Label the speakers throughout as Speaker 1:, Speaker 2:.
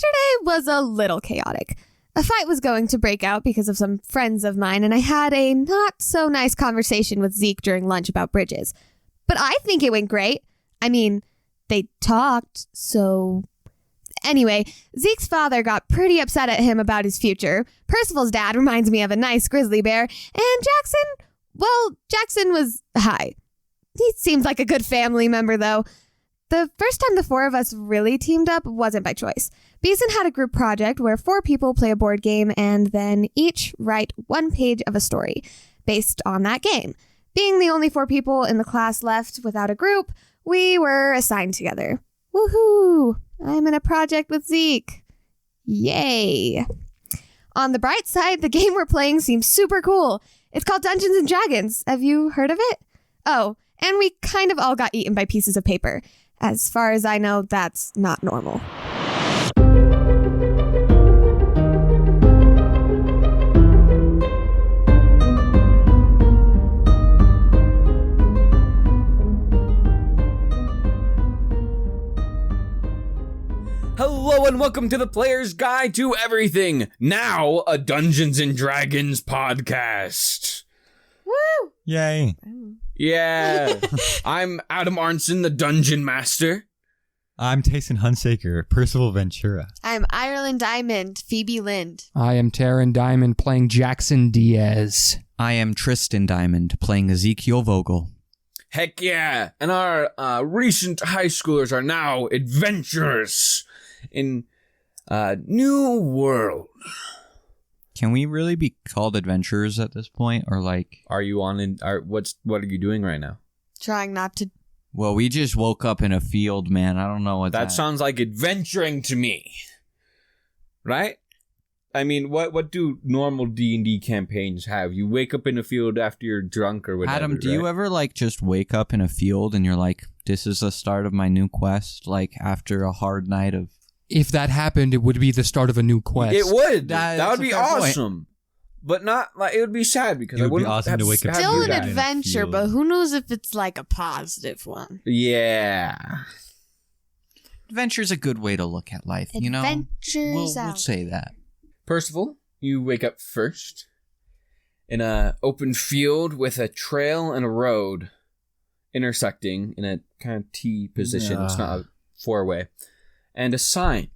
Speaker 1: Yesterday was a little chaotic. A fight was going to break out because of some friends of mine, and I had a not-so-nice conversation with Zeke during lunch about bridges. But I think it went great. I mean, they talked, so... Anyway, Zeke's father got pretty upset at him about his future. Percival's dad reminds me of a nice grizzly bear. And Jaxon was high. He seems like a good family member, though. The first time the four of us really teamed up wasn't by choice. Beeson had a group project where 4 people play a board game and then each write 1 page of a story based on that game. Being the only 4 people in the class left without a group, we were assigned together. Woohoo! I'm in a project with Zeke. Yay. On the bright side, the game we're playing seems super cool. It's called Dungeons and Dragons. Have you heard of it? Oh, and we kind of all got eaten by pieces of paper. As far as I know, that's not normal.
Speaker 2: Hello and welcome to the Player's Guide to Everything, now a Dungeons and Dragons podcast.
Speaker 1: Woo!
Speaker 3: Yay.
Speaker 2: Yeah. I'm Adam Arnson, the Dungeon Master.
Speaker 3: I'm Taysen Hunsaker, Percival Ventura.
Speaker 1: I'm Ireland Diamond, Phoebe Lind.
Speaker 4: I am Taran Diamond playing Jaxon Diaz.
Speaker 5: I am Tristan Diamond playing Ezekiel Vogal.
Speaker 2: Heck yeah. And our recent high schoolers are now adventurers in a new world.
Speaker 5: Can we really be called adventurers at this point, or like?
Speaker 2: Are you on? What are you doing right now?
Speaker 1: Trying not to.
Speaker 5: Well, we just woke up in a field, man. I don't know what
Speaker 2: that sounds like. Adventuring to me, right? I mean, what do normal D&D campaigns have? You wake up in a field after you're drunk or whatever.
Speaker 5: Adam, do you ever like just wake up in a field and you're like, "This is the start of my new quest"? Like after a hard night of.
Speaker 4: If that happened, it would be the start of a new quest.
Speaker 2: It would. That would be awesome. But not like it would be sad because
Speaker 3: it would be awesome to wake up.
Speaker 1: Still an adventure, but who knows if it's like a positive one?
Speaker 2: Yeah.
Speaker 5: Adventure's a good way to look at life, you know?
Speaker 1: Adventures
Speaker 5: We'll say that.
Speaker 2: Percival, you wake up first in a open field with a trail and a road intersecting in a kind of T position. It's not a 4-way. And a sign.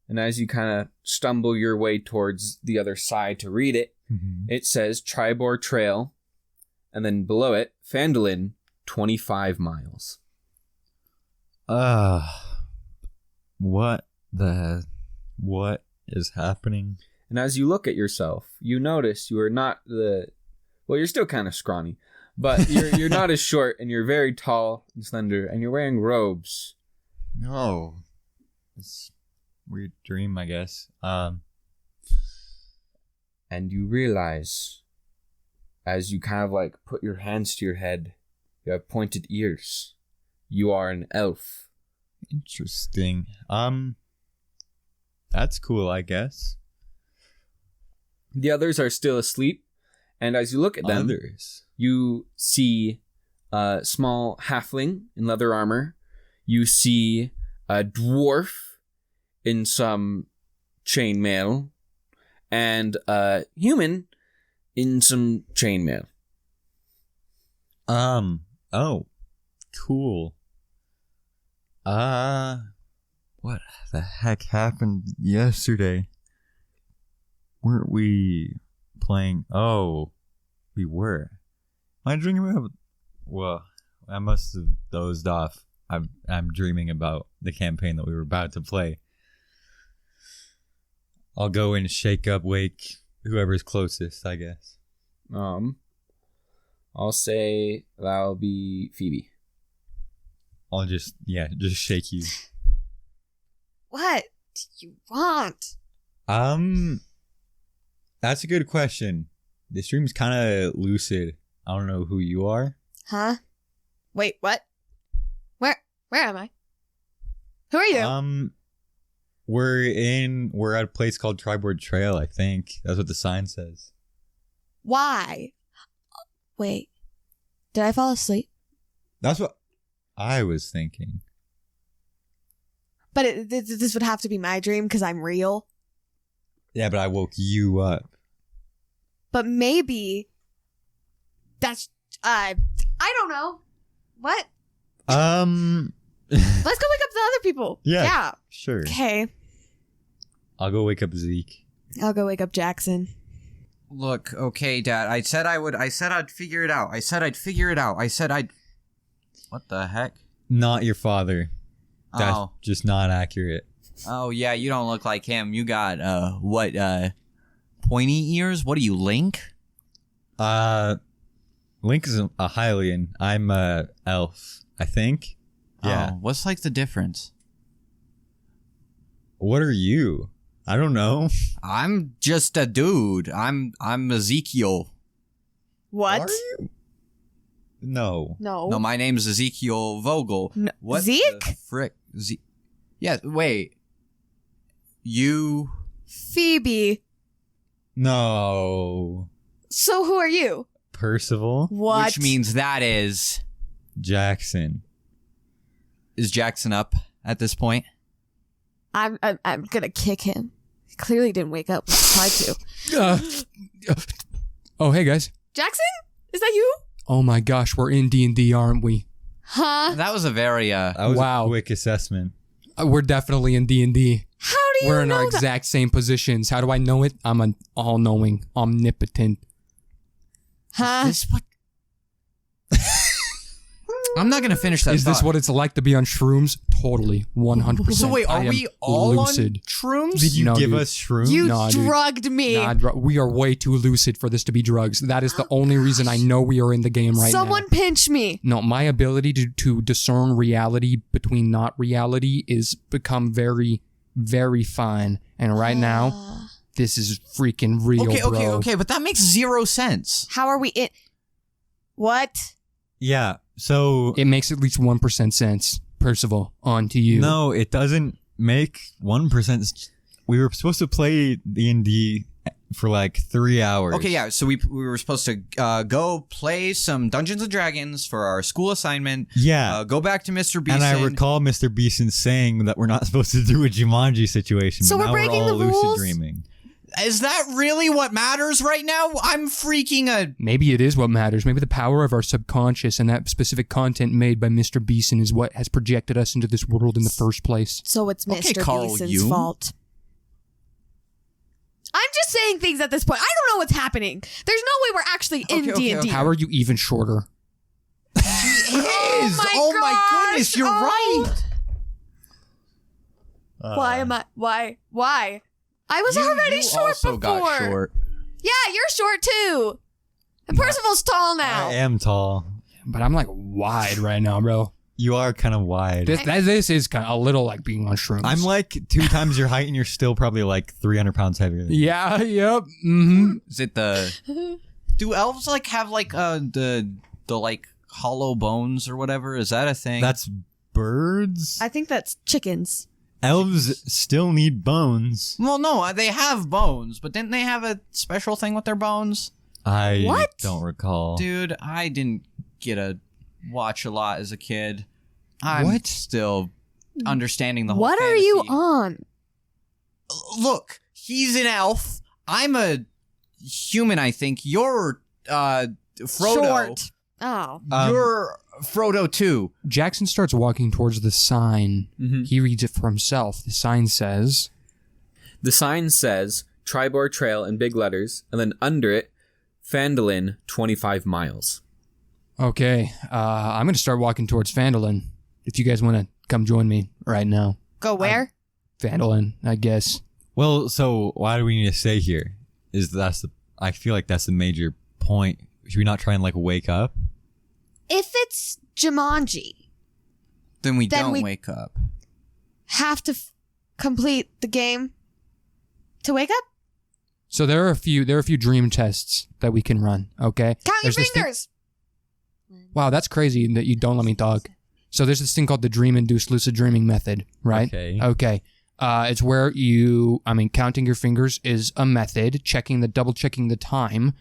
Speaker 2: And as you kind of stumble your way towards the other side to read it, It says Triboar Trail, and then below it, Phandalin, 25 miles.
Speaker 3: What is happening?
Speaker 2: And as you look at yourself, you notice you are not you're still kind of scrawny, but you're not as short, and you're very tall and slender, and you're wearing robes.
Speaker 3: No. It's a weird dream, I guess.
Speaker 2: And you realize, as you kind of like put your hands to your head, you have pointed ears. You are an elf.
Speaker 3: Interesting. That's cool, I guess.
Speaker 2: The others are still asleep, and as you look at them, you see a small halfling in leather armor. You see a dwarf in some chainmail, and a human in some chainmail.
Speaker 3: Oh, cool. What the heck happened yesterday? Weren't we playing? Oh, we were. Am I dreaming about? Well, I must have dozed off. I'm dreaming about the campaign that we were about to play. I'll go and wake whoever's closest, I guess.
Speaker 2: I'll say that'll be Phoebe.
Speaker 3: I'll just shake you.
Speaker 1: What do you want?
Speaker 3: That's a good question. This dream's kind of lucid. I don't know who you are.
Speaker 1: Huh? Wait, what? Where am I? Who are you?
Speaker 3: We're at a place called Triboar Trail, I think. That's what the sign says.
Speaker 1: Why? Wait. Did I fall asleep?
Speaker 3: That's what I was thinking.
Speaker 1: But this would have to be my dream because I'm real.
Speaker 3: Yeah, but I woke you up.
Speaker 1: But maybe that's I don't know. What?
Speaker 3: Let's
Speaker 1: Let's go wake up the other people.
Speaker 3: Yeah. Sure.
Speaker 1: Okay.
Speaker 3: I'll go wake up Zeke.
Speaker 1: I'll go wake up Jaxon.
Speaker 5: Look, okay, Dad. I said I'd figure it out. I said I'd... What the heck?
Speaker 3: Not your father. That's just not accurate.
Speaker 5: Oh, yeah, you don't look like him. You got, pointy ears? What are you, Link?
Speaker 3: Link is a Hylian. I'm a elf, I think. Yeah.
Speaker 5: Oh, what's, like, the difference?
Speaker 3: What are you? I don't know.
Speaker 5: I'm just a dude. I'm Ezekiel.
Speaker 1: What?
Speaker 3: Are you? No.
Speaker 1: No.
Speaker 5: No, my name's Ezekiel Vogal.
Speaker 1: No.
Speaker 5: What
Speaker 1: Zeke?
Speaker 5: the frick? Yeah, wait. You...
Speaker 1: Phoebe.
Speaker 3: No.
Speaker 1: So who are you?
Speaker 3: Percival.
Speaker 1: What?
Speaker 5: Which means that is...
Speaker 3: Jaxon.
Speaker 5: Is Jaxon up at this point?
Speaker 1: I'm gonna kick him. He clearly didn't wake up when he tried to.
Speaker 4: Oh, hey, guys.
Speaker 1: Jaxon? Is that you?
Speaker 4: Oh, my gosh. We're in D&D, aren't we?
Speaker 1: Huh?
Speaker 5: That was a very,
Speaker 3: That was
Speaker 4: Wow.
Speaker 3: a quick assessment.
Speaker 4: We're definitely in D&D.
Speaker 1: How do you
Speaker 4: We're in
Speaker 1: know
Speaker 4: our
Speaker 1: that?
Speaker 4: exact same positions. How do I know it? I'm an all-knowing, omnipotent.
Speaker 1: Huh?
Speaker 5: This what? I'm not gonna finish that.
Speaker 4: Is this
Speaker 5: thought.
Speaker 4: what it's like to be on shrooms? Totally, 100%.
Speaker 5: So wait,
Speaker 4: I
Speaker 5: are
Speaker 4: am
Speaker 5: we all
Speaker 4: lucid.
Speaker 5: on shrooms?
Speaker 3: Did you
Speaker 4: No,
Speaker 3: give
Speaker 4: dude.
Speaker 3: us shrooms?
Speaker 1: You
Speaker 4: Nah, dude.
Speaker 1: drugged me.
Speaker 4: We are way too lucid for this to be drugs. That is the only reason I know we are in the game right
Speaker 1: Someone
Speaker 4: now.
Speaker 1: pinch me.
Speaker 4: No, my ability to discern reality between not reality is become very, very fine. And right now, this is freaking real,
Speaker 5: Okay, but that makes zero sense.
Speaker 1: How are we in? What?
Speaker 3: Yeah. So
Speaker 4: It makes at least 1% sense. Percival, on to you.
Speaker 3: no, it doesn't make 1%. We were supposed to play D&D for like 3 hours.
Speaker 5: Okay, yeah. So we were supposed to go play some Dungeons and Dragons for our school assignment.
Speaker 3: Yeah.
Speaker 5: Go back to Mr. Beeson.
Speaker 3: And I recall Mr. Beeson saying that we're not supposed to do a Jumanji situation.
Speaker 1: So
Speaker 3: but
Speaker 1: we're
Speaker 3: now
Speaker 1: breaking
Speaker 3: all
Speaker 1: the
Speaker 3: lucid
Speaker 1: rules?
Speaker 3: dreaming.
Speaker 5: Is that really what matters right now? I'm freaking a...
Speaker 4: Maybe it is what matters. Maybe the power of our subconscious and that specific content made by Mr. Beeson is what has projected us into this world in the first place.
Speaker 1: So it's
Speaker 5: Okay,
Speaker 1: Mr.
Speaker 5: Carl,
Speaker 1: Beeson's
Speaker 5: you?
Speaker 1: fault. I'm just saying things at this point. I don't know what's happening. There's no way we're actually in
Speaker 5: Okay,
Speaker 1: D&D.
Speaker 4: How are you even shorter?
Speaker 5: Oh my goodness, you're right.
Speaker 1: Why am I? Why? I was already
Speaker 5: You
Speaker 1: short
Speaker 5: also
Speaker 1: before.
Speaker 5: got short.
Speaker 1: Yeah, you're short too. And Percival's tall now.
Speaker 3: I am tall.
Speaker 4: But I'm like wide right now, bro.
Speaker 3: You are kind of wide.
Speaker 4: This is kind of a little like being on shrooms.
Speaker 3: I'm like 2 times your height and you're still probably like 300 pounds heavier than me.
Speaker 4: Yeah, yep. Mm-hmm.
Speaker 5: Is it the... Do elves like have like the like hollow bones or whatever? Is that a thing?
Speaker 3: That's birds?
Speaker 1: I think that's chickens.
Speaker 3: Elves still need bones.
Speaker 5: Well, no, they have bones, but didn't they have a special thing with their bones?
Speaker 3: I
Speaker 1: What?
Speaker 3: don't recall.
Speaker 5: Dude, I didn't get to watch a lot as a kid. I'm still understanding the whole
Speaker 1: What are you
Speaker 5: fantasy.
Speaker 1: on?
Speaker 5: Look, he's an elf. I'm a human, I think. You're Frodo.
Speaker 1: Short. Oh.
Speaker 5: You're Frodo too.
Speaker 4: Jaxon starts walking towards the sign.
Speaker 2: Mhm.
Speaker 4: He reads it for himself. The sign says,
Speaker 2: The sign says Triboar Trail in big letters, and then under it, Phandalin, 25 miles.
Speaker 4: okay, I'm going to start walking towards Phandalin. If you guys want to come join me right now.
Speaker 1: Go where?
Speaker 4: Phandalin, I guess.
Speaker 3: Well, so why do we need to stay here? I feel like that's the major point. Should we not try and like wake up?
Speaker 1: If it's Jumanji,
Speaker 5: Then we
Speaker 1: Then
Speaker 5: don't
Speaker 1: we-
Speaker 5: wake up.
Speaker 1: have to complete the game to wake up?
Speaker 4: So there are a few dream tests that we can run, okay?
Speaker 1: Count
Speaker 4: There's
Speaker 1: your
Speaker 4: this thing-
Speaker 1: fingers.
Speaker 4: Wow, that's crazy that you don't let me talk. So there's this thing called the dream-induced lucid dreaming method, right?
Speaker 3: Okay.
Speaker 4: It's where counting your fingers is a method. Double-checking the time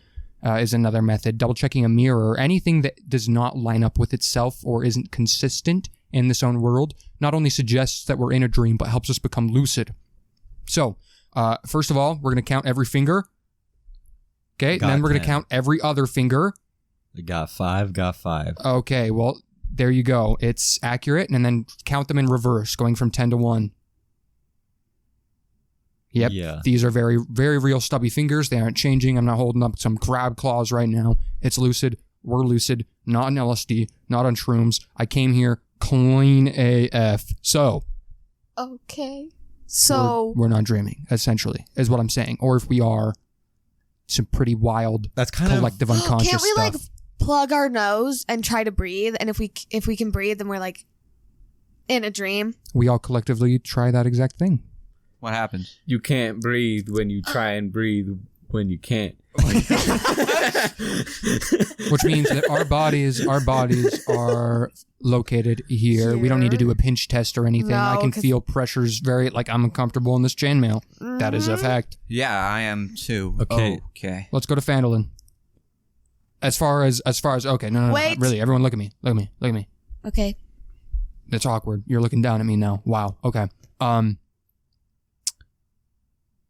Speaker 4: is another method. Double-checking a mirror, anything that does not line up with itself or isn't consistent in this own world not only suggests that we're in a dream, but helps us become lucid. So, first of all, we're going to count every finger. Okay, and then we're going to count every other finger.
Speaker 3: Got 5.
Speaker 4: Okay, well, there you go. It's accurate, and then count them in reverse, going from 10 to 1. Yep,
Speaker 3: Yeah.
Speaker 4: These are very, very real stubby fingers. They aren't changing. I'm not holding up some crab claws right now. It's lucid. We're lucid. Not on LSD. Not on shrooms. I came here clean AF. So.
Speaker 1: Okay. So.
Speaker 4: We're not dreaming, essentially, is what I'm saying. Or if we are, some pretty wild
Speaker 3: That's kind
Speaker 4: collective unconscious
Speaker 1: Can't we,
Speaker 4: stuff.
Speaker 1: like, plug our nose and try to breathe? And if we can breathe, then we're, like, in a dream.
Speaker 4: We all collectively try that exact thing.
Speaker 5: What happens?
Speaker 2: You can't breathe when you try and breathe when you can't.
Speaker 4: Which means that our bodies are located here. We don't need to do a pinch test or anything.
Speaker 1: No,
Speaker 4: I can feel pressures very, like, I'm uncomfortable in this chainmail. That is a fact.
Speaker 5: Yeah, I am too.
Speaker 3: Okay.
Speaker 5: Okay.
Speaker 4: Let's go to Fandolin. As far as okay, no,
Speaker 1: Wait.
Speaker 4: really, everyone look at me.
Speaker 1: Okay.
Speaker 4: It's awkward. You're looking down at me now. Wow. Okay.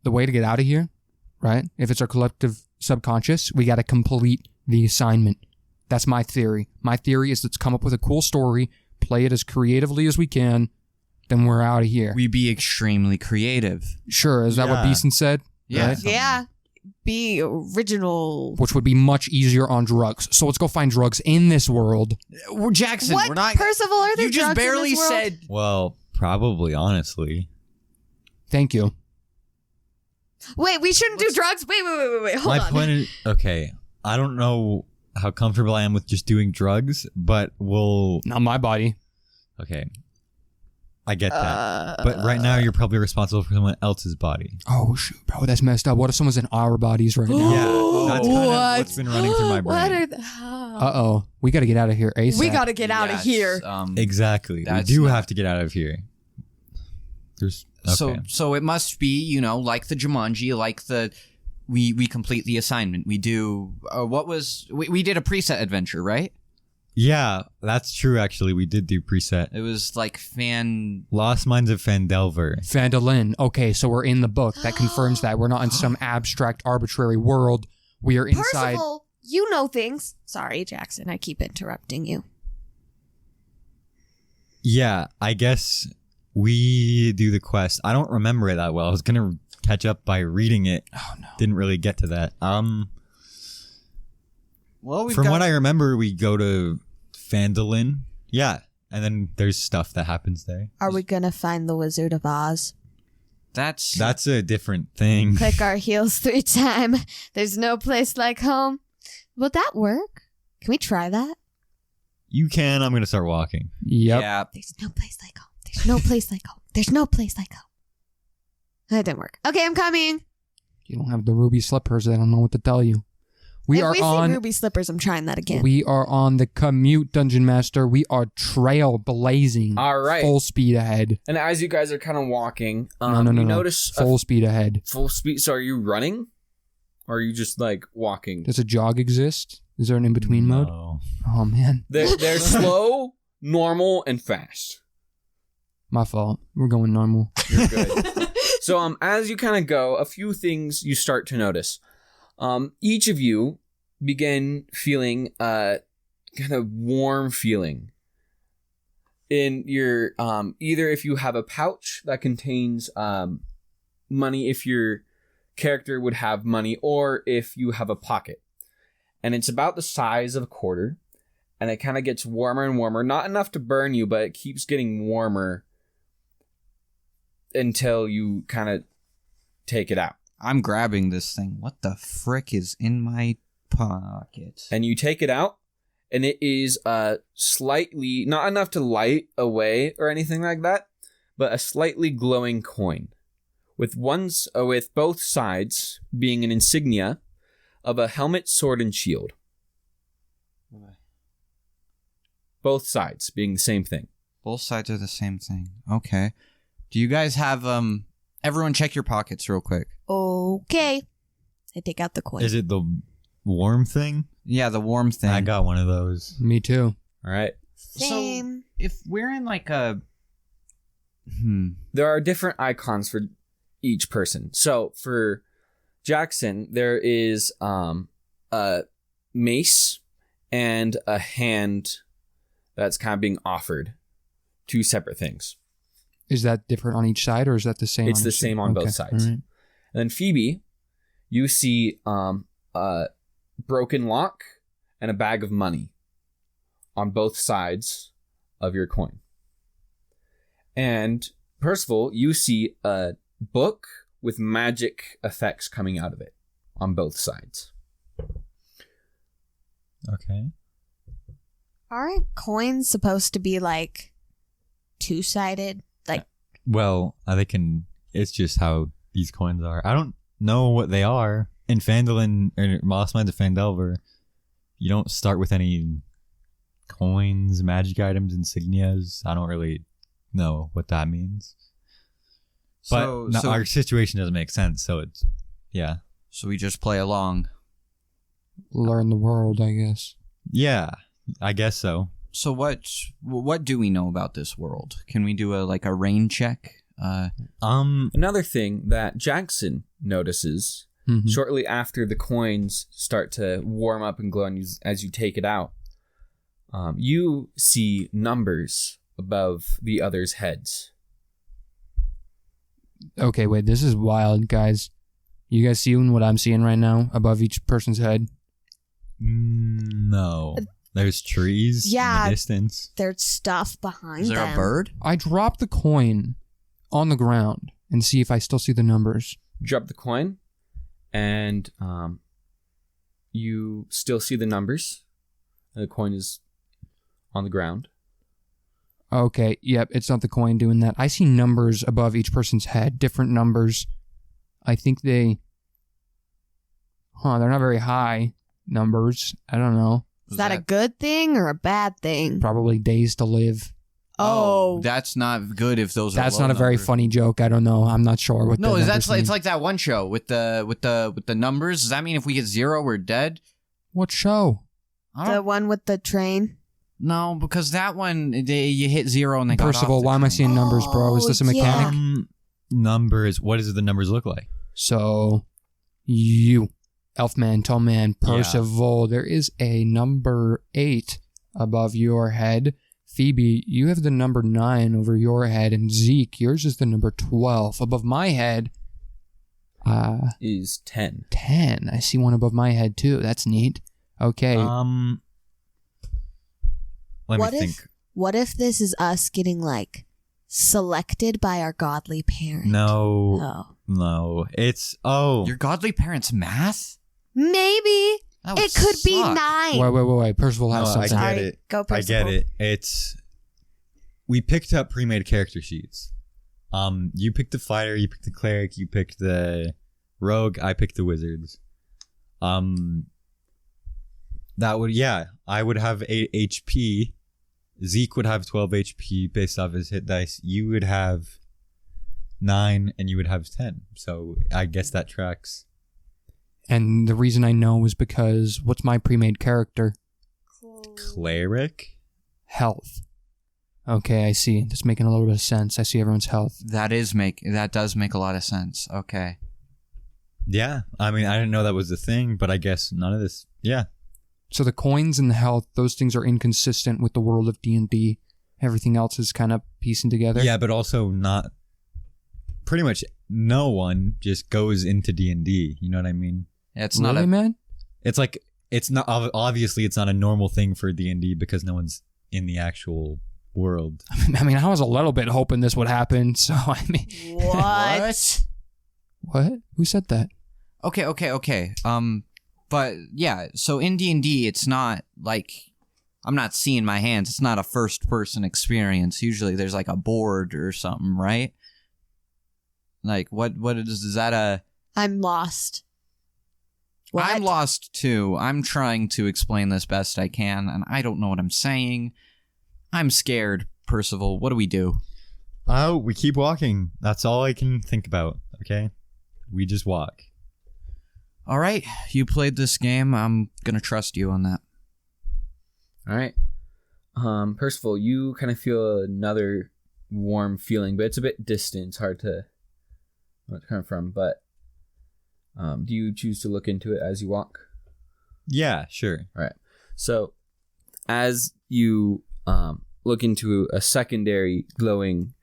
Speaker 4: The way to get out of here, right? If it's our collective subconscious, we got to complete the assignment. That's my theory. My theory is let's come up with a cool story, play it as creatively as we can, then we're out of here.
Speaker 5: We be extremely creative.
Speaker 4: Sure, is that what
Speaker 3: Yeah.
Speaker 4: Beeson said?
Speaker 5: Yeah.
Speaker 4: Right?
Speaker 1: Yeah. Be original.
Speaker 4: Which would be much easier on drugs. So let's go find drugs in this world.
Speaker 5: We're Jaxon.
Speaker 1: What,
Speaker 5: We're not.
Speaker 1: Percival, are there
Speaker 5: You just
Speaker 1: drugs in
Speaker 5: barely
Speaker 1: this world?
Speaker 5: said.
Speaker 3: Well, probably, honestly.
Speaker 4: Thank you.
Speaker 1: Wait, we shouldn't do drugs? Wait. Hold
Speaker 3: My
Speaker 1: on.
Speaker 3: point is, okay, I don't know how comfortable I am with just doing drugs, but we'll...
Speaker 4: Not my body.
Speaker 3: Okay. I get that. But right now, you're probably responsible for someone else's body.
Speaker 4: Oh, shoot, bro, that's messed up. What if someone's in our bodies right now?
Speaker 3: Yeah, that's kind of
Speaker 1: What?
Speaker 3: what's been running through my brain.
Speaker 1: What are the...
Speaker 4: Uh-oh. We got to get out of here ASAP.
Speaker 1: We gotta get out of here.
Speaker 3: Exactly. We
Speaker 5: That's
Speaker 3: do
Speaker 5: not-
Speaker 3: have to get out of here. There's... Okay.
Speaker 5: So it must be, like the Jumanji, like the we complete the assignment. We do we did a preset adventure, right?
Speaker 3: Yeah, that's true, actually. We did do preset.
Speaker 5: It was like
Speaker 3: Lost Mines of Phandelver.
Speaker 4: Fandolin. Okay, so we're in the book. That confirms that. We're not in some abstract, arbitrary world. We are inside.
Speaker 1: Percival, you know things. Sorry, Jaxon, I keep interrupting you.
Speaker 3: Yeah, I guess we do the quest. I don't remember it that well. I was going to catch up by reading it.
Speaker 4: Oh, no.
Speaker 3: Didn't really get to that.
Speaker 5: well,
Speaker 3: From what I remember, we go to Fandolin. Yeah, and then there's stuff that happens there.
Speaker 1: Are we gonna find the Wizard of Oz?
Speaker 3: That's a different thing.
Speaker 1: Click our heels 3 times. There's no place like home. Will that work? Can we try that?
Speaker 3: You can. I'm going to start walking.
Speaker 4: Yep.
Speaker 5: Yeah.
Speaker 1: There's no place like home. There's no place like home. There's no place like home. That didn't work. Okay, I'm coming.
Speaker 4: You don't have the ruby slippers. I don't know what to tell you. We
Speaker 1: if
Speaker 4: are
Speaker 1: we
Speaker 4: on.
Speaker 1: see ruby slippers, I'm trying that again.
Speaker 4: We are on the commute, Dungeon Master. We are trail blazing.
Speaker 2: All right.
Speaker 4: Full speed ahead.
Speaker 2: And as you guys are kind of walking,
Speaker 4: No.
Speaker 2: you notice
Speaker 4: Full speed ahead.
Speaker 2: full speed. So are you running? Or are you just like walking?
Speaker 4: Does a jog exist? Is there an in-between mode?
Speaker 3: No.
Speaker 4: Oh, man.
Speaker 2: They're slow, normal, and fast.
Speaker 4: My fault. We're going normal.
Speaker 2: You're good. So as you kind of go, a few things you start to notice. Each of you begin feeling kind of warm feeling in your either if you have a pouch that contains money, if your character would have money, or if you have a pocket, and it's about the size of a quarter, and it kind of gets warmer and warmer. Not enough to burn you, but it keeps getting warmer until you kind of take it out.
Speaker 5: I'm grabbing this thing. What the frick is in my pocket?
Speaker 2: And you take it out, and it is slightly, not enough to light away or anything like that, but a slightly glowing coin, with with both sides being an insignia of a helmet, sword, and shield. Both sides being the same thing.
Speaker 5: Both sides are the same thing. Okay. Do you guys have everyone check your pockets real quick?
Speaker 1: Okay. I take out the coin.
Speaker 3: Is it the warm thing?
Speaker 5: Yeah, the warm thing.
Speaker 3: I got one of those.
Speaker 4: Me too.
Speaker 2: All right.
Speaker 1: Same.
Speaker 5: if we're in like a...
Speaker 2: There are different icons for each person. So for Jaxon, there is a mace and a hand that's kind of being offered. Two separate things.
Speaker 4: Is that different on each side, or is that the same?
Speaker 2: It's the same on both sides.
Speaker 4: Right.
Speaker 2: And then Phoebe, you see a broken lock and a bag of money on both sides of your coin. And Percival, you see a book with magic effects coming out of it on both sides.
Speaker 3: Okay.
Speaker 1: Aren't coins supposed to be like two-sided? Like,
Speaker 3: Well, they can. It's just how these coins are. I don't know what they are. In Phandalin or Lost Mines of Phandelver, you don't start with any coins, magic items, insignias. I don't really know what that means. But our situation doesn't make sense, so it's yeah.
Speaker 5: So we just play along.
Speaker 4: Learn the world, I guess.
Speaker 3: Yeah, I guess so.
Speaker 5: So what do we know about this world? Can we do a rain check?
Speaker 2: Another thing that Jaxon notices shortly after the coins start to warm up and glow as you take it out, you see numbers above the others' heads.
Speaker 4: Okay, wait, this is wild, guys. You guys seeing what I'm seeing right now above each person's head?
Speaker 3: No. There's trees in the distance.
Speaker 1: there's stuff behind them.
Speaker 5: Is there a bird?
Speaker 4: I drop the coin on the ground and see if I still see the numbers.
Speaker 2: Drop the coin, and you still see the numbers. The coin is on the ground.
Speaker 4: Okay, yep, it's not the coin doing that. I see numbers above each person's head, different numbers. I think they're not very high numbers. I don't know.
Speaker 1: Is that a good thing or a bad thing?
Speaker 4: Probably days to live.
Speaker 1: Oh.
Speaker 5: That's not good if those are
Speaker 4: That's
Speaker 5: low
Speaker 4: not a very
Speaker 5: numbers.
Speaker 4: funny joke. I don't know. I'm not sure what
Speaker 5: No,
Speaker 4: the
Speaker 5: is that
Speaker 4: numbers
Speaker 5: it's
Speaker 4: mean.
Speaker 5: like that one show with the numbers? Does that mean if we get 0, we're dead?
Speaker 4: What show?
Speaker 1: The one with the train?
Speaker 5: No, because that one you hit 0 and they got
Speaker 4: Percival,
Speaker 5: off the
Speaker 4: why am I
Speaker 5: train.
Speaker 4: seeing numbers, bro? Is this a
Speaker 1: yeah.
Speaker 4: mechanic?
Speaker 3: Numbers. What does the numbers look like?
Speaker 4: So, you, Elfman, Tallman, Percival, there is a number 8 above your head. Phoebe, you have the number 9 over your head. And Zeke, yours is the number 12. Above my head
Speaker 2: is 10.
Speaker 4: 10. I see one above my head, too. That's neat. Okay.
Speaker 3: Let me think.
Speaker 1: What if this is us getting, like, selected by our godly parent?
Speaker 3: No. It's
Speaker 5: Your godly parents' math?
Speaker 1: Maybe.
Speaker 5: That would
Speaker 1: It could be
Speaker 5: suck.
Speaker 1: 9.
Speaker 4: Wait. Percival has
Speaker 3: I
Speaker 4: something.
Speaker 3: get
Speaker 1: Sorry.
Speaker 3: it.
Speaker 1: Go,
Speaker 3: I
Speaker 1: Percival.
Speaker 3: get it. We picked up pre-made character sheets. You picked the fighter, you picked the cleric, you picked the rogue, I picked the wizards. I would have 8 HP. Zeke would have 12 HP based off his hit dice. You would have 9 and you would have 10. So I guess that tracks.
Speaker 4: And the reason I know is because what's my pre-made character?
Speaker 3: Cleric?
Speaker 4: Health. Okay, I see. That's making a little bit of sense. I see everyone's health.
Speaker 5: That does make a lot of sense. Okay.
Speaker 3: Yeah. I mean, I didn't know that was the thing, but I guess none of this. Yeah.
Speaker 4: So the coins and the health, those things are inconsistent with the world of D&D. Everything else is kind of piecing together.
Speaker 3: Yeah, but also not... Pretty much no one just goes into D&D. You know what I mean?
Speaker 5: It's
Speaker 4: Really,
Speaker 5: not
Speaker 4: man?
Speaker 3: It's like, it's not... Obviously, it's not a normal thing for D&D because no one's in the actual world.
Speaker 4: I mean, I was a little bit hoping this would happen, so I mean...
Speaker 1: What?
Speaker 4: What? Who said that?
Speaker 5: Okay. But yeah, so in D&D, it's not like I'm not seeing my hands. It's not a first-person experience. Usually, there's like a board or something, right? Like what is that a?
Speaker 1: I'm lost. What?
Speaker 5: I'm lost too. I'm trying to explain this best I can, and I don't know what I'm saying. I'm scared, Percival. What do we do?
Speaker 3: Oh, we keep walking. That's all I can think about. Okay, we just walk.
Speaker 5: All right, you played this game. I'm gonna trust you on that.
Speaker 2: All right. Percival, you kind of feel another warm feeling, but it's a bit distant. It's hard to where it's coming from. But do you choose to look into it as you walk?
Speaker 3: Yeah, sure.
Speaker 2: All right. So as you look into a secondary glowing,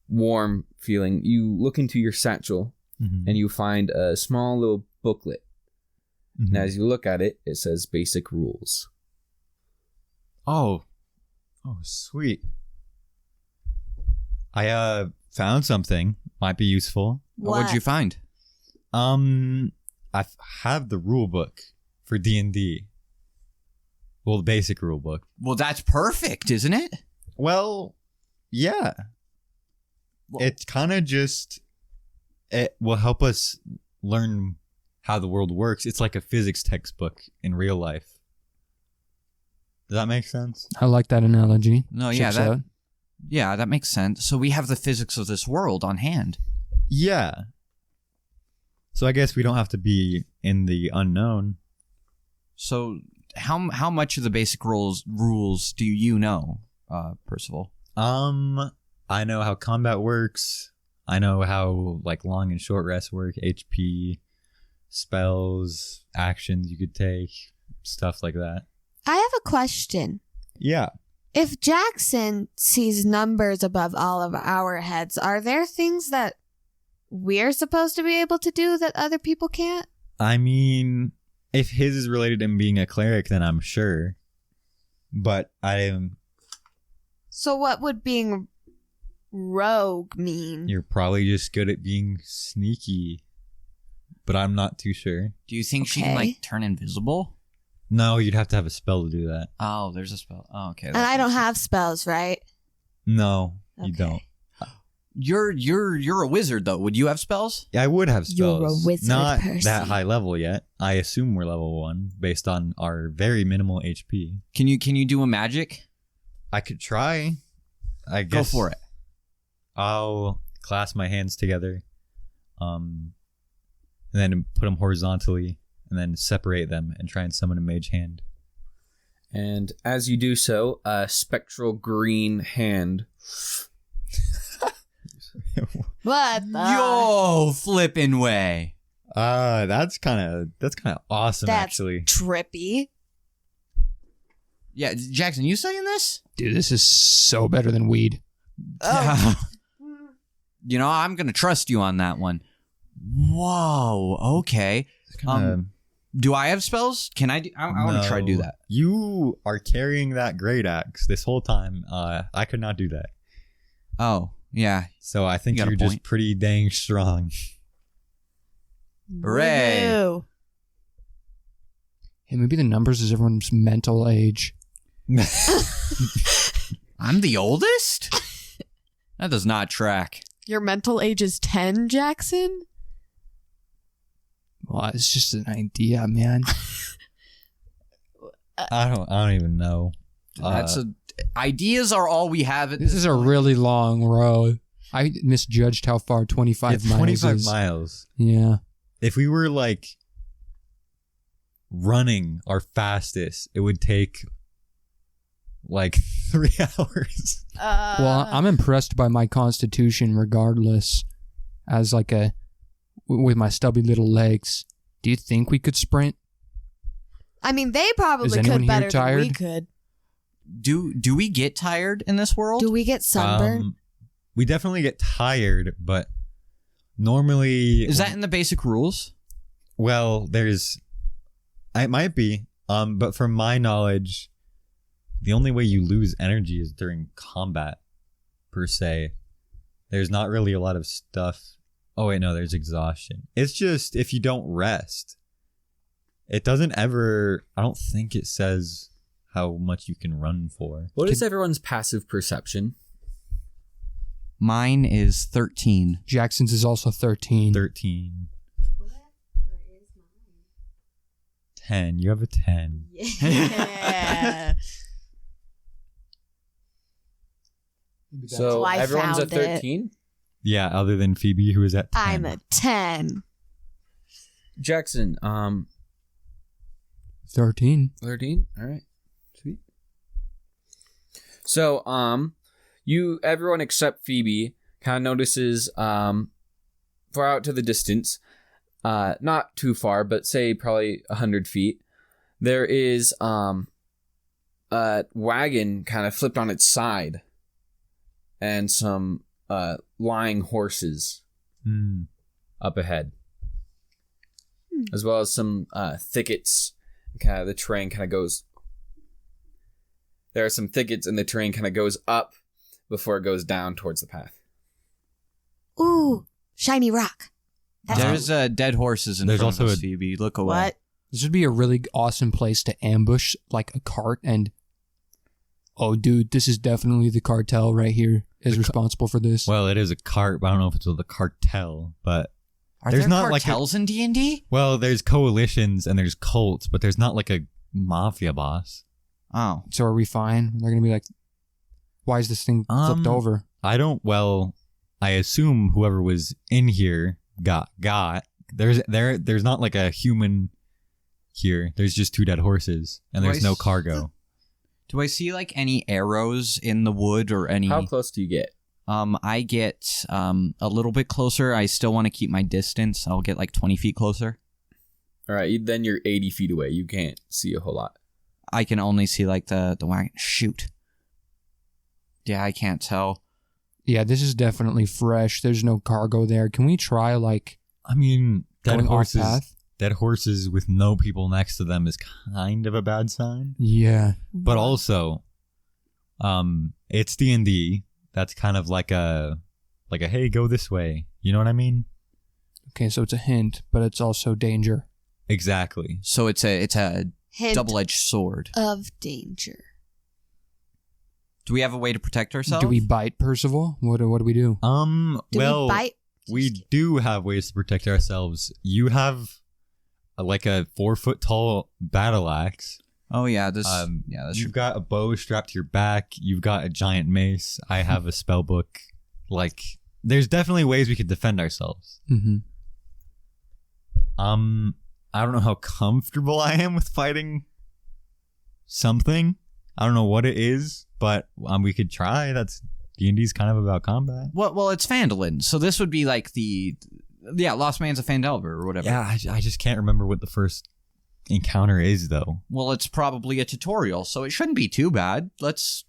Speaker 2: warm feeling, you look into your satchel and you find a small little booklet. And as you look at it, it says basic rules.
Speaker 3: Oh, sweet. I found something. Might be useful.
Speaker 5: What'd you find?
Speaker 3: I have the rule book for D&D. Well, the basic rule book.
Speaker 5: Well, that's perfect, isn't it?
Speaker 3: Well, yeah. It's kind of just... It will help us learn how the world works. It's like a physics textbook in real life. Does that make sense?
Speaker 4: I like that analogy.
Speaker 5: No, yeah,
Speaker 4: Checks out.
Speaker 5: that makes sense. So we have the physics of this world on hand.
Speaker 3: Yeah. So I guess we don't have to be in the unknown.
Speaker 5: So how much of the basic rules do you know, Percival?
Speaker 3: I know how combat works. I know how like long and short rests work, HP, spells, actions you could take, stuff like that.
Speaker 1: I have a question.
Speaker 3: Yeah.
Speaker 1: If Jaxon sees numbers above all of our heads, are there things that we're supposed to be able to do that other people can't?
Speaker 3: I mean, if his is related to him being a cleric, then I'm sure. But I am...
Speaker 1: So what would being rogue mean?
Speaker 3: You're probably just good at being sneaky. But I'm not too sure.
Speaker 5: Do you think she can like turn invisible?
Speaker 3: No, you'd have to have a spell to do that.
Speaker 5: Oh, there's a spell. Oh, okay.
Speaker 1: And I don't have spells, right?
Speaker 3: No, you
Speaker 1: Okay.
Speaker 3: don't.
Speaker 5: You're a wizard though. Would you have spells?
Speaker 3: Yeah, I would have spells.
Speaker 1: You're a wizard,
Speaker 3: Not
Speaker 1: Percy.
Speaker 3: that high level yet. I assume we're level 1 based on our very minimal HP.
Speaker 5: Can you do a magic?
Speaker 3: I could try. I
Speaker 5: Go
Speaker 3: guess
Speaker 5: for it.
Speaker 3: I'll clasp my hands together, and then put them horizontally, and then separate them and try and summon a mage hand.
Speaker 2: And as you do so, a spectral green hand
Speaker 1: What the?
Speaker 5: Yo, flipping way.
Speaker 3: That's kind of awesome,
Speaker 1: That's
Speaker 3: actually.
Speaker 1: trippy.
Speaker 5: Yeah, Jaxon, you saying this?
Speaker 4: Dude, this is so better than weed.
Speaker 1: Oh.
Speaker 5: You know, I'm gonna trust you on that one. Whoa. Okay. Do I have spells? Can I do? I want to try to do that.
Speaker 3: You are carrying that great axe this whole time. I could not do that.
Speaker 5: Oh, yeah.
Speaker 3: So I think
Speaker 5: You got a
Speaker 3: you're just
Speaker 5: point.
Speaker 3: pretty dang strong.
Speaker 5: Hooray.
Speaker 1: Woo.
Speaker 4: Hey, maybe the numbers is everyone's mental age.
Speaker 5: I'm the oldest? That does not track.
Speaker 1: Your mental age is 10, Jaxon?
Speaker 4: Well, it's just an idea, man.
Speaker 3: I don't even know.
Speaker 5: Ideas are all we have.
Speaker 4: This is a really long road. I misjudged how far 25
Speaker 3: It's
Speaker 4: miles
Speaker 3: 25
Speaker 4: is.
Speaker 3: miles.
Speaker 4: Yeah.
Speaker 3: If we were like running our fastest, it would take like 3 hours.
Speaker 4: Well, I'm impressed by my constitution regardless. As like with my stubby little legs. Do you think we could sprint?
Speaker 1: I mean, they probably
Speaker 4: Is anyone
Speaker 1: could
Speaker 4: here
Speaker 1: better than we
Speaker 4: tired?
Speaker 1: could.
Speaker 5: Do we get tired in this world?
Speaker 1: Do we get sunburned?
Speaker 3: We definitely get tired, but normally...
Speaker 5: Is that in the basic rules?
Speaker 3: Well, it might be, but from my knowledge, the only way you lose energy is during combat, per se. There's not really a lot of stuff. Oh, wait, no, there's exhaustion. It's just if you don't rest. It doesn't ever... I don't think it says how much you can run for.
Speaker 2: What is everyone's passive perception?
Speaker 5: Mine is 13.
Speaker 4: Jackson's is also 13.
Speaker 3: 13. 10. You have a 10.
Speaker 1: Yeah.
Speaker 2: So
Speaker 1: I
Speaker 2: everyone's
Speaker 1: found
Speaker 2: at
Speaker 1: it.
Speaker 2: 13?
Speaker 3: Yeah, other than Phoebe, who is at 10.
Speaker 1: I'm a 10.
Speaker 2: Jaxon,
Speaker 4: 13.
Speaker 2: 13? All right. Sweet. So, everyone except Phoebe kind of notices, far out to the distance, not too far, but say probably 100 feet, there is, a wagon kind of flipped on its side and some, lying horses up ahead, as well as some, thickets. Kind of the terrain kind of goes. There are some thickets and the terrain kind of goes up before it goes down towards the path.
Speaker 1: Ooh, shiny rock.
Speaker 5: There's dead horses in
Speaker 3: There's
Speaker 5: front of
Speaker 3: also
Speaker 5: us, Phoebe. Look away.
Speaker 1: What?
Speaker 4: This would be a really awesome place to ambush, like a cart, and oh, dude, this is definitely the cartel right here is responsible for this.
Speaker 3: Well, it is a cart, but I don't know if it's the cartel, but
Speaker 5: Are
Speaker 3: there's
Speaker 5: there
Speaker 3: not
Speaker 5: cartels in D&D?
Speaker 3: well, there's coalitions and there's cults, but there's not like a mafia boss.
Speaker 5: Oh.
Speaker 4: So are we fine? They're gonna be like, why is this thing flipped over?
Speaker 3: I assume whoever was in here got. There's not like a human here. There's just 2 dead horses and there's no cargo.
Speaker 5: Do I see like any arrows in the wood or any?
Speaker 2: How close do you get?
Speaker 5: I get a little bit closer. I still want to keep my distance. I'll get like 20 feet closer.
Speaker 2: All right, then you're 80 feet away. You can't see a whole lot.
Speaker 5: I can only see like the wagon. Shoot. Yeah, I can't tell.
Speaker 4: Yeah, this is definitely fresh. There's no cargo there. Can we try like?
Speaker 3: I mean, dead
Speaker 4: going off
Speaker 3: horses.
Speaker 4: path?
Speaker 3: Dead horses with no people next to them is kind of a bad sign.
Speaker 4: Yeah.
Speaker 3: But also, it's D&D. That's kind of like a hey, go this way. You know what I mean?
Speaker 4: Okay, so it's a hint, but it's also danger.
Speaker 3: Exactly.
Speaker 5: So it's a
Speaker 1: Hint
Speaker 5: double-edged sword.
Speaker 1: of danger.
Speaker 5: Do we have a way to protect ourselves?
Speaker 4: Do we bite Percival? What do we do?
Speaker 1: Do
Speaker 3: well,
Speaker 1: we bite?
Speaker 3: we do have ways to protect ourselves. You have like a 4-foot tall battle axe.
Speaker 5: Oh yeah, that's
Speaker 3: You've got a bow strapped to your back. You've got a giant mace. I have a spell book. Like, there's definitely ways we could defend ourselves.
Speaker 4: Mm-hmm.
Speaker 3: I don't know how comfortable I am with fighting something. I don't know what it is, but we could try. That's D&D's kind of about combat.
Speaker 5: Well, it's Phandalin, so this would be like Lost Man's of Phandelver or whatever.
Speaker 3: Yeah, I just can't remember what the first encounter is, though.
Speaker 5: Well, it's probably a tutorial, so it shouldn't be too bad. Let's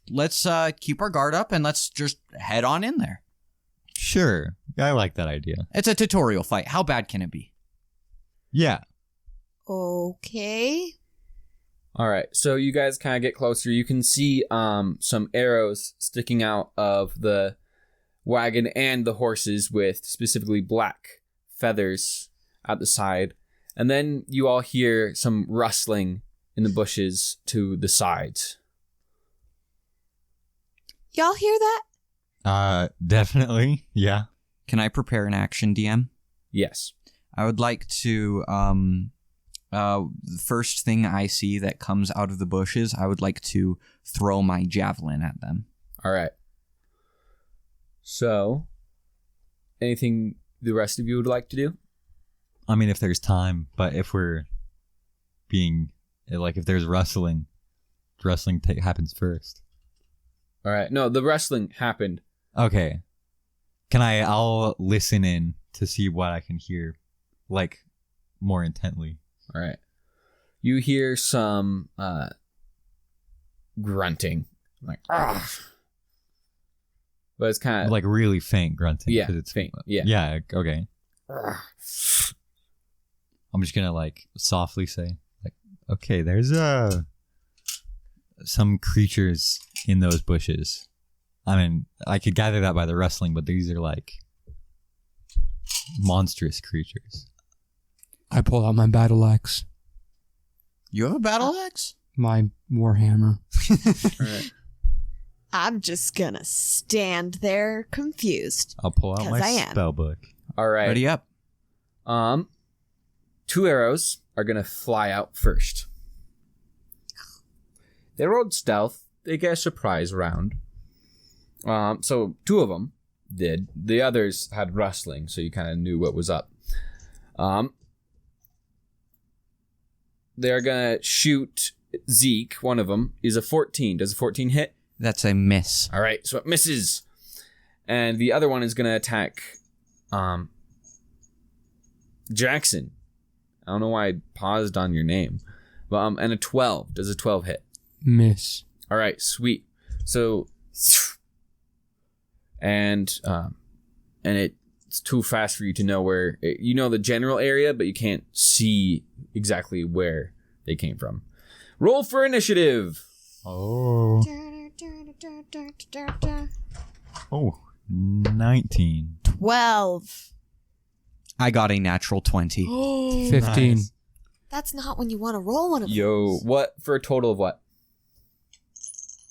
Speaker 5: keep our guard up and let's just head on in there.
Speaker 3: Sure. I like that idea.
Speaker 5: It's a tutorial fight. How bad can it be?
Speaker 3: Yeah.
Speaker 1: Okay.
Speaker 2: All right, so you guys kind of get closer. You can see some arrows sticking out of the wagon and the horses with specifically black feathers at the side. And then you all hear some rustling in the bushes to the sides.
Speaker 1: Y'all hear that?
Speaker 3: Definitely. Yeah.
Speaker 5: Can I prepare an action, DM?
Speaker 2: Yes.
Speaker 5: I would like to, the first thing I see that comes out of the bushes, I would like to throw my javelin at them.
Speaker 2: All right. So, anything the rest of you would like to do?
Speaker 3: I mean, if there's time, but if we're being, like, if there's wrestling happens first.
Speaker 2: All right. No, the wrestling happened.
Speaker 3: Okay. I'll listen in to see what I can hear, like, more intently.
Speaker 2: All right. You hear some grunting. Like, ah. But it's kind of
Speaker 3: Like really faint grunting.
Speaker 2: Yeah,
Speaker 3: 'cause it's
Speaker 2: faint. Yeah.
Speaker 3: Yeah, okay. I'm just gonna, like, softly say, like, okay, there's some creatures in those bushes. I mean, I could gather that by the rustling, but these are, like, monstrous creatures.
Speaker 4: I pull out my battle axe,
Speaker 5: You have a battle axe?
Speaker 4: my warhammer.
Speaker 2: All right.
Speaker 1: I'm just gonna stand there confused.
Speaker 3: I'll pull out
Speaker 1: 'Cause
Speaker 3: my
Speaker 1: I am.
Speaker 3: spell book.
Speaker 2: All right.
Speaker 5: Ready up.
Speaker 2: 2 arrows are going to fly out first. They rolled stealth. They get a surprise round. So 2 of them did. The others had rustling, so you kind of knew what was up. They're going to shoot Zeke. One of them is a 14. Does a 14 hit?
Speaker 5: That's a miss.
Speaker 2: All right, so it misses. And the other one is going to attack Jaxon. I don't know why I paused on your name. But, and a 12. Does a 12 hit?
Speaker 4: Miss.
Speaker 2: All right, sweet. So, and it's too fast for you to know where, you know the general area, but you can't see exactly where they came from. Roll for initiative.
Speaker 3: Oh. Oh, 19.
Speaker 1: 12.
Speaker 5: I got a natural 20.
Speaker 4: 15.
Speaker 3: Nice.
Speaker 1: That's not when you want to roll one of
Speaker 2: Yo,
Speaker 1: those.
Speaker 2: what for a total of what?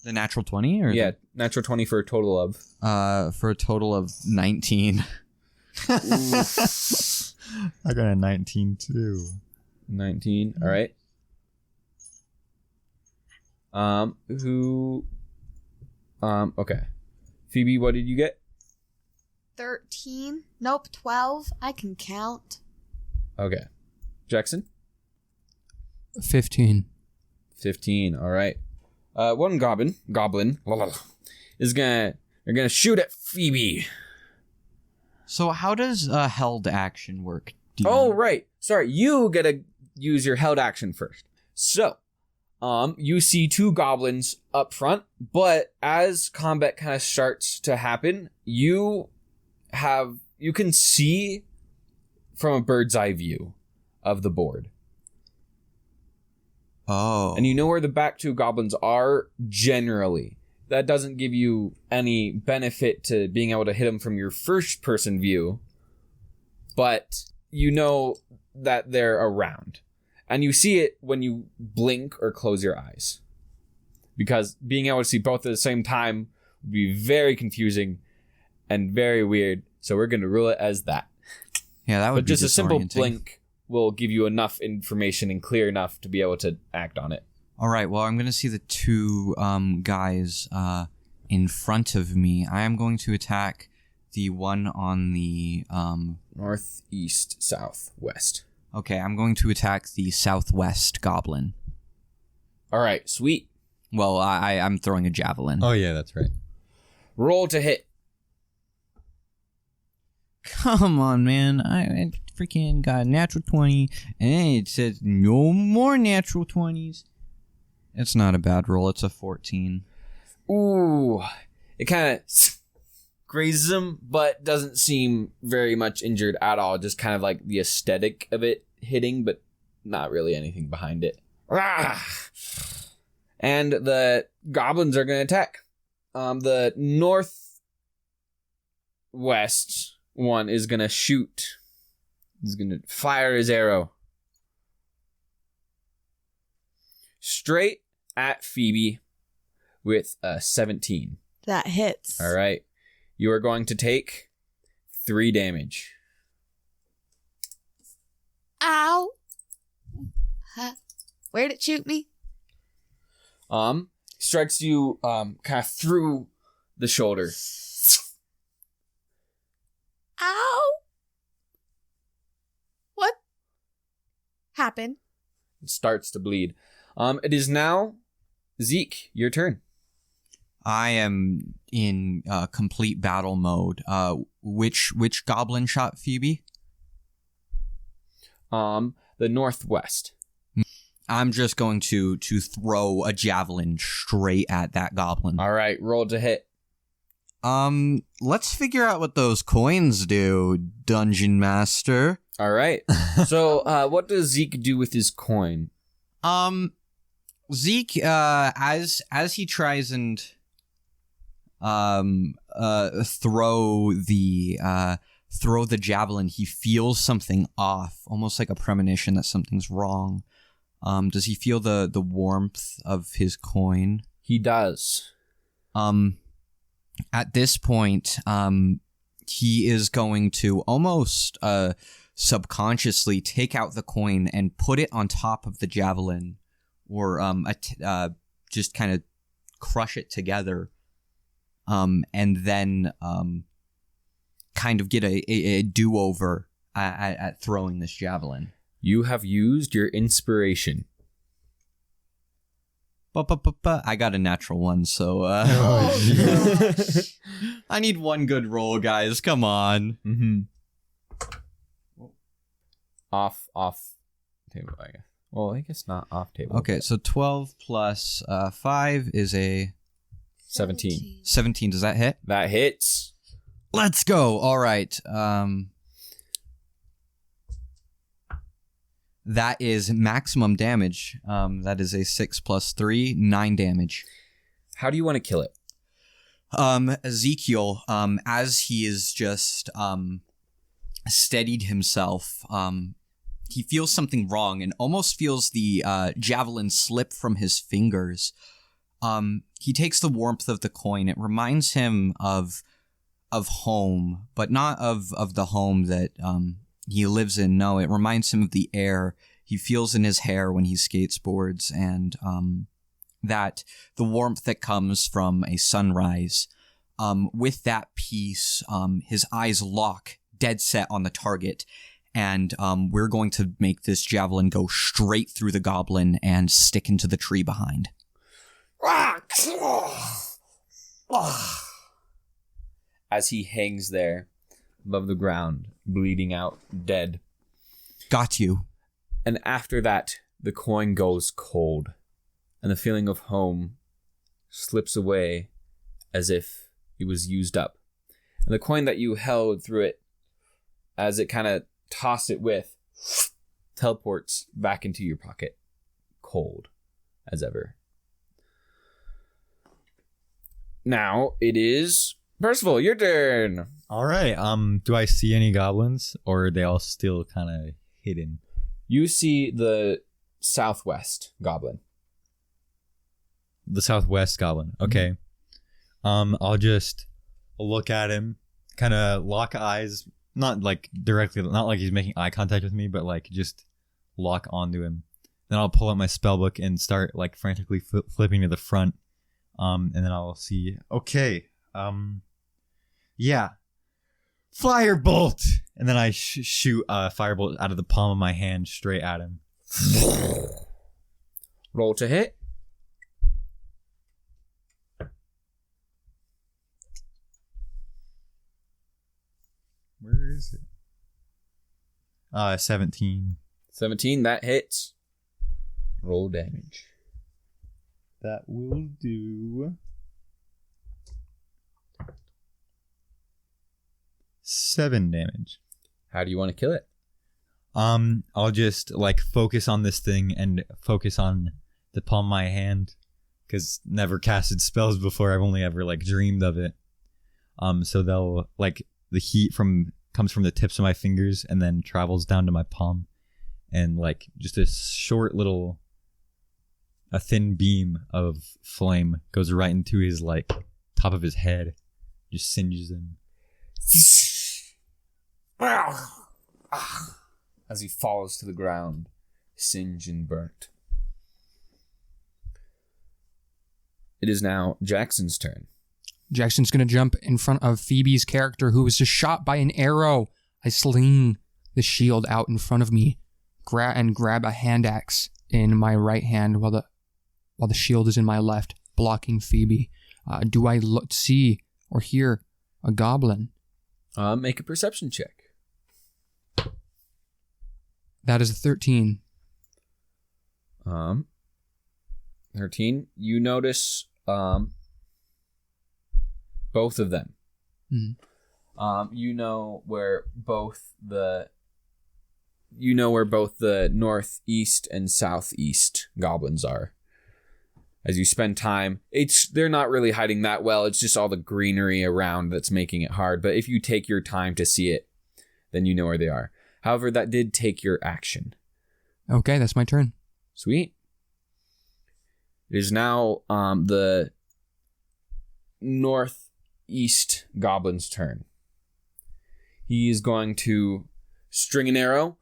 Speaker 5: The natural 20? Or
Speaker 2: Yeah, natural 20 for a total of.
Speaker 5: for a total of 19.
Speaker 3: I got a 19 too.
Speaker 2: 19. All right. Okay. Phoebe, what did you get?
Speaker 1: 13. Nope, 12. I can count.
Speaker 2: Okay. Jaxon?
Speaker 4: 15.
Speaker 2: 15. All right. One goblin is they're gonna shoot at Phoebe.
Speaker 5: So how does held action work? Do you
Speaker 2: Oh,
Speaker 5: know?
Speaker 2: right. Sorry, you gotta use your held action first. So, you see two goblins up front, but as combat kind of starts to happen, you can see from a bird's eye view of the board.
Speaker 5: Oh.
Speaker 2: And you know where the back two goblins are generally. That doesn't give you any benefit to being able to hit them from your first person view, but you know that they're around. And you see it when you blink or close your eyes. Because being able to see both at the same time would be very confusing and very weird. So we're going to rule it as that.
Speaker 5: Yeah, that would
Speaker 2: But
Speaker 5: be
Speaker 2: just a simple
Speaker 5: disorienting.
Speaker 2: blink will give you enough information and clear enough to be able to act on it.
Speaker 5: All right, well, I'm going to see the two guys in front of me. I am going to attack the one on the...
Speaker 2: Northeast, southwest.
Speaker 5: Okay, I'm going to attack the southwest goblin.
Speaker 2: All right, sweet.
Speaker 5: Well, I'm throwing a javelin.
Speaker 3: Oh, yeah, that's right.
Speaker 2: Roll to hit.
Speaker 5: Come on, man. I freaking got a natural 20, and it says no more natural 20s. It's not a bad roll. It's a 14.
Speaker 2: Ooh. It kind of grazes him, but doesn't seem very much injured at all. Just kind of like the aesthetic of it hitting, but not really anything behind it. Ah! And the goblins are going to attack. The northwest one is going to shoot. He's going to fire his arrow straight at Phoebe with a 17.
Speaker 1: That hits.
Speaker 2: All right. You are going to take 3 damage.
Speaker 1: Ow. Huh. Where'd it shoot me?
Speaker 2: Strikes you kind of through the shoulder.
Speaker 1: Ow. What happened?
Speaker 2: It starts to bleed. It is now Zeke, your turn.
Speaker 5: I am in complete battle mode. Which goblin shot Phoebe?
Speaker 2: The northwest.
Speaker 5: I'm just going to throw a javelin straight at that goblin.
Speaker 2: All right, roll to hit.
Speaker 5: Let's figure out what those coins do, Dungeon Master.
Speaker 2: All right. So, what does Zeke do with his coin?
Speaker 5: Zeke, as he tries and throw the javelin, he feels something off, almost like a premonition that something's wrong. Does he feel the warmth of his coin?
Speaker 2: He does.
Speaker 5: At this point, he is going to almost subconsciously take out the coin and put it on top of the javelin, or just kind of crush it together, and then kind of get a do-over at throwing this javelin.
Speaker 2: You have used your inspiration.
Speaker 5: I got a natural one, so I need one good roll, guys. Come on.
Speaker 2: Mm-hmm. Off table, I guess. Well, I guess not off table.
Speaker 5: Okay, so 12 plus 5 is a
Speaker 2: 17.
Speaker 5: 17. Does that hit?
Speaker 2: That hits.
Speaker 5: Let's go. All right. That is maximum damage. That is a 6 plus 3, 9 damage.
Speaker 2: How do you want to kill it?
Speaker 5: Ezekiel, as he is just steadied himself, he feels something wrong and almost feels the javelin slip from his fingers. He takes the warmth of the coin. It reminds him of home, but not of the home that he lives in. No, it reminds him of the air he feels in his hair when he skateboards, and that the warmth that comes from a sunrise. With that piece, his eyes lock dead set on the target, and we're going to make this javelin go straight through the goblin and stick into the tree behind.
Speaker 2: As he hangs there above the ground, bleeding out, dead.
Speaker 5: Got you.
Speaker 2: And after that, the coin goes cold, and the feeling of home slips away as if it was used up. And the coin that you held through it, as it kind of tossed it with, teleports back into your pocket, cold as ever. Now it is Percival, your turn.
Speaker 3: All right. Do I see any goblins, or are they all still kind of hidden?
Speaker 2: You see the southwest goblin.
Speaker 3: The southwest goblin. Okay. I'll just look at him, kind of lock eyes, not like directly, not like he's making eye contact with me, but like just lock onto him. Then I'll pull out my spellbook and start like frantically flipping to the front. And then I'll see. Okay. Yeah. Firebolt! And then I shoot a firebolt out of the palm of my hand straight at him.
Speaker 2: Roll to hit.
Speaker 3: Where is it? 17.
Speaker 2: 17, that hits. Roll damage.
Speaker 3: That will do 7 damage.
Speaker 2: How do you want to kill it?
Speaker 3: I'll just like focus on this thing and focus on the palm of my hand, because never casted spells before. I've only ever like dreamed of it. So they'll like the heat comes from the tips of my fingers and then travels down to my palm, and like just a short little, a thin beam of flame goes right into his like top of his head, just singes him.
Speaker 2: As he falls to the ground, singed and burnt. It is now Jackson's turn.
Speaker 4: Jackson's going to jump in front of Phoebe's character, who was just shot by an arrow. I sling the shield out in front of me, grab a hand axe in my right hand while the shield is in my left, blocking Phoebe. Do I see or hear a goblin?
Speaker 2: Make a perception check.
Speaker 4: That is a 13.
Speaker 2: 13. You notice both of them.
Speaker 4: Mm-hmm.
Speaker 2: You know where both the northeast and southeast goblins are. As you spend time, they're not really hiding that well. It's just all the greenery around that's making it hard. But if you take your time to see it, then you know where they are. However, that did take your action.
Speaker 4: Okay, that's my turn.
Speaker 2: Sweet. It is now the northeast goblin's turn. He is going to string an arrow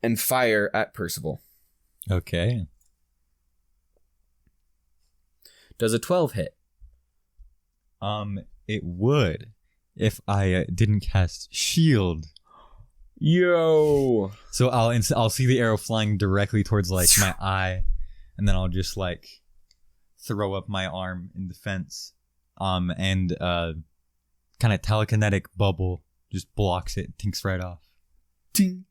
Speaker 2: and fire at Percival.
Speaker 3: Okay.
Speaker 2: Does a 12 hit?
Speaker 3: It would if I didn't cast shield.
Speaker 2: Yo!
Speaker 3: So I'll see the arrow flying directly towards like my eye. and then I'll just like throw up my arm in defense, and kind of telekinetic bubble just blocks it, tinks right off.
Speaker 2: Ting.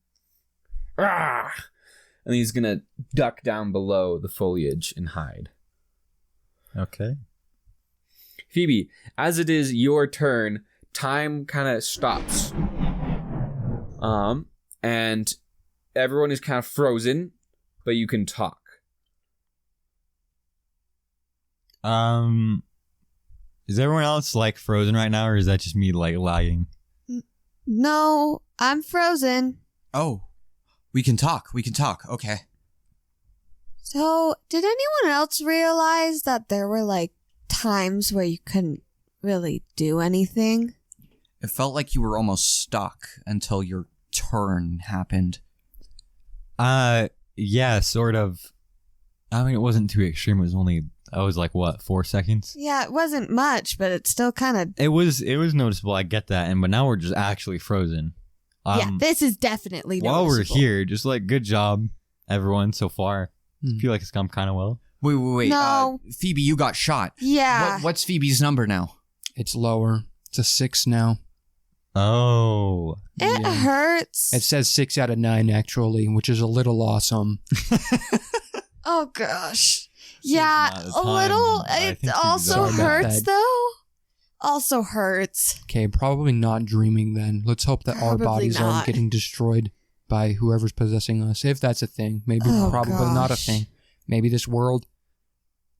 Speaker 2: Ah! And he's gonna duck down below the foliage and hide.
Speaker 3: Okay.
Speaker 2: Phoebe, as it is your turn, time kind of stops. And everyone is kind of frozen, but you can talk.
Speaker 3: Is everyone else like frozen right now, or is that just me like lagging?
Speaker 1: No, I'm frozen.
Speaker 5: Oh, we can talk. Okay.
Speaker 1: So, did anyone else realize that there were like times where you couldn't really do anything?
Speaker 5: It felt like you were almost stuck until your turn happened.
Speaker 3: Yeah, sort of. I mean, it wasn't too extreme. It was only, I was like, what, 4 seconds?
Speaker 1: Yeah, it wasn't much, but it's still kind of...
Speaker 3: It was noticeable, I get that, but now we're just actually frozen.
Speaker 1: Yeah, this is definitely
Speaker 3: while
Speaker 1: noticeable.
Speaker 3: we're here, just like, good job, everyone, so far. I feel like it's gone kind of well.
Speaker 5: Wait.
Speaker 1: No.
Speaker 5: Phoebe, you got shot.
Speaker 1: Yeah.
Speaker 5: What's Phoebe's number now?
Speaker 4: It's lower. It's a 6 now.
Speaker 3: Oh.
Speaker 1: It hurts.
Speaker 4: It says 6 out of 9, actually, which is a little awesome.
Speaker 1: Oh, gosh. Yeah,
Speaker 3: not a
Speaker 1: a
Speaker 3: time.
Speaker 1: little.
Speaker 3: I
Speaker 1: It
Speaker 3: think she's
Speaker 1: also
Speaker 4: sorry about
Speaker 1: hurts,
Speaker 4: that.
Speaker 1: though. Also hurts.
Speaker 4: Okay, probably not dreaming then. Let's hope that our
Speaker 1: Probably
Speaker 4: bodies
Speaker 1: not.
Speaker 4: aren't getting destroyed by whoever's possessing us. If that's a thing. Maybe
Speaker 1: Oh,
Speaker 4: probably not a
Speaker 1: gosh.
Speaker 4: thing. Maybe this world,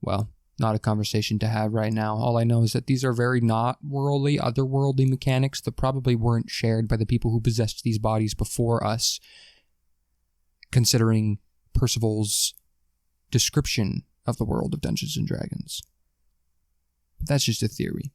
Speaker 4: well, not a conversation to have right now. All I know is that these are very not worldly, otherworldly mechanics that probably weren't shared by the people who possessed these bodies before us, considering Percival's description of the world of Dungeons and Dragons. But that's just a theory.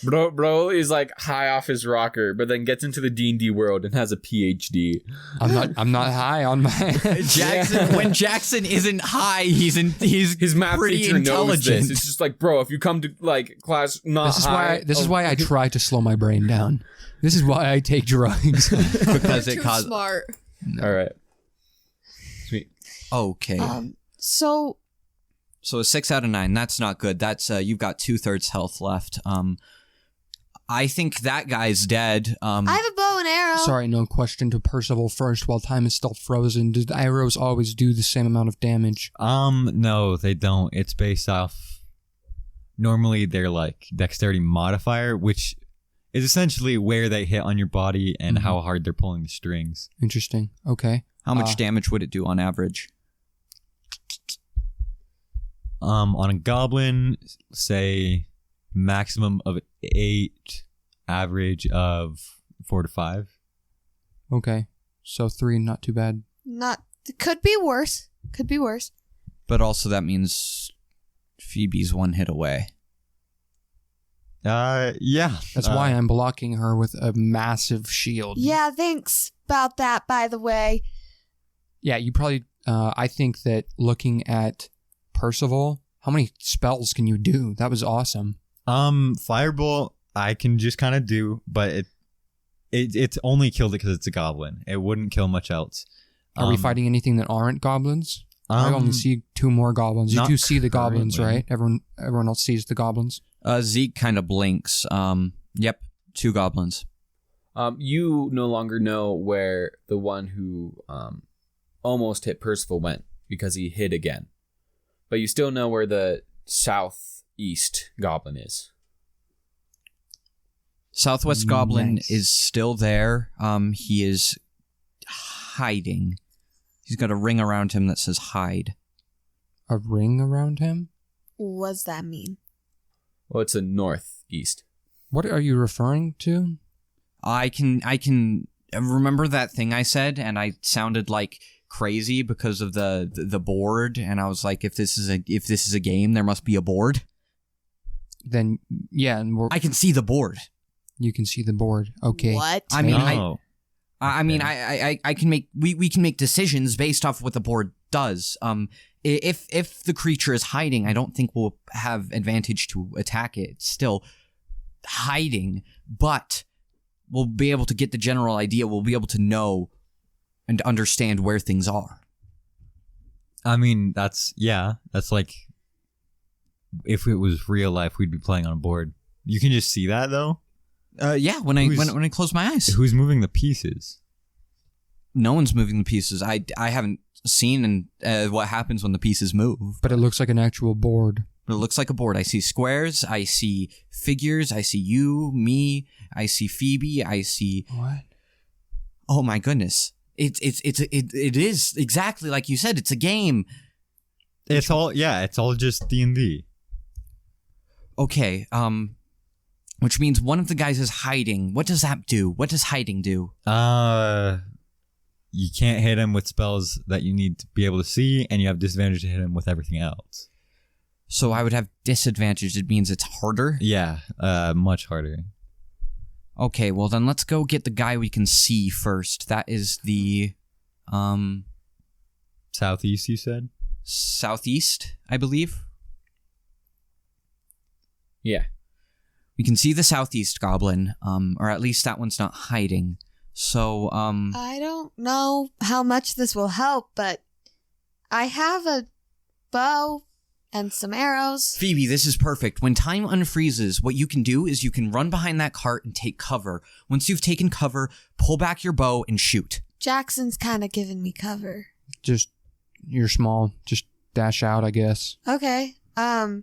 Speaker 2: Bro is like high off his rocker, but then gets into the D&D world and has a PhD.
Speaker 4: I'm not high on my
Speaker 5: Jaxon, when Jaxon isn't high, he's
Speaker 2: His math
Speaker 5: pretty
Speaker 2: teacher knows
Speaker 5: intelligent.
Speaker 2: this. It's just like, bro, if you come to like class not high,
Speaker 4: This is why I try to slow my brain down. This is why I take drugs.
Speaker 5: because it caused.
Speaker 1: smart.
Speaker 2: All right. Sweet.
Speaker 5: Okay.
Speaker 1: So,
Speaker 5: So a 6 out of 9, that's not good. That's you've got 2/3 health left. I think that guy's dead.
Speaker 1: I have a bow and arrow.
Speaker 4: Sorry, no question to Percival first. While time is still frozen, do the arrows always do the same amount of damage?
Speaker 3: No, they don't. It's based off, normally they're like dexterity modifier, which is essentially where they hit on your body and how hard they're pulling the strings.
Speaker 4: Interesting. Okay.
Speaker 5: How much damage would it do on average?
Speaker 3: On a goblin, say maximum of 8, average of 4 to 5.
Speaker 4: Okay. So 3, not too bad.
Speaker 1: It could be worse.
Speaker 5: But also that means Phoebe's 1 hit away.
Speaker 3: Yeah.
Speaker 4: That's why I'm blocking her with a massive shield.
Speaker 1: Yeah, thanks about that, by the way.
Speaker 4: Yeah, you probably, I think that looking at Percival, how many spells can you do? That was awesome.
Speaker 3: Firebolt, I can just kind of do, but it's only killed it because it's a goblin. It wouldn't kill much else.
Speaker 4: Are we fighting anything that aren't goblins? I only see 2 more goblins. You
Speaker 3: not
Speaker 4: do see the goblins,
Speaker 3: currently.
Speaker 4: right? Everyone else sees the goblins.
Speaker 5: Zeke kind of blinks. Yep, 2 goblins.
Speaker 2: You no longer know where the one who almost hit Percival went because he hid again. But you still know where the southeast goblin is.
Speaker 5: Southwest Goblin
Speaker 4: Nice.
Speaker 5: is still there. He is hiding. He's got a ring around him that says hide.
Speaker 4: A ring around him?
Speaker 1: What's that mean?
Speaker 2: Well, it's the northeast.
Speaker 4: What are you referring to?
Speaker 5: I can remember that thing I said, and I sounded like crazy because of the board, and I was like, if this is a game, there must be a board.
Speaker 4: Then, yeah, and
Speaker 5: I can see the board.
Speaker 4: you can see the board. Okay.
Speaker 1: What?
Speaker 5: I mean,
Speaker 3: Oh.
Speaker 5: I mean, I can make we can make decisions based off of what the board does. If the creature is hiding, I don't think we'll have advantage to attack it. It's still hiding, but we'll be able to get the general idea. We'll be able to know and understand where things are.
Speaker 3: I mean, that's like if it was real life, we'd be playing on a board. You can just see that though.
Speaker 5: Yeah, when I close my eyes.
Speaker 3: Who's moving the pieces?
Speaker 5: No one's moving the pieces. I haven't seen what happens when the pieces move.
Speaker 4: But it looks like an actual board.
Speaker 5: But it looks like a board. I see squares. I see figures. I see you, me. I see Phoebe. I see.
Speaker 4: What?
Speaker 5: Oh my goodness! It is exactly like you said. It's a game.
Speaker 3: It's all just D&D.
Speaker 5: Okay. Which means one of the guys is hiding. What does that do? What does hiding do?
Speaker 3: You can't hit him with spells that you need to be able to see, and you have disadvantage to hit him with everything else.
Speaker 5: So I would have disadvantage. It means it's harder?
Speaker 3: Yeah, much harder.
Speaker 5: Okay, well then let's go get the guy we can see first. That is the,
Speaker 3: Southeast, you said?
Speaker 5: southeast, I believe.
Speaker 2: Yeah.
Speaker 5: We can see the southeast goblin, or at least that one's not hiding. So,
Speaker 1: I don't know how much this will help, but I have a bow and some arrows.
Speaker 5: Phoebe, this is perfect. When time unfreezes, what you can do is you can run behind that cart and take cover. Once you've taken cover, pull back your bow and shoot.
Speaker 1: Jackson's kind of giving me cover.
Speaker 4: Just, you're small. Just dash out, I guess.
Speaker 1: Okay. I'm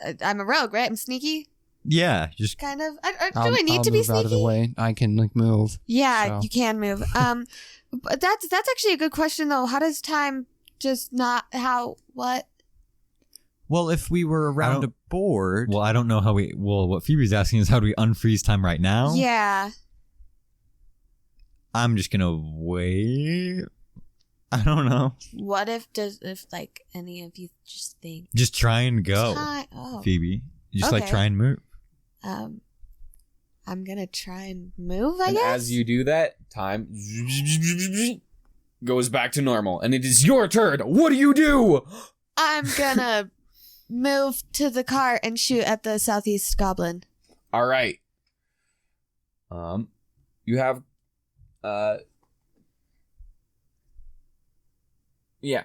Speaker 1: a rogue, right? I'm sneaky?
Speaker 3: Yeah, just
Speaker 1: Kind of. Do I need to be
Speaker 4: move
Speaker 1: sneaky?
Speaker 4: out of the way. I can move.
Speaker 1: Yeah,
Speaker 4: So.
Speaker 1: you can move. But that's actually a good question though. How does time just not what?
Speaker 5: Well, if we were around a board...
Speaker 3: Well, I don't know how what Phoebe's asking is how do we unfreeze time right now?
Speaker 1: Yeah.
Speaker 3: I'm just gonna wait. I don't know.
Speaker 1: What if any of you just think
Speaker 3: Just try and go, Phoebe. Just
Speaker 1: Okay.
Speaker 3: try and move.
Speaker 1: I'm gonna try and move, I
Speaker 2: And
Speaker 1: guess.
Speaker 2: as you do that, time goes back to normal, and it is your turn. What do you do?
Speaker 1: I'm gonna move to the cart and shoot at the southeast goblin.
Speaker 2: All right. You have, yeah,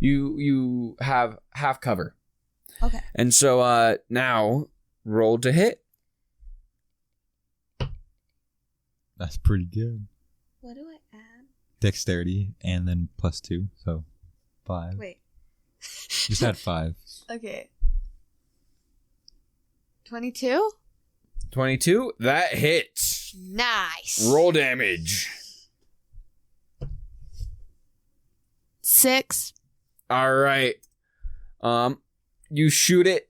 Speaker 2: you have half cover,
Speaker 1: Okay.
Speaker 2: and so now roll to hit.
Speaker 3: That's pretty good.
Speaker 1: What do I add?
Speaker 3: Dexterity and then +2, so 5.
Speaker 1: Wait.
Speaker 3: Just add 5.
Speaker 1: Okay. 22?
Speaker 2: 22. That hits.
Speaker 1: Nice.
Speaker 2: Roll damage.
Speaker 1: 6.
Speaker 2: All right. You shoot it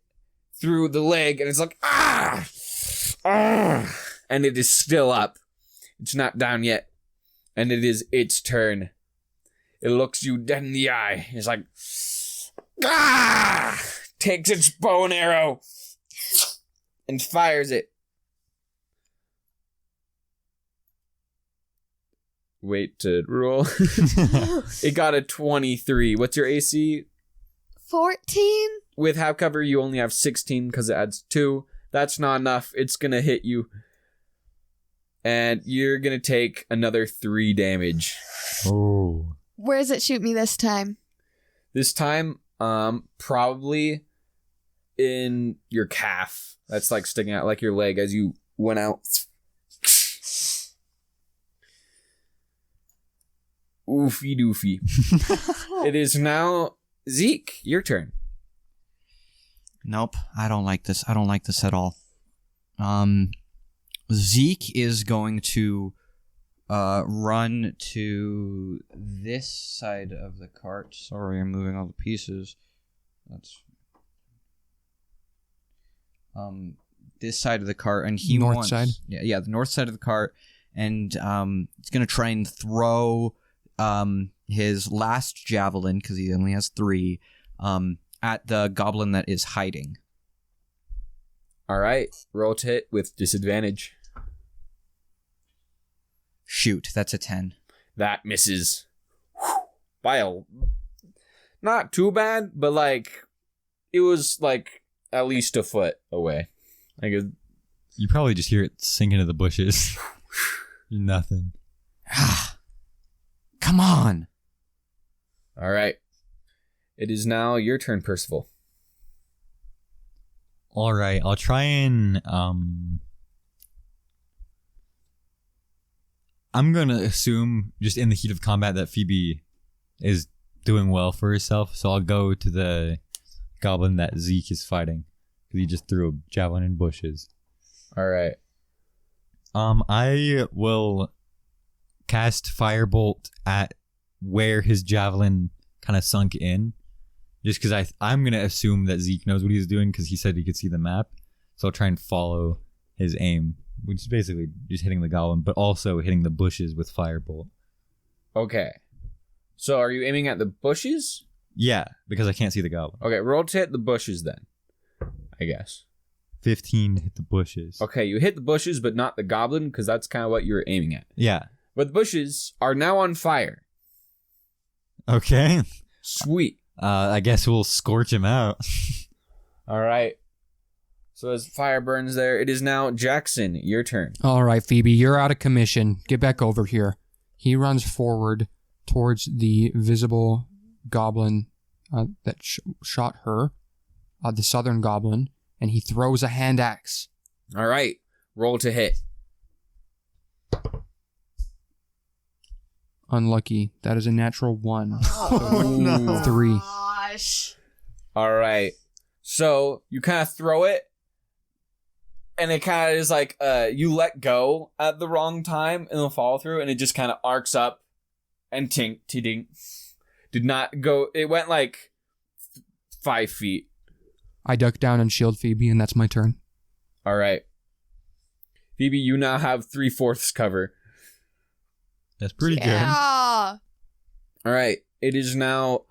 Speaker 2: through the leg, and it's like ah, and it is still up. It's not down yet, and it is its turn. It looks you dead in the eye. It's like ah, takes its bow and arrow and fires it. Wait to roll. It got a 23. What's your AC?
Speaker 1: 14?
Speaker 2: With half cover, you only have 16 because it adds 2. That's not enough. It's going to hit you. And you're going to take another 3 damage.
Speaker 3: Oh.
Speaker 1: Where does it shoot me this time?
Speaker 2: This time, probably in your calf. That's sticking out like your leg as you went out. Oofy doofy. It is now Zeke, your turn.
Speaker 5: Nope, I don't like this. I don't like this at all. Zeke is going to run to this side of the cart. Sorry, I'm moving all the pieces. That's this side of the cart, and he
Speaker 4: North
Speaker 5: wants,
Speaker 4: side?
Speaker 5: Yeah, the north side of the cart, and he's gonna try and throw his last javelin, because he only has 3, at the goblin that is hiding.
Speaker 2: All right, roll to hit with disadvantage.
Speaker 5: Shoot, that's a 10.
Speaker 2: That misses. By not too bad, but it was at least a foot away.
Speaker 3: You probably just hear it sink into the bushes. Nothing.
Speaker 5: Come on.
Speaker 2: All right. It is now your turn, Percival.
Speaker 3: All right, I'll try and I'm gonna assume just in the heat of combat that Phoebe is doing well for herself, so I'll go to the goblin that Zeke is fighting because he just threw a javelin in bushes.
Speaker 2: All right.
Speaker 3: I will cast Firebolt at where his javelin kind of sunk in, just because I'm gonna assume that Zeke knows what he's doing because he said he could see the map, so I'll try and follow his aim, which is basically just hitting the goblin, but also hitting the bushes with Firebolt.
Speaker 2: Okay. So are you aiming at the bushes?
Speaker 3: Yeah, because I can't see the goblin.
Speaker 2: Okay, roll to hit the bushes then, I guess.
Speaker 3: 15 to hit the bushes.
Speaker 2: Okay, you hit the bushes, but not the goblin, because that's kind of what you were aiming at.
Speaker 3: Yeah.
Speaker 2: But the bushes are now on fire.
Speaker 3: Okay.
Speaker 2: Sweet.
Speaker 3: I guess we'll scorch him out.
Speaker 2: All right. So as fire burns there, it is now Jaxon, your turn.
Speaker 4: All right, Phoebe, you're out of commission. Get back over here. He runs forward towards the visible goblin that shot her, the southern goblin, and he throws a hand axe.
Speaker 2: All right. Roll to hit.
Speaker 4: Unlucky. That is a natural 1.
Speaker 1: Oh,
Speaker 2: no.
Speaker 4: 3.
Speaker 1: Gosh.
Speaker 2: All right. So you kind of throw it, and it kind of is like you let go at the wrong time, and it'll follow through, and it just kind of arcs up and tink. Did not go. It went like 5 feet.
Speaker 4: I duck down and shield Phoebe, and that's my turn.
Speaker 2: All right. Phoebe, you now have 3/4 cover.
Speaker 3: That's pretty good.
Speaker 1: Yeah.
Speaker 2: All right. It is now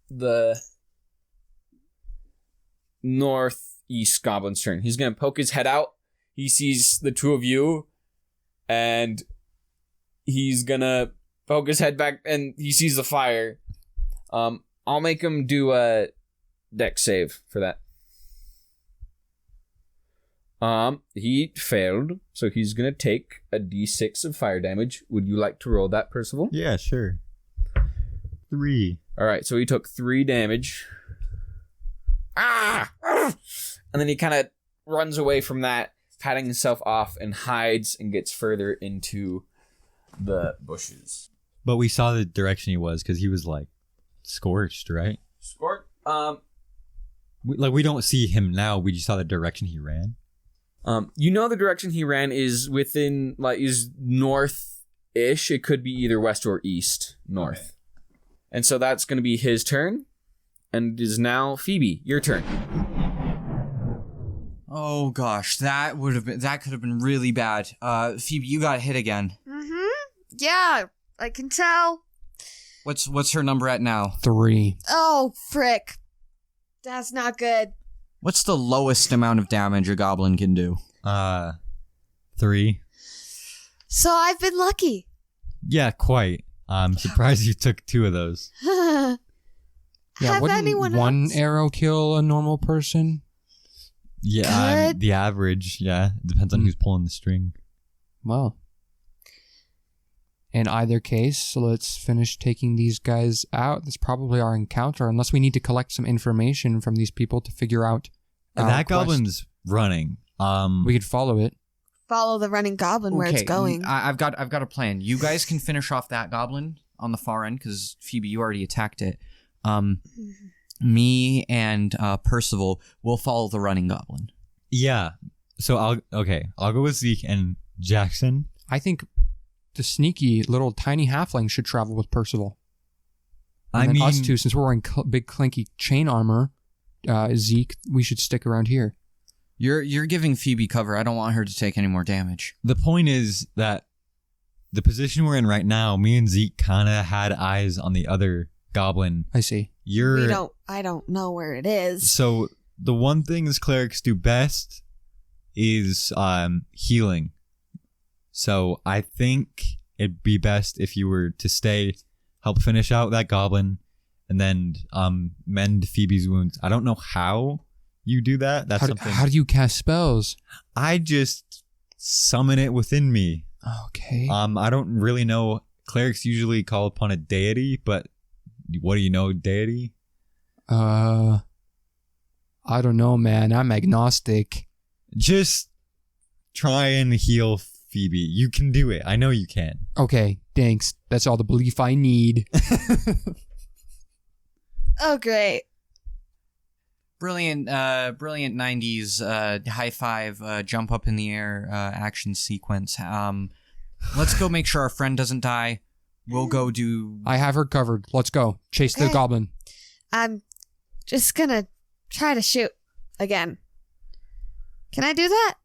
Speaker 2: the northeast goblin's turn. He's going to poke his head out. He sees the two of you, and he's going to poke his head back, and he sees the fire. I'll make him do a dex save for that. He failed, so he's gonna take a d6 of fire damage. Would you like to roll that, Percival?
Speaker 3: Yeah, sure. 3.
Speaker 2: All right, so he took 3 damage. And then he kind of runs away from that, patting himself off, and hides and gets further into the bushes.
Speaker 3: But we saw the direction he was because he was like scorched, right?
Speaker 2: Scorch.
Speaker 3: We don't see him now. We just saw the direction he ran.
Speaker 2: You know the direction he ran is within, like, is north-ish. It could be either west or east, north. Okay. And so that's going to be his turn. And it is now Phoebe, your turn.
Speaker 5: Oh gosh, that could have been really bad. Phoebe, you got hit again.
Speaker 1: Mm-hmm. Yeah, I can tell.
Speaker 5: What's her number at now?
Speaker 4: 3.
Speaker 1: Oh, frick. That's not good.
Speaker 5: What's the lowest amount of damage a goblin can do?
Speaker 3: 3.
Speaker 1: So I've been lucky.
Speaker 3: Yeah, quite. I'm surprised you took 2 of those.
Speaker 4: Yeah,
Speaker 1: Have
Speaker 4: wouldn't
Speaker 1: anyone
Speaker 4: one
Speaker 1: else?
Speaker 4: arrow kill a normal person?
Speaker 3: Yeah, I mean, the average, yeah. It depends on who's pulling the string.
Speaker 4: Well. In either case, let's finish taking these guys out. That's probably our encounter, unless we need to collect some information from these people to figure out our
Speaker 3: That
Speaker 4: quest.
Speaker 3: goblin's running.
Speaker 4: We could follow it.
Speaker 1: Follow the running goblin where it's going.
Speaker 5: I've got a plan. You guys can finish off that goblin on the far end because Phoebe, you already attacked it. Me and Percival will follow the running goblin.
Speaker 3: Yeah. So I'll go with Zeke and Jaxon.
Speaker 4: I think the sneaky little tiny halfling should travel with Percival. And then us two, since we're wearing big clanky chain armor, Zeke, we should stick around here.
Speaker 5: You're giving Phoebe cover. I don't want her to take any more damage.
Speaker 3: The point is that the position we're in right now, me and Zeke kind of had eyes on the other goblin.
Speaker 4: I see.
Speaker 1: I don't know where it is.
Speaker 3: So the one thing as clerics do best is healing. So I think it'd be best if you were to stay, help finish out that goblin, and then mend Phoebe's wounds. I don't know how you do that. That's something.
Speaker 4: How do you cast spells?
Speaker 3: I just summon it within me.
Speaker 4: Okay.
Speaker 3: I don't really know. Clerics usually call upon a deity, but what do you know, deity?
Speaker 4: I don't know, man. I'm agnostic.
Speaker 3: Just try and heal Phoebe. You can do it. I know you can.
Speaker 4: Okay, thanks. That's all the belief I need.
Speaker 1: Oh, great.
Speaker 5: Brilliant 90s high five, jump up in the air action sequence. Let's go make sure our friend doesn't die. We'll go do...
Speaker 4: I have her covered. Let's go. Chase the goblin.
Speaker 1: I'm just gonna try to shoot again. Can I do that?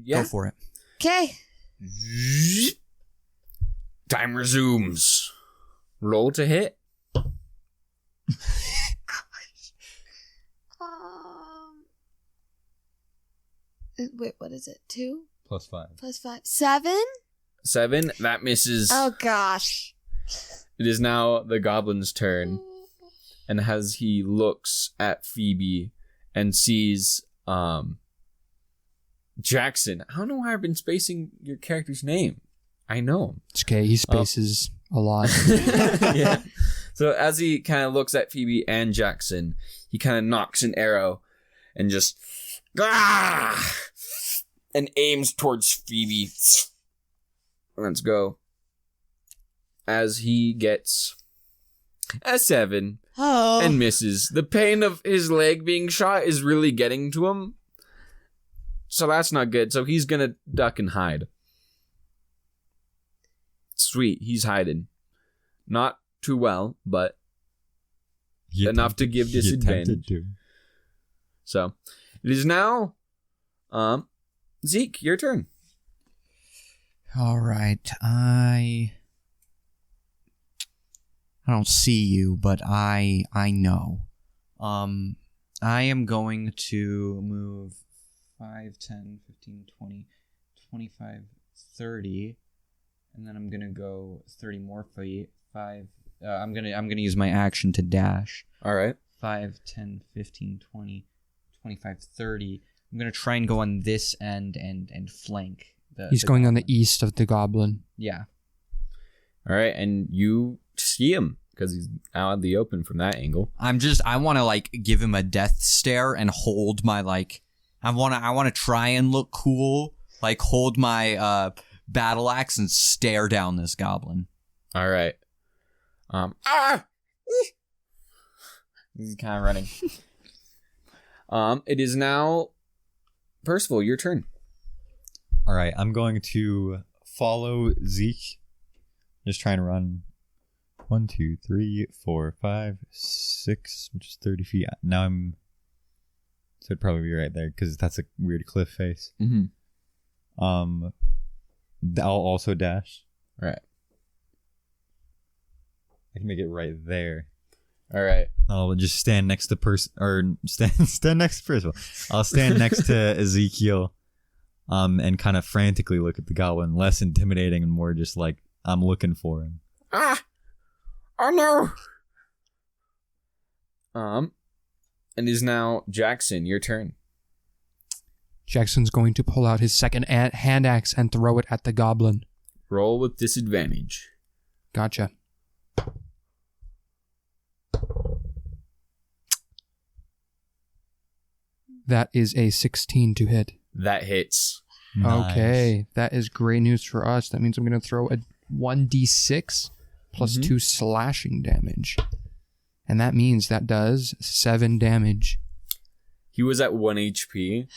Speaker 2: Yeah.
Speaker 5: Go for it.
Speaker 1: Okay.
Speaker 2: Time resumes. Roll to hit.
Speaker 1: Wait, what is it? 2?
Speaker 3: +5.
Speaker 1: +5. 7?
Speaker 2: 7. That misses.
Speaker 1: Oh, gosh.
Speaker 2: It is now the goblin's turn. And as he looks at Phoebe and sees Jaxon. I don't know why I've been spacing your character's name. I know him.
Speaker 4: It's okay. He spaces a lot.
Speaker 2: Yeah. So as he kind of looks at Phoebe and Jaxon, he kind of knocks an arrow and just and aims towards Phoebe. Let's go. As he gets a 7 and misses. The pain of his leg being shot is really getting to him. So that's not good. So he's gonna duck and hide. Sweet, he's hiding. Not too well, but enough to give disadvantage. So it is now Zeke, your turn.
Speaker 5: All right. I don't see you, but I know. I am going to move 5, 10, 15, 20, 25, 30, and then I'm gonna go 30 more feet. 5. I'm gonna use my action to dash.
Speaker 2: All right.
Speaker 5: 5, 10, 15, 20, 25, 30. I'm gonna try and go on this end and flank.
Speaker 4: He's going on the east of the goblin.
Speaker 5: Yeah.
Speaker 2: All right, and you see him because he's out in the open from that angle.
Speaker 5: I want to like give him a death stare and hold my like. I want to try and look cool, like hold my battle axe and stare down this goblin.
Speaker 2: All right. He's kind of running. It is now Percival, your turn.
Speaker 3: All right, I'm going to follow Zeke. Just trying to run 1, 2, 3, 4, 5, 6, which is 30 feet. Now so it'd probably be right there because that's a weird cliff face.
Speaker 2: Mm-hmm.
Speaker 3: I'll also dash.
Speaker 2: All right.
Speaker 3: I can make it right there.
Speaker 2: All right.
Speaker 3: I'll just stand next to stand next to Percival. I'll stand next to Ezekiel, and kind of frantically look at the goblin, less intimidating and more just like I'm looking for him.
Speaker 2: Oh no. And is now Jaxon, your turn.
Speaker 4: Jackson's going to pull out his second hand axe and throw it at the goblin.
Speaker 2: Roll with disadvantage.
Speaker 4: Gotcha. That is a 16 to hit.
Speaker 2: That hits.
Speaker 3: Nice.
Speaker 4: Okay, that is great news for us. That means I'm going to throw a 1d6 plus 2 slashing damage. And that means that does 7 damage.
Speaker 2: He was at 1 HP,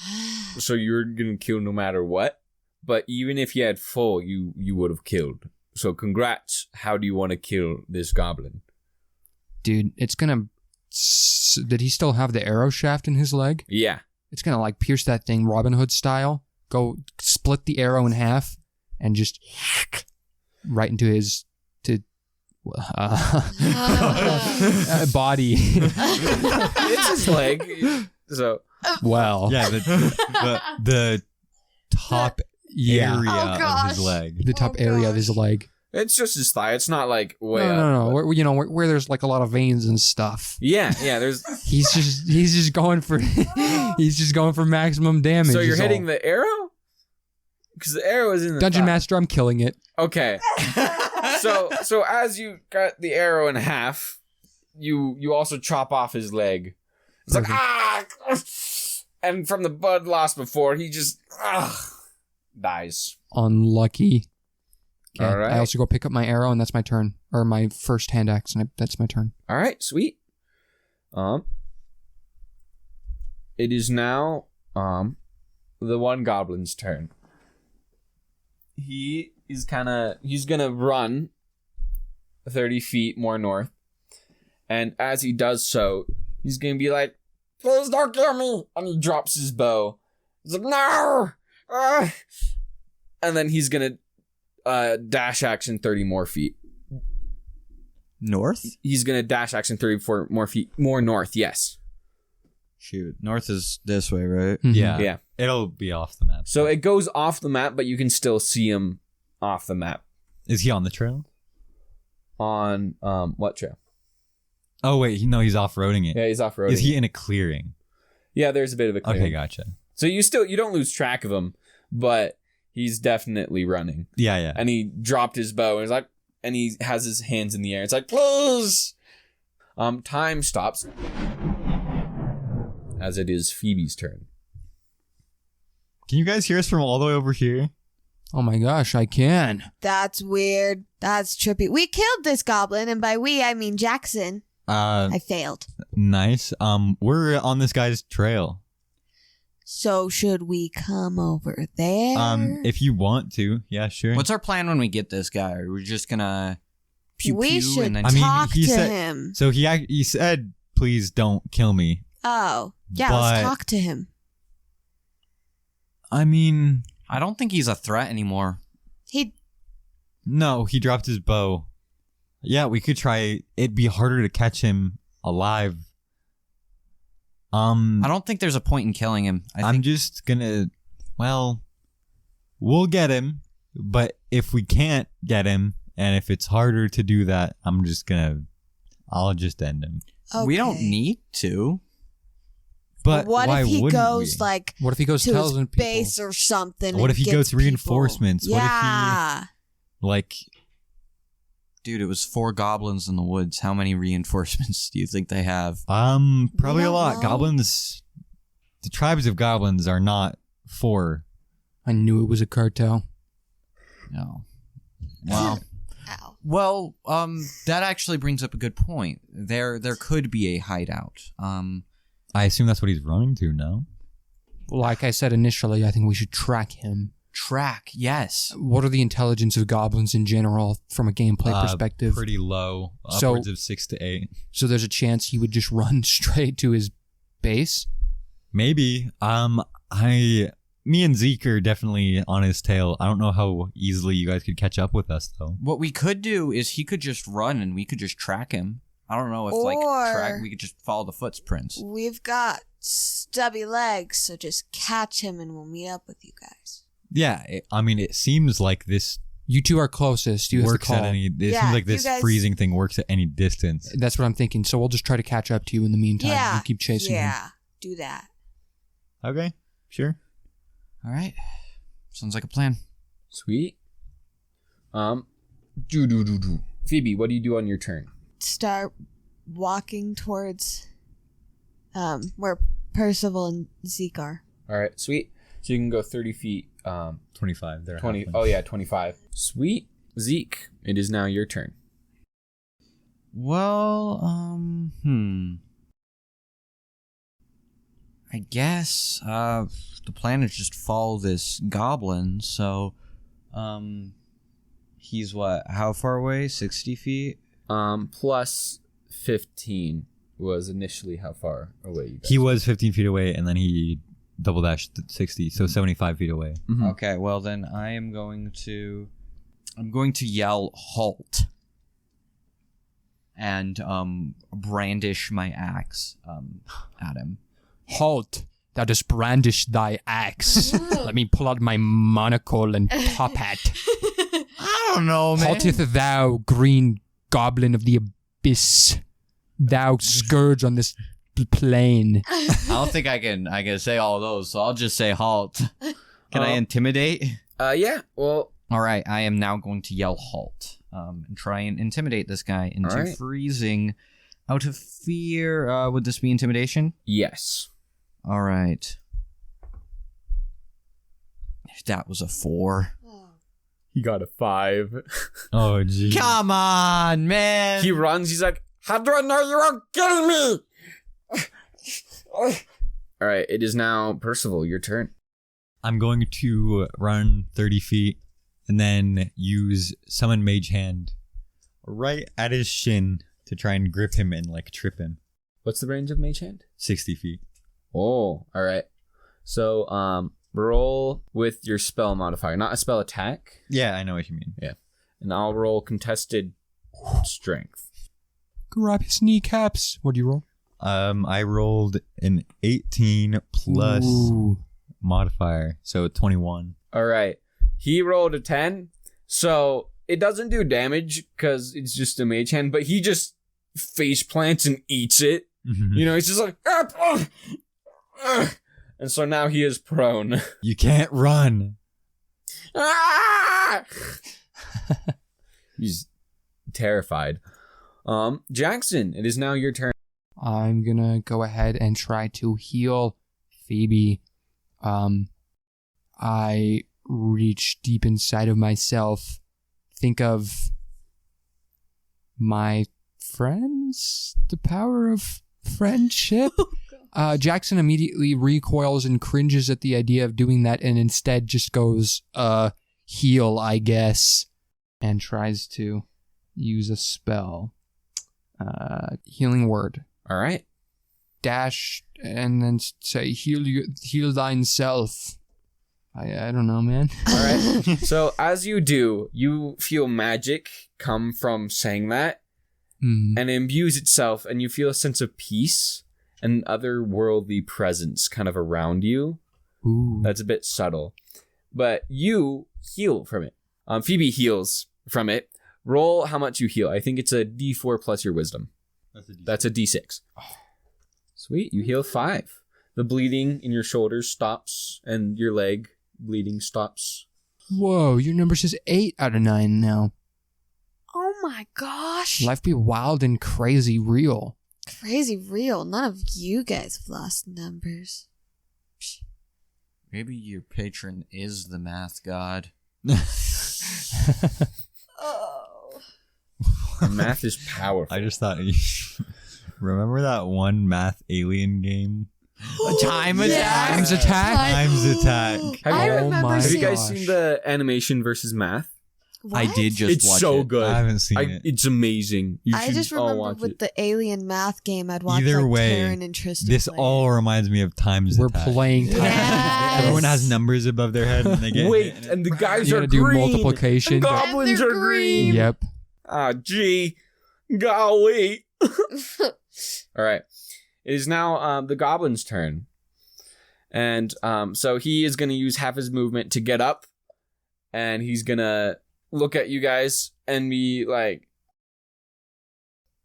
Speaker 2: so you're going to kill no matter what. But even if you had full, you would have killed. So congrats. How do you want to kill this goblin?
Speaker 4: Dude, it's going to... Did he still have the arrow shaft in his leg?
Speaker 2: Yeah.
Speaker 4: It's going to like pierce that thing Robin Hood style. Go split the arrow in half and just right into his body.
Speaker 2: It's his leg. So
Speaker 4: well,
Speaker 3: Yeah, the top area of his leg.
Speaker 4: the top area of his leg.
Speaker 2: it's just his thigh. It's not like way up.
Speaker 4: No.
Speaker 2: but-
Speaker 4: Where there's like a lot of veins and stuff.
Speaker 2: Yeah. There's.
Speaker 4: He's just going for maximum damage.
Speaker 2: So you're
Speaker 4: is
Speaker 2: hitting
Speaker 4: all.
Speaker 2: the arrow? Because the arrow is in the
Speaker 4: Dungeon
Speaker 2: thigh.
Speaker 4: Master. I'm killing it.
Speaker 2: Okay. So as you got the arrow in half, you also chop off his leg. It's like, ah! And from the blood lost before, he just dies.
Speaker 4: Unlucky. Okay.
Speaker 2: All right.
Speaker 4: I also go pick up my arrow, and that's my turn. Or my first hand axe, and that's my turn.
Speaker 2: All right, sweet. It is now the one goblin's turn. He's gonna run 30 feet more north, and as he does so, he's gonna be like, "Please don't kill me!" And he drops his bow. He's like, "No!" And then he's gonna dash action 30 more feet.
Speaker 5: North?
Speaker 2: He's gonna dash action 34 more feet more north. Yes.
Speaker 5: Shoot. North is this way, right?
Speaker 4: Mhm.
Speaker 2: Yeah.
Speaker 3: It'll be off the map.
Speaker 2: So it goes off the map, but you can still see him off the map.
Speaker 3: Is he on the trail?
Speaker 2: On what trail?
Speaker 3: Oh wait, no, he's off-roading it.
Speaker 2: Yeah, he's off roading.
Speaker 3: Is he in a clearing?
Speaker 2: Yeah, there's a bit of a clearing.
Speaker 3: Okay, gotcha.
Speaker 2: So you don't lose track of him, but he's definitely running.
Speaker 3: Yeah.
Speaker 2: And he dropped his bow and he's like, and he has his hands in the air. It's like, please. Time stops as it is Phoebe's turn.
Speaker 3: Can you guys hear us from all the way over here?
Speaker 4: Oh my gosh, I can.
Speaker 1: That's weird. That's trippy. We killed this goblin, and by we, I mean Jaxon. I failed.
Speaker 3: Nice. We're on this guy's trail.
Speaker 1: So should we come over there?
Speaker 3: If you want to, yeah, sure.
Speaker 5: What's our plan when we get this guy? Are we just gonna pew
Speaker 1: we
Speaker 5: pew
Speaker 1: should
Speaker 5: and then...
Speaker 1: talk
Speaker 3: he
Speaker 1: to
Speaker 3: said-
Speaker 1: him.
Speaker 3: So he said, "Please don't kill me."
Speaker 1: Oh, yeah,
Speaker 3: but-
Speaker 1: let's talk to him.
Speaker 3: I mean,
Speaker 5: I don't think he's a threat anymore.
Speaker 3: no, he dropped his bow. Yeah, we could try. It'd be harder to catch him alive.
Speaker 5: I don't think there's a point in killing him.
Speaker 3: I'm just gonna. Well, we'll get him, but if we can't get him, and if it's harder to do that, I'll just end him.
Speaker 1: Okay.
Speaker 5: We don't need to.
Speaker 3: But
Speaker 1: what
Speaker 3: why
Speaker 1: if he
Speaker 3: wouldn't
Speaker 1: goes
Speaker 3: we?
Speaker 1: like
Speaker 4: What if he goes
Speaker 1: to his
Speaker 4: telling people?
Speaker 1: base or something?
Speaker 3: What
Speaker 1: and
Speaker 3: if he
Speaker 1: gets
Speaker 3: goes to
Speaker 1: people?
Speaker 3: reinforcements? What if he-
Speaker 1: Yeah.
Speaker 3: Like,
Speaker 5: Dude, it was 4 goblins in the woods. How many reinforcements do you think they have?
Speaker 3: probably a
Speaker 1: don't
Speaker 3: lot.
Speaker 1: know.
Speaker 3: Goblins, the tribes of goblins are not 4.
Speaker 4: I knew it was a cartel.
Speaker 5: No. Wow.
Speaker 1: Ow.
Speaker 5: Well, that actually brings up a good point. There could be a hideout.
Speaker 3: I assume that's what he's running to, no?
Speaker 4: Like I said initially, I think we should track him.
Speaker 5: Track, yes.
Speaker 4: What are the intelligence of goblins in general from a gameplay perspective?
Speaker 3: Pretty low,
Speaker 4: So-
Speaker 3: upwards of 6 to 8.
Speaker 4: So there's a chance he would just run straight to his base?
Speaker 3: Maybe. Me and Zeke are definitely on his tail. I don't know how easily you guys could catch up with us, though.
Speaker 5: What we could do is he could just run and we could just track him. I don't know if
Speaker 1: Or-
Speaker 5: we could just follow the footprints.
Speaker 1: We've got stubby legs, so just catch him and we'll meet up with you guys.
Speaker 3: Yeah, it seems like this
Speaker 4: You two are closest. You have the
Speaker 3: works
Speaker 4: call.
Speaker 3: at any. It
Speaker 1: Yeah,
Speaker 3: seems like
Speaker 1: you
Speaker 3: this
Speaker 1: guys-
Speaker 3: freezing thing works at any distance.
Speaker 4: That's what I'm thinking. So we'll just try to catch up to you in the meantime.
Speaker 1: Yeah.
Speaker 4: You keep chasing him.
Speaker 1: Yeah, do that.
Speaker 3: Okay, sure.
Speaker 5: All right. Sounds like a plan.
Speaker 2: Sweet. Phoebe, what do you do on your turn?
Speaker 1: Start walking towards where Percival and Zeke are.
Speaker 2: All right, sweet. So you can go 30 feet.
Speaker 3: 25. There.
Speaker 2: 20. Oh yeah, 25. Sweet. Zeke, it is now your turn.
Speaker 5: Well, I guess the plan is just follow this goblin. So, he's what? How far away? 60 feet.
Speaker 2: Plus 15 was initially how far away you guys.
Speaker 3: He was 15 feet away, and then he double dashed 60, so 75 feet away.
Speaker 2: Mhm.
Speaker 5: Okay, well then I'm going to yell halt and brandish my axe at him.
Speaker 4: Halt! Thou dost brandish thy axe. Let me pull out my monocle and top hat.
Speaker 5: I don't know,
Speaker 4: Halteth thou, green goblin of the abyss, thou scourge on this plain.
Speaker 5: I don't think I can say all those, so I'll just say halt. Can I intimidate?
Speaker 2: Yeah. Well,
Speaker 5: All right, I am now going to yell halt and try and intimidate this guy into
Speaker 2: All right.
Speaker 5: freezing Out of fear, would this be intimidation?
Speaker 2: Yes.
Speaker 5: All right. That was a 4.
Speaker 2: He got a 5.
Speaker 3: Oh, geez.
Speaker 5: Come on, man.
Speaker 2: He runs. He's like, how do I know you won't kill me? All right. It is now Percival. Your turn.
Speaker 3: I'm going to run 30 feet and then use Summon Mage Hand right at his shin to try and grip him and like trip him.
Speaker 2: What's the range of Mage Hand?
Speaker 3: 60 feet.
Speaker 2: Oh, all right. So, roll with your spell modifier, not a spell attack.
Speaker 3: Yeah, I know what you mean.
Speaker 2: Yeah. And I'll roll contested strength.
Speaker 4: Grab his kneecaps. What do you roll?
Speaker 3: I rolled an 18 plus
Speaker 4: Ooh.
Speaker 3: modifier, so 21.
Speaker 2: All right. He rolled a 10. So it doesn't do damage because it's just a mage hand, but he just face plants and eats it. You know, he's just like, and so now he is prone.
Speaker 3: You can't run.
Speaker 2: He's terrified. Jaxon, it is now your turn.
Speaker 4: I'm gonna go ahead and try to heal Phoebe. I reach deep inside of myself, think of my friends, the power of friendship. Jaxon immediately recoils and cringes at the idea of doing that and instead just goes, heal, I guess, and tries to use a spell. Healing word.
Speaker 2: All right.
Speaker 4: Dash and then say, heal thine self. I don't know, man.
Speaker 2: All right. So as you do, you feel magic come from saying that and it imbues itself, and you feel a sense of peace and otherworldly presence kind of around you.
Speaker 4: Ooh.
Speaker 2: That's a bit subtle. But you heal from it. Phoebe heals from it. Roll how much you heal. I think it's a D4 plus your wisdom. That's a D6. Sweet. You heal 5. The bleeding in your shoulders stops, and your leg bleeding stops.
Speaker 4: Whoa, your number says 8 out of 9 now.
Speaker 1: Oh my gosh.
Speaker 4: Life be wild and crazy real.
Speaker 1: Crazy real. None of you guys have lost numbers.
Speaker 5: Maybe your patron is the math god.
Speaker 1: Oh.
Speaker 2: Math is powerful.
Speaker 3: I just thought, remember that one math alien game?
Speaker 5: Time
Speaker 1: Yes.
Speaker 4: Times attack?
Speaker 3: Times attack.
Speaker 1: I
Speaker 4: Oh
Speaker 1: remember
Speaker 4: my
Speaker 2: Have you
Speaker 1: seeing
Speaker 2: guys
Speaker 4: gosh.
Speaker 2: seen the animation versus math?
Speaker 1: What?
Speaker 5: I did just
Speaker 2: It's
Speaker 5: watch
Speaker 2: so
Speaker 5: it.
Speaker 2: good.
Speaker 3: I haven't seen it.
Speaker 2: It's amazing. You
Speaker 1: I
Speaker 2: should
Speaker 1: just
Speaker 2: all
Speaker 1: remember
Speaker 2: watch
Speaker 1: with
Speaker 2: it.
Speaker 1: the alien math game I'd watch
Speaker 3: Either
Speaker 1: like
Speaker 3: way,
Speaker 1: Taran and Tristan
Speaker 3: This
Speaker 1: play.
Speaker 3: all reminds me of Times
Speaker 4: We're
Speaker 3: Attack.
Speaker 4: playing time.
Speaker 1: Yes.
Speaker 3: Everyone has numbers above their head and they get
Speaker 2: Wait,
Speaker 3: hit.
Speaker 2: and the guys
Speaker 4: You
Speaker 2: are
Speaker 4: gotta do
Speaker 2: green.
Speaker 4: multiplication.
Speaker 2: And goblins
Speaker 1: And they're
Speaker 2: are green.
Speaker 4: Yep.
Speaker 2: Ah, gee. Golly. All right. It is now the goblin's turn. And so he is going to use half his movement to get up. And he's going to look at you guys and be like,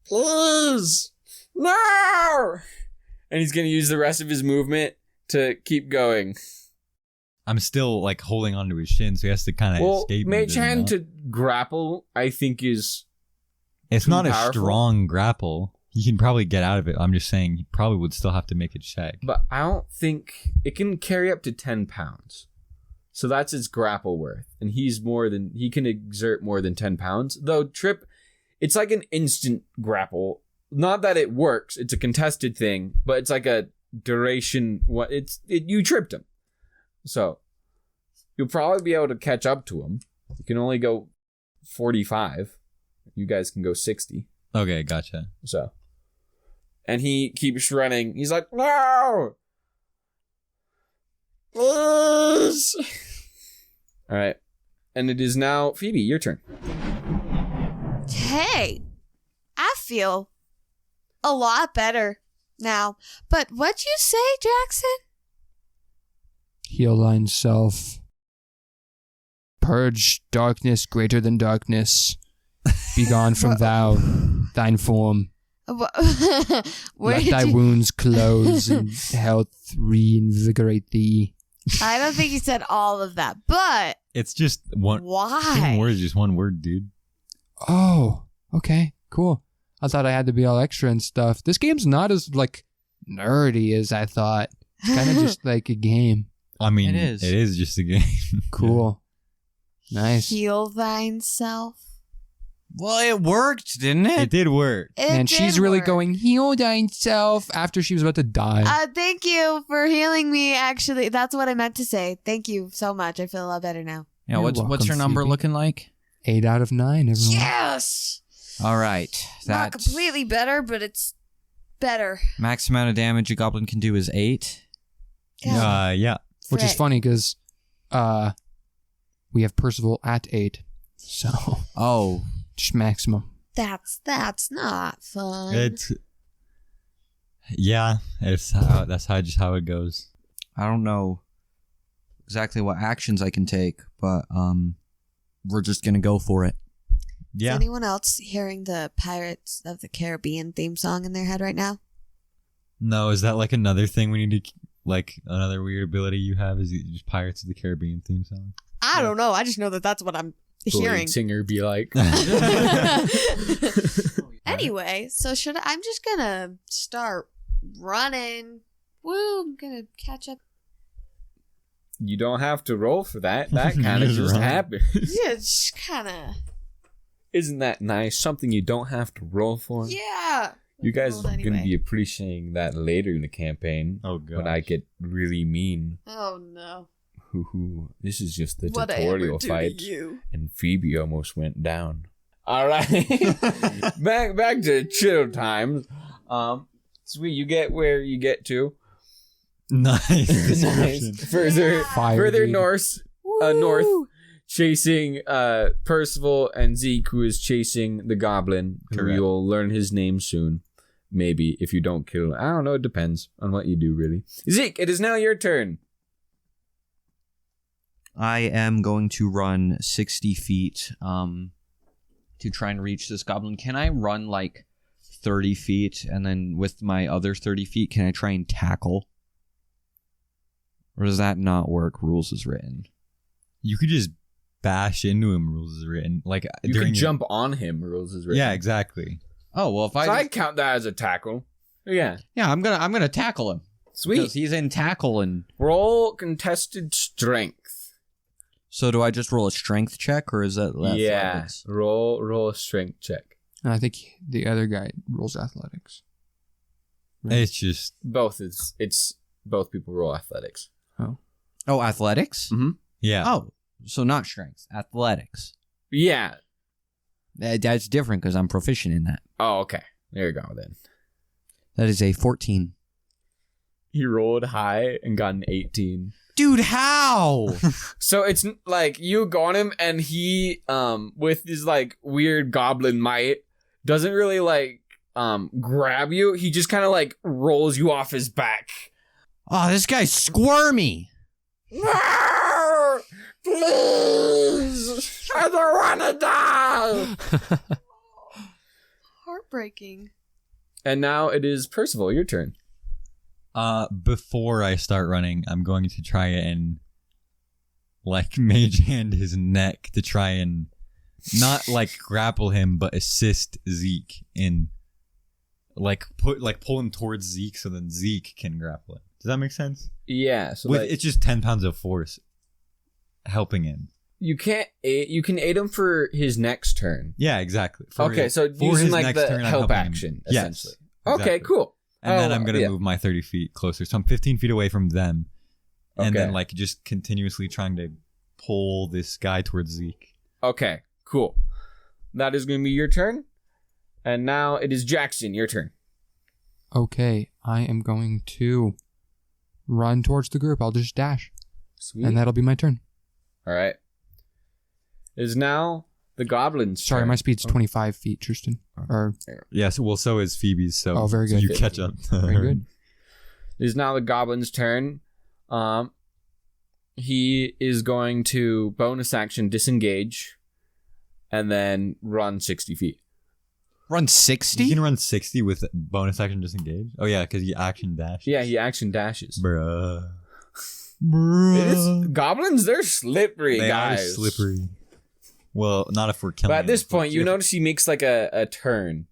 Speaker 2: please, no. And he's going to use the rest of his movement to keep going.
Speaker 3: I'm still like holding onto his shin, so he has to kind of
Speaker 2: Well,
Speaker 3: escape.
Speaker 2: mage hand to grapple, I think, is...
Speaker 3: It's
Speaker 2: too
Speaker 3: not a
Speaker 2: powerful.
Speaker 3: strong grapple. He can probably get out of it. I'm just saying he probably would still have to make a check.
Speaker 2: But I don't think it can carry up to 10 pounds. So that's its grapple worth. And he can exert more than 10 pounds. Though Trip, it's like an instant grapple. Not that it works. It's a contested thing, but it's like a duration. You tripped him. So you'll probably be able to catch up to him. You can only go 45. You guys can go 60.
Speaker 3: Okay, gotcha.
Speaker 2: So. And he keeps running. He's like, no! Please! All right. And it is now Phoebe, your turn.
Speaker 1: Hey, I feel a lot better now. But what'd you say, Jaxon?
Speaker 4: Heal thine self. Purge darkness greater than darkness. Be gone from thou, thine form.
Speaker 1: Where
Speaker 4: Let
Speaker 1: did
Speaker 4: thy
Speaker 1: you...
Speaker 4: wounds close and health reinvigorate thee.
Speaker 1: I don't think you said all of that, but
Speaker 3: It's just one.
Speaker 1: why?
Speaker 3: Same word, just one word, dude.
Speaker 4: Oh, okay, cool. I thought I had to be all extra and stuff. This game's not as, like, nerdy as I thought. It's kind of just like a game.
Speaker 3: I mean,
Speaker 5: It is.
Speaker 3: It is just a game.
Speaker 4: Cool. Nice.
Speaker 1: Heal thine self.
Speaker 5: Well, it worked, didn't it?
Speaker 3: It did work.
Speaker 4: And she's really going, heal thyself after she was about to die.
Speaker 1: Thank you for healing me, actually. That's what I meant to say. Thank you so much. I feel a lot better now.
Speaker 5: Yeah,
Speaker 4: You're
Speaker 5: what's
Speaker 4: welcome,
Speaker 5: your number
Speaker 4: Phoebe.
Speaker 5: looking like?
Speaker 4: 8 out of 9, everyone.
Speaker 1: Yes!
Speaker 5: All right.
Speaker 1: Not
Speaker 5: That
Speaker 1: completely better, but it's better.
Speaker 5: max amount of damage a goblin can do is 8.
Speaker 3: Yeah.
Speaker 4: Which is
Speaker 1: Frick.
Speaker 4: funny because we have Percival at 8. So,
Speaker 5: Oh,
Speaker 4: just maximum.
Speaker 1: That's not fun.
Speaker 3: It's that's how it goes.
Speaker 5: I don't know exactly what actions I can take, but we're just gonna go for it.
Speaker 3: Yeah.
Speaker 1: Is anyone else hearing the Pirates of the Caribbean theme song in their head right now?
Speaker 3: No, is that like another thing we need to like another weird ability you have? Is it just Pirates of the Caribbean theme song?
Speaker 1: I don't know. I just know that that's what I'm
Speaker 2: The
Speaker 1: hearing.
Speaker 2: lead singer be like.
Speaker 1: Anyway, so I'm just gonna start running. Woo, I'm gonna catch up.
Speaker 2: You don't have to roll for that. That kind of
Speaker 3: Just
Speaker 2: just
Speaker 3: run.
Speaker 2: happens.
Speaker 1: Yeah, just kinda.
Speaker 2: Isn't that nice? Something you don't have to roll for.
Speaker 1: Yeah.
Speaker 2: You guys
Speaker 1: Rolled
Speaker 2: are going to
Speaker 1: anyway.
Speaker 2: be appreciating that later in the campaign
Speaker 3: Oh god.
Speaker 2: when I get really mean.
Speaker 1: Oh no.
Speaker 2: Hoo-hoo. This is just the
Speaker 1: What I ever
Speaker 2: tutorial
Speaker 1: do
Speaker 2: fight,
Speaker 1: to you.
Speaker 2: and Phoebe almost went down. All right, back to chill times. Sweet, you get where you get to.
Speaker 3: nice description.
Speaker 2: Nice. Further
Speaker 4: Fire
Speaker 2: north,
Speaker 1: Woo!
Speaker 2: chasing Percival and Zeke, who is chasing the goblin, who
Speaker 3: Correct.
Speaker 2: you'll learn his name soon. Maybe, if you don't kill him. I don't know, it depends on what you do, really. Zeke, it is now your turn.
Speaker 5: I am going to run 60 feet to try and reach this goblin. Can I run like 30 feet and then with my other 30 feet, can I try and tackle? Or does that not work? Rules is written.
Speaker 3: You could just bash into him. Rules is written like
Speaker 2: You
Speaker 3: during
Speaker 2: can
Speaker 3: your-
Speaker 2: jump on him, rules is written.
Speaker 3: Yeah, exactly.
Speaker 5: Oh, well, if
Speaker 2: So I count that as a tackle. Yeah.
Speaker 5: Yeah, I'm gonna tackle him. Because
Speaker 2: Sweet.
Speaker 5: he's in tackle and...
Speaker 2: Roll contested strength.
Speaker 5: So do I just roll a strength check or is that
Speaker 2: Yeah.
Speaker 5: athletics?
Speaker 2: Roll a strength check.
Speaker 4: And I think the other guy rolls athletics.
Speaker 3: It's just
Speaker 2: Both it's both people roll athletics.
Speaker 5: Oh, athletics?
Speaker 3: yeah.
Speaker 5: Oh, so not strength. Athletics.
Speaker 2: Yeah.
Speaker 5: That's different because I'm proficient in that.
Speaker 2: Oh, okay. There you go then.
Speaker 5: That is a 14.
Speaker 2: He rolled high and got an 18.
Speaker 5: Dude, how?
Speaker 2: So it's like you go on him and he with his like weird goblin might doesn't really like grab you. He just kind of like rolls you off his back.
Speaker 5: Oh, this guy's squirmy.
Speaker 2: Please! I don't want to die!
Speaker 1: Heartbreaking.
Speaker 2: And now it is Percival, your turn.
Speaker 3: Before I start running, I'm going to try and like mage hand his neck to try and not like grapple him, but assist Zeke in like pull him towards Zeke so then Zeke can grapple him. Does that make sense?
Speaker 2: Yeah, so
Speaker 3: With
Speaker 2: like,
Speaker 3: it's just 10 pounds of force helping him.
Speaker 2: you can aid him for his next turn.
Speaker 3: Yeah, exactly.
Speaker 2: Okay, so
Speaker 3: for
Speaker 2: using
Speaker 3: his
Speaker 2: like
Speaker 3: next
Speaker 2: the
Speaker 3: turn, I'm
Speaker 2: help
Speaker 3: helping him.
Speaker 2: action,
Speaker 3: Yes,
Speaker 2: essentially. Okay,
Speaker 3: exactly.
Speaker 2: cool.
Speaker 3: And then
Speaker 2: Oh,
Speaker 3: I'm gonna
Speaker 2: yeah.
Speaker 3: move my 30 feet closer, so I'm 15 feet away from them, and then
Speaker 2: Okay.
Speaker 3: like just continuously trying to pull this guy towards Zeke.
Speaker 2: Okay, cool. That is going to be your turn. And now it is Jaxon, your turn.
Speaker 4: Okay, I am going to run towards the group. I'll just dash.
Speaker 2: Sweet.
Speaker 4: And that'll be my turn.
Speaker 2: All right. It is now the goblin's
Speaker 4: Sorry,
Speaker 2: turn.
Speaker 4: my speed's 25 feet, Tristan. Or
Speaker 3: Yes, well, so is Phoebe's. So
Speaker 4: Oh, very
Speaker 3: so
Speaker 4: good.
Speaker 3: you catch up.
Speaker 4: very good.
Speaker 2: It is now the goblin's turn. He is going to bonus action disengage and then run 60 feet.
Speaker 5: Run
Speaker 3: You
Speaker 5: 60?
Speaker 3: can run 60 with bonus action disengage. Oh yeah, because you action dash.
Speaker 2: Yeah, he action dashes.
Speaker 3: Bruh.
Speaker 2: It is, goblins, they're slippery,
Speaker 3: They
Speaker 2: guys.
Speaker 3: are slippery. Well, not if we're killing.
Speaker 2: But at this
Speaker 3: them.
Speaker 2: point, you notice he makes like a turn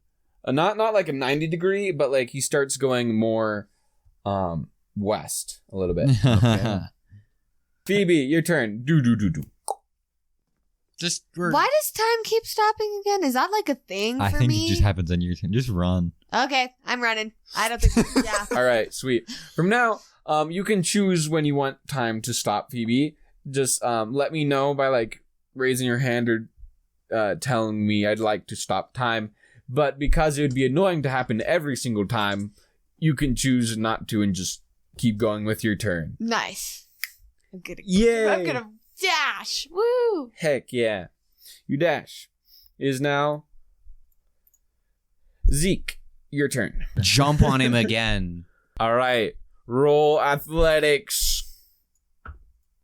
Speaker 2: Not like a 90 degree, but like he starts going more west a little bit. Okay. Phoebe, your turn. Do.
Speaker 1: Why does time keep stopping again? Is that like a thing
Speaker 3: I
Speaker 1: for
Speaker 3: think
Speaker 1: me?
Speaker 3: it just happens on your turn. Just run.
Speaker 1: Okay, I'm running. I don't think. Yeah.
Speaker 2: All right, sweet. From now, you can choose when you want time to stop, Phoebe. Just let me know by like raising your hand or telling me I'd like to stop time. But because it would be annoying to happen every single time, you can choose not to and just keep going with your turn.
Speaker 1: Nice. I'm
Speaker 2: Yay!
Speaker 1: gonna dash. Woo!
Speaker 2: Heck yeah. You dash. It is now Zeke, your turn.
Speaker 5: Jump on him again.
Speaker 2: All right. Roll athletics.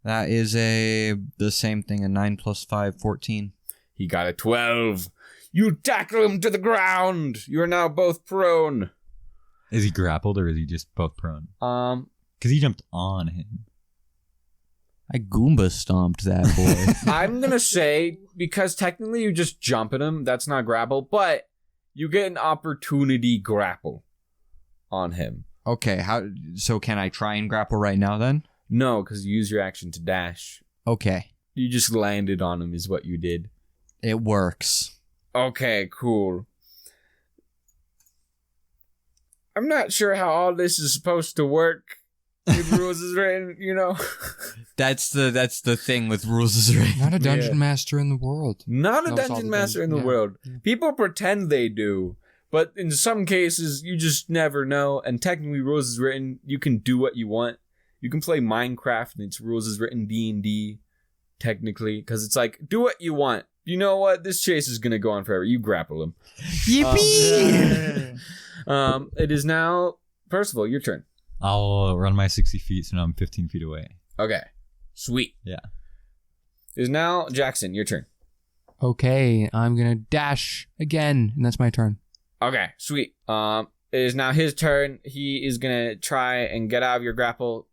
Speaker 5: That is the same thing. A 9 + 5, 14.
Speaker 2: He got a 12. You tackle him to the ground. You are now both prone.
Speaker 3: Is he grappled or is he just both prone? Because he jumped on him.
Speaker 5: I Goomba stomped that boy.
Speaker 2: I'm going to say, because technically you just jump at him, that's not grapple, but you get an opportunity grapple on him.
Speaker 5: Okay, so can I try and grapple right now then?
Speaker 2: No, because you use your action to dash.
Speaker 5: Okay.
Speaker 2: You just landed on him is what you did.
Speaker 5: It works.
Speaker 2: Okay, cool. I'm not sure how all this is supposed to work. With rules is written, you know.
Speaker 5: That's the thing with rules is written.
Speaker 4: Not a dungeon master in the world.
Speaker 2: Not a
Speaker 4: Knows all
Speaker 2: dungeon
Speaker 4: the
Speaker 2: master in the
Speaker 4: things.
Speaker 2: world.
Speaker 4: Yeah.
Speaker 2: People pretend they do, but in some cases you just never know. And technically, rules is written. You can do what you want. You can play Minecraft and its rules is written D&D. Technically, because it's like do what you want. You know what? This chase is gonna go on forever. You grapple him.
Speaker 5: Yippee!
Speaker 2: It is now Percival. Your turn.
Speaker 3: I'll run my 60 feet, so now I'm 15 feet away.
Speaker 2: Okay. Sweet.
Speaker 3: Yeah.
Speaker 2: It is now Jaxon. Your turn.
Speaker 4: Okay, I'm gonna dash again, and that's my turn.
Speaker 2: Okay. Sweet. It is now his turn. He is gonna try and get out of your grapple.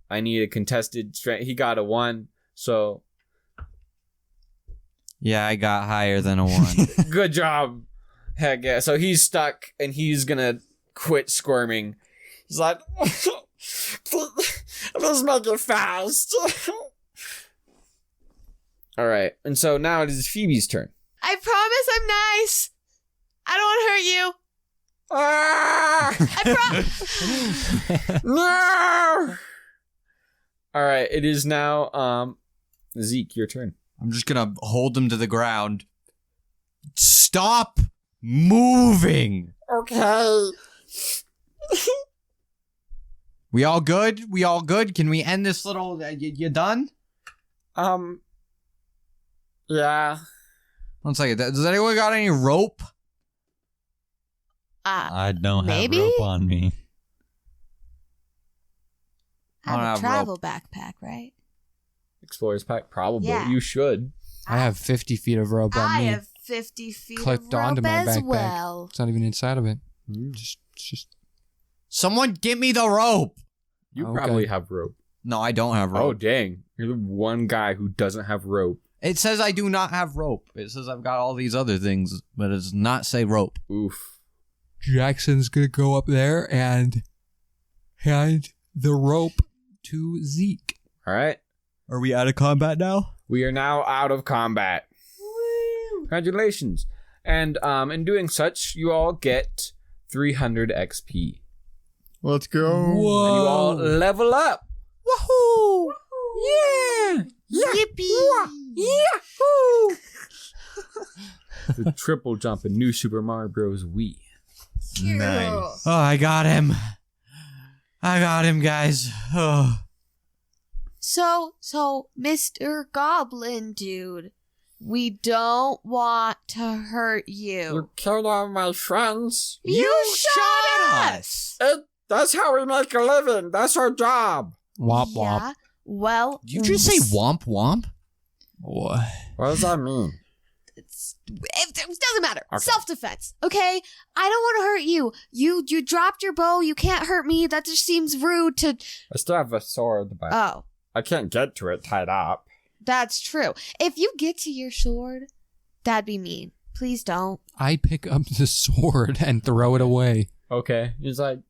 Speaker 2: I need a contested strength. He got a 1, so
Speaker 5: Yeah, I got higher than a 1.
Speaker 2: good job. Heck yeah. So he's stuck and he's gonna quit squirming. He's like, let's make it fast. All right. And so now it is Phoebe's turn.
Speaker 1: I promise I'm nice. I don't want to hurt you. I
Speaker 2: No! All right. It is now Zeke, your turn.
Speaker 5: I'm just gonna hold him to the ground. Stop moving.
Speaker 2: Okay.
Speaker 5: We all good? We all good? Can we end this little... you done?
Speaker 2: Yeah.
Speaker 5: One second. Does anyone got any rope?
Speaker 3: I don't
Speaker 1: Maybe?
Speaker 3: have rope on me.
Speaker 1: I
Speaker 5: I don't
Speaker 1: have a
Speaker 5: have
Speaker 1: travel backpack, right?
Speaker 2: Explorer's pack, probably.
Speaker 1: Yeah.
Speaker 2: You should.
Speaker 4: I have 50 feet of rope on
Speaker 1: I
Speaker 4: me.
Speaker 1: have 50 feet
Speaker 4: Clipped
Speaker 1: of rope
Speaker 4: onto my
Speaker 1: as
Speaker 4: backpack.
Speaker 1: well.
Speaker 4: It's not even inside of it. Just
Speaker 5: Someone get me the rope.
Speaker 2: You
Speaker 4: Okay.
Speaker 2: probably have rope.
Speaker 5: No, I don't have
Speaker 2: Oh,
Speaker 5: rope.
Speaker 2: dang. You're the one guy who doesn't have rope.
Speaker 5: It says I do not have rope. It says I've got all these other things, but it does not say rope.
Speaker 2: Oof.
Speaker 4: Jackson's gonna go up there and hand the rope to Zeke.
Speaker 2: All right.
Speaker 5: Are we out of combat now?
Speaker 2: We are now out of combat. Congratulations. And in doing such, you all get 300 XP.
Speaker 3: Let's go.
Speaker 2: And you all level up.
Speaker 5: Woohoo!
Speaker 2: Yeah!
Speaker 1: Yippee!
Speaker 2: Yahoo! The triple jump in New Super Mario Bros. Wii.
Speaker 3: Nice.
Speaker 5: Oh, I got him. I got him, guys. Oh.
Speaker 1: So, Mr. Goblin dude, we don't want to hurt you.
Speaker 2: killed all my friends.
Speaker 1: You shot us!
Speaker 2: That's how we make a living. That's our job.
Speaker 4: Womp womp.
Speaker 1: Yeah, well...
Speaker 5: Did you just say womp womp?
Speaker 4: What?
Speaker 2: What does that mean?
Speaker 1: It doesn't matter.
Speaker 2: Okay.
Speaker 1: Self-defense, okay? I don't want to hurt you. You dropped your bow. You can't hurt me. That just seems rude to...
Speaker 2: I still have a sword, but
Speaker 1: Oh,
Speaker 2: I can't get to it tied up.
Speaker 1: that's true. If you get to your sword, that'd be mean. Please don't.
Speaker 4: I pick up the sword and throw it away.
Speaker 2: Okay. He's like,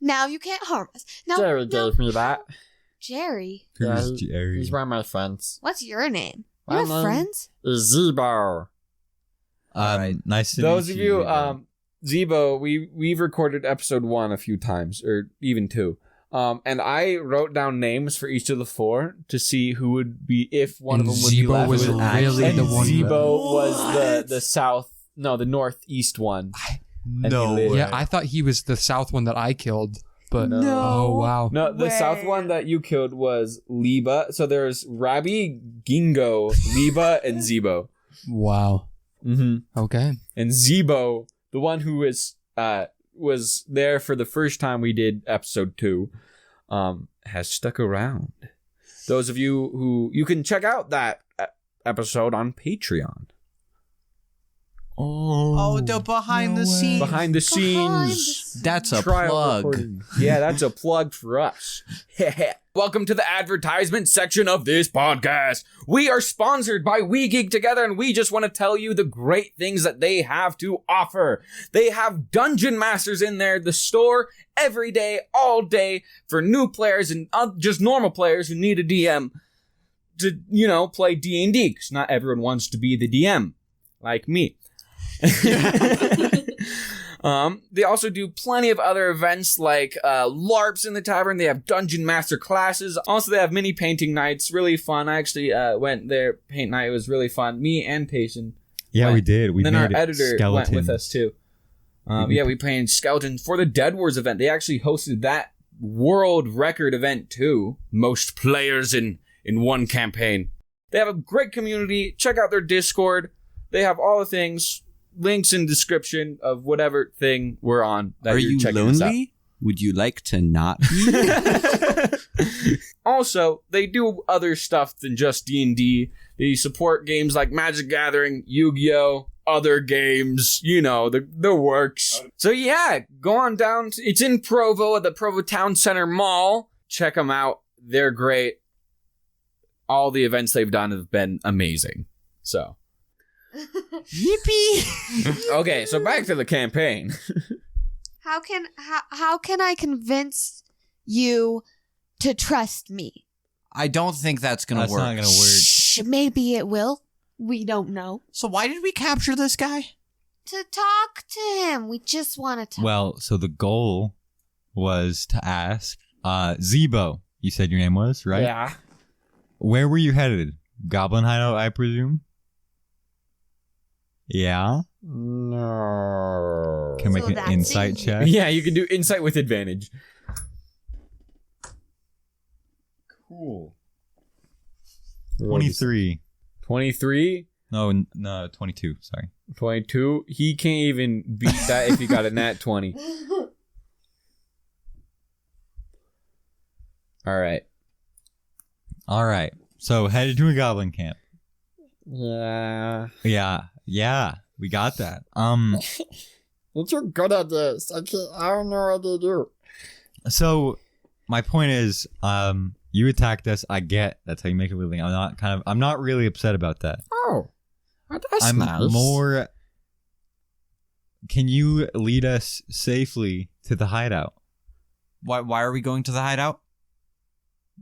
Speaker 1: Now you can't harm us. No,
Speaker 6: Jerry
Speaker 1: no.
Speaker 6: gave me that.
Speaker 1: Jerry.
Speaker 6: Yeah,
Speaker 3: Who's Jerry?
Speaker 6: He's one of my friends.
Speaker 1: What's your name?
Speaker 6: My
Speaker 1: You have
Speaker 6: name
Speaker 1: friends?
Speaker 6: is Zebo.
Speaker 3: Nice to
Speaker 2: those
Speaker 3: meet
Speaker 2: of you,
Speaker 3: Zebo.
Speaker 2: Zebo, we've recorded episode 1 a few times, or even 2. And I wrote down names for each of the 4 to see who would be, if one
Speaker 4: And
Speaker 2: of them would be
Speaker 4: Zebo
Speaker 2: left.
Speaker 4: was really
Speaker 2: and
Speaker 4: the one.
Speaker 2: Zebo was the northeast one.
Speaker 3: No
Speaker 2: he lived-
Speaker 3: way.
Speaker 4: Yeah, I thought he was the south one that I killed. But
Speaker 2: No.
Speaker 4: oh wow.
Speaker 2: No, the south one that you killed was Liba. So there's Rabbi, Gingo, Liba, and Zebo.
Speaker 4: Wow.
Speaker 2: Mm-hmm.
Speaker 4: Okay.
Speaker 2: And Zebo, the one who was there for the first time we did episode 2, has stuck around. Those of you who you can check out that episode on Patreon.
Speaker 5: Oh, the behind the scenes.
Speaker 2: Behind the scenes.
Speaker 5: That's a
Speaker 2: trial
Speaker 5: plug.
Speaker 2: recording. Yeah, that's a plug for us. Welcome to the advertisement section of this podcast. We are sponsored by We Geek Together, and we just want to tell you the great things that they have to offer. They have Dungeon Masters in there, the store, every day, all day, for new players and just normal players who need a DM to, play D&D, because not everyone wants to be the DM, like me. They also do plenty of other events like LARPs in the tavern. They have Dungeon Master classes. Also, they have mini painting nights. Really fun. I actually went there. Paint night. It was really fun. Me and Taysen.
Speaker 3: Yeah, we did. We
Speaker 2: then
Speaker 3: made
Speaker 2: our editor
Speaker 3: skeletons.
Speaker 2: went with us too. We painted skeletons for the Dead Wars event. They actually hosted that world record event too. Most players in one campaign. They have a great community. Check out their Discord. They have all the things. Links in description of whatever thing we're on. That
Speaker 7: Are
Speaker 2: you're
Speaker 7: you
Speaker 2: checking us out.
Speaker 7: lonely? Would you like to not be?
Speaker 2: Also, they do other stuff than just D&D. They support games like Magic Gathering, Yu-Gi-Oh!, other games, the works. So yeah, go on down. It's in Provo at the Provo Town Center Mall. Check them out. They're great. All the events they've done have been amazing. So.
Speaker 5: Yippee!
Speaker 2: Okay, so back to the campaign.
Speaker 1: How can I convince you to trust me?
Speaker 5: I don't think that's gonna
Speaker 3: That's
Speaker 5: work.
Speaker 3: not gonna work.
Speaker 1: Shh, maybe it will. We don't know.
Speaker 5: So why did we capture this guy?
Speaker 1: To talk to him. We just want to talk.
Speaker 3: Well, so the goal was to ask Zebo. You said your name was, right?
Speaker 2: Yeah.
Speaker 3: Where were you headed? Goblin hideout, I presume? Yeah?
Speaker 6: No.
Speaker 3: Can I make
Speaker 1: So
Speaker 3: an
Speaker 1: that's
Speaker 3: insight
Speaker 1: it.
Speaker 3: check?
Speaker 2: Yeah, you can do insight with advantage.
Speaker 3: Cool. 23.
Speaker 2: 23?
Speaker 3: No, 22. Sorry.
Speaker 2: 22? He can't even beat that if he got a nat 20. All right.
Speaker 3: So headed to a goblin camp.
Speaker 6: Yeah.
Speaker 3: Yeah, we got that.
Speaker 6: You're too good at this. I don't know what to do.
Speaker 3: So my point is, you attacked us. I get that's how you make a living. I'm not really upset about that.
Speaker 6: Oh. That's
Speaker 3: I'm
Speaker 6: nice.
Speaker 3: more. Can you lead us safely to the hideout?
Speaker 5: Why are we going to the hideout?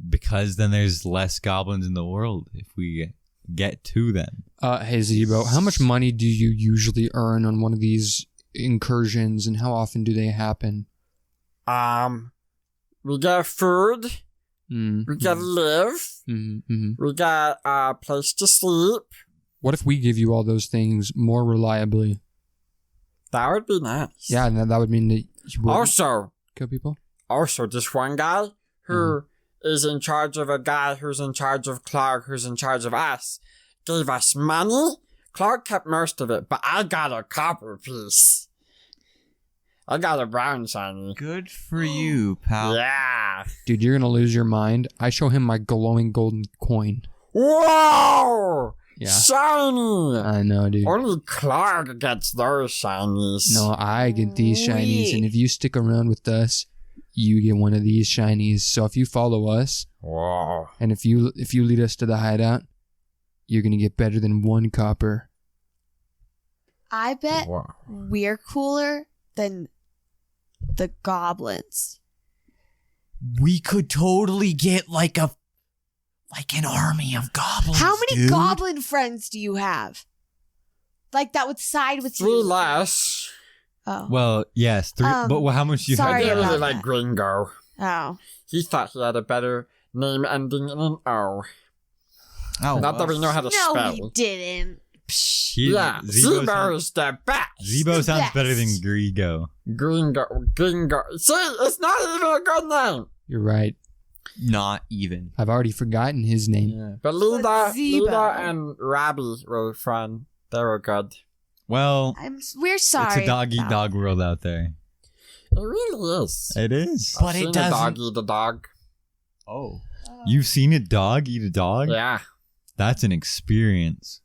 Speaker 3: Because then there's less goblins in the world if we get to them.
Speaker 4: Hey Zebo, how much money do you usually earn on one of these incursions, and how often do they happen?
Speaker 6: We got food.
Speaker 4: Mm.
Speaker 6: We got to live.
Speaker 4: Mm-hmm.
Speaker 6: We got a place to sleep.
Speaker 4: What if we give you all those things more reliably?
Speaker 6: That would be nice.
Speaker 4: Yeah, and that would mean that you would
Speaker 6: Also,
Speaker 4: kill people?
Speaker 6: this one guy who is in charge of a guy who's in charge of Clark, who's in charge of us, gave us money. Clark kept most of it, but I got a copper piece. I got a brown shiny.
Speaker 5: Good for you, pal.
Speaker 6: Yeah.
Speaker 4: Dude, you're gonna lose your mind. I show him my glowing golden coin.
Speaker 6: Whoa!
Speaker 4: Yeah.
Speaker 6: Shiny!
Speaker 4: I know, dude.
Speaker 6: Only Clark gets those shinies.
Speaker 4: No, I get these shinies,
Speaker 1: Sweet.
Speaker 4: and if you stick around with us, you get one of these shinies. So if you follow us,
Speaker 6: Whoa.
Speaker 4: and if you lead us to the hideout, you're gonna get better than 1 copper.
Speaker 1: I bet
Speaker 2: Wow.
Speaker 1: we're cooler than the goblins.
Speaker 5: We could totally get like an army of goblins.
Speaker 1: How many
Speaker 5: dude.
Speaker 1: goblin friends do you have? Like that would side with
Speaker 6: 3
Speaker 1: you?
Speaker 6: less.
Speaker 1: Oh.
Speaker 3: Well, yes, 3. But how much do you
Speaker 1: sorry
Speaker 6: I
Speaker 3: have?
Speaker 6: really
Speaker 1: about
Speaker 6: like
Speaker 1: that.
Speaker 6: Gringo.
Speaker 1: Oh.
Speaker 6: He thought he had a better name ending in an O.
Speaker 5: Oh,
Speaker 6: Not that we know how to
Speaker 1: No,
Speaker 6: spell.
Speaker 1: he didn't.
Speaker 6: Yeah,
Speaker 3: Zebo
Speaker 6: Zebo is the best.
Speaker 3: Zebo sounds
Speaker 1: best.
Speaker 3: better than Grigo.
Speaker 6: Gringo. See, it's not even a good name.
Speaker 4: You're right.
Speaker 5: Not even.
Speaker 4: I've already forgotten his name.
Speaker 6: Yeah. But
Speaker 1: Zebo.
Speaker 6: Lida and Rabbi were fun. They were good.
Speaker 3: Well,
Speaker 1: We're sorry.
Speaker 3: it's a dog eat
Speaker 1: about
Speaker 3: dog world out there.
Speaker 6: It really is.
Speaker 3: It is.
Speaker 5: But
Speaker 6: I've
Speaker 5: it
Speaker 6: seen
Speaker 5: doesn't-
Speaker 6: a dog eat a dog.
Speaker 5: Oh.
Speaker 3: You've seen a dog eat a dog?
Speaker 6: Yeah.
Speaker 3: That's an experience.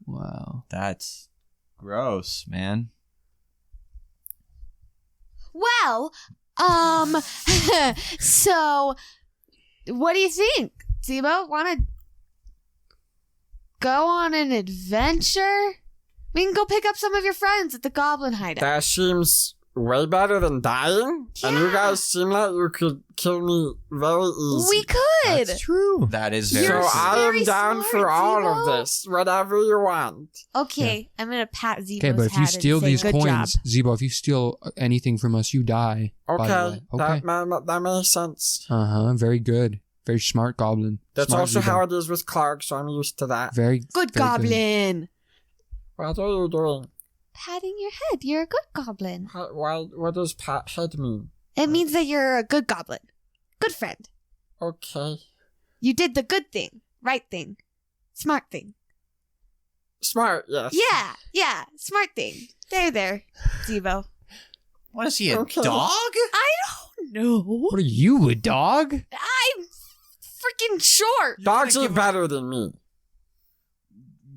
Speaker 4: Wow.
Speaker 5: That's gross, man.
Speaker 1: Well, so what do you think? Zebo, want to go on an adventure? We can go pick up some of your friends at the Goblin Hideout.
Speaker 6: That seems way better than dying. And you
Speaker 1: Yeah.
Speaker 6: guys seem like you could kill me very easy.
Speaker 1: We could.
Speaker 3: That's true.
Speaker 5: That is
Speaker 6: So
Speaker 5: very
Speaker 1: You're
Speaker 6: I
Speaker 1: very
Speaker 6: am down
Speaker 1: smart,
Speaker 6: for all
Speaker 1: Zebo.
Speaker 6: of this. Whatever you want.
Speaker 1: Okay, I'm gonna pat Zebo's
Speaker 4: Okay, but if you
Speaker 1: hat
Speaker 4: steal
Speaker 1: and say,
Speaker 4: these
Speaker 1: "Good
Speaker 4: coins,
Speaker 1: job."
Speaker 4: Zebo, if you steal anything from us, you die. by the
Speaker 6: Okay.
Speaker 4: way. Okay.
Speaker 6: That makes sense.
Speaker 4: Very good. Very smart goblin.
Speaker 6: That's
Speaker 4: Smart
Speaker 6: also
Speaker 4: Zebo.
Speaker 6: how it is with Clark, so I'm used to that.
Speaker 4: Very
Speaker 1: Good
Speaker 4: very
Speaker 1: Goblin.
Speaker 6: What are you doing?
Speaker 1: Patting your head. You're a good goblin.
Speaker 6: What does pat head mean?
Speaker 1: It means that you're a good goblin. Good friend.
Speaker 6: Okay.
Speaker 1: You did the good thing. Right thing. Smart thing.
Speaker 6: Smart, yes.
Speaker 1: Yeah. Smart thing. There, Zebo.
Speaker 5: What is he, a
Speaker 6: Okay.
Speaker 5: dog?
Speaker 1: I don't know.
Speaker 4: What are you, a dog?
Speaker 1: I'm freaking short.
Speaker 6: Dogs are better than me.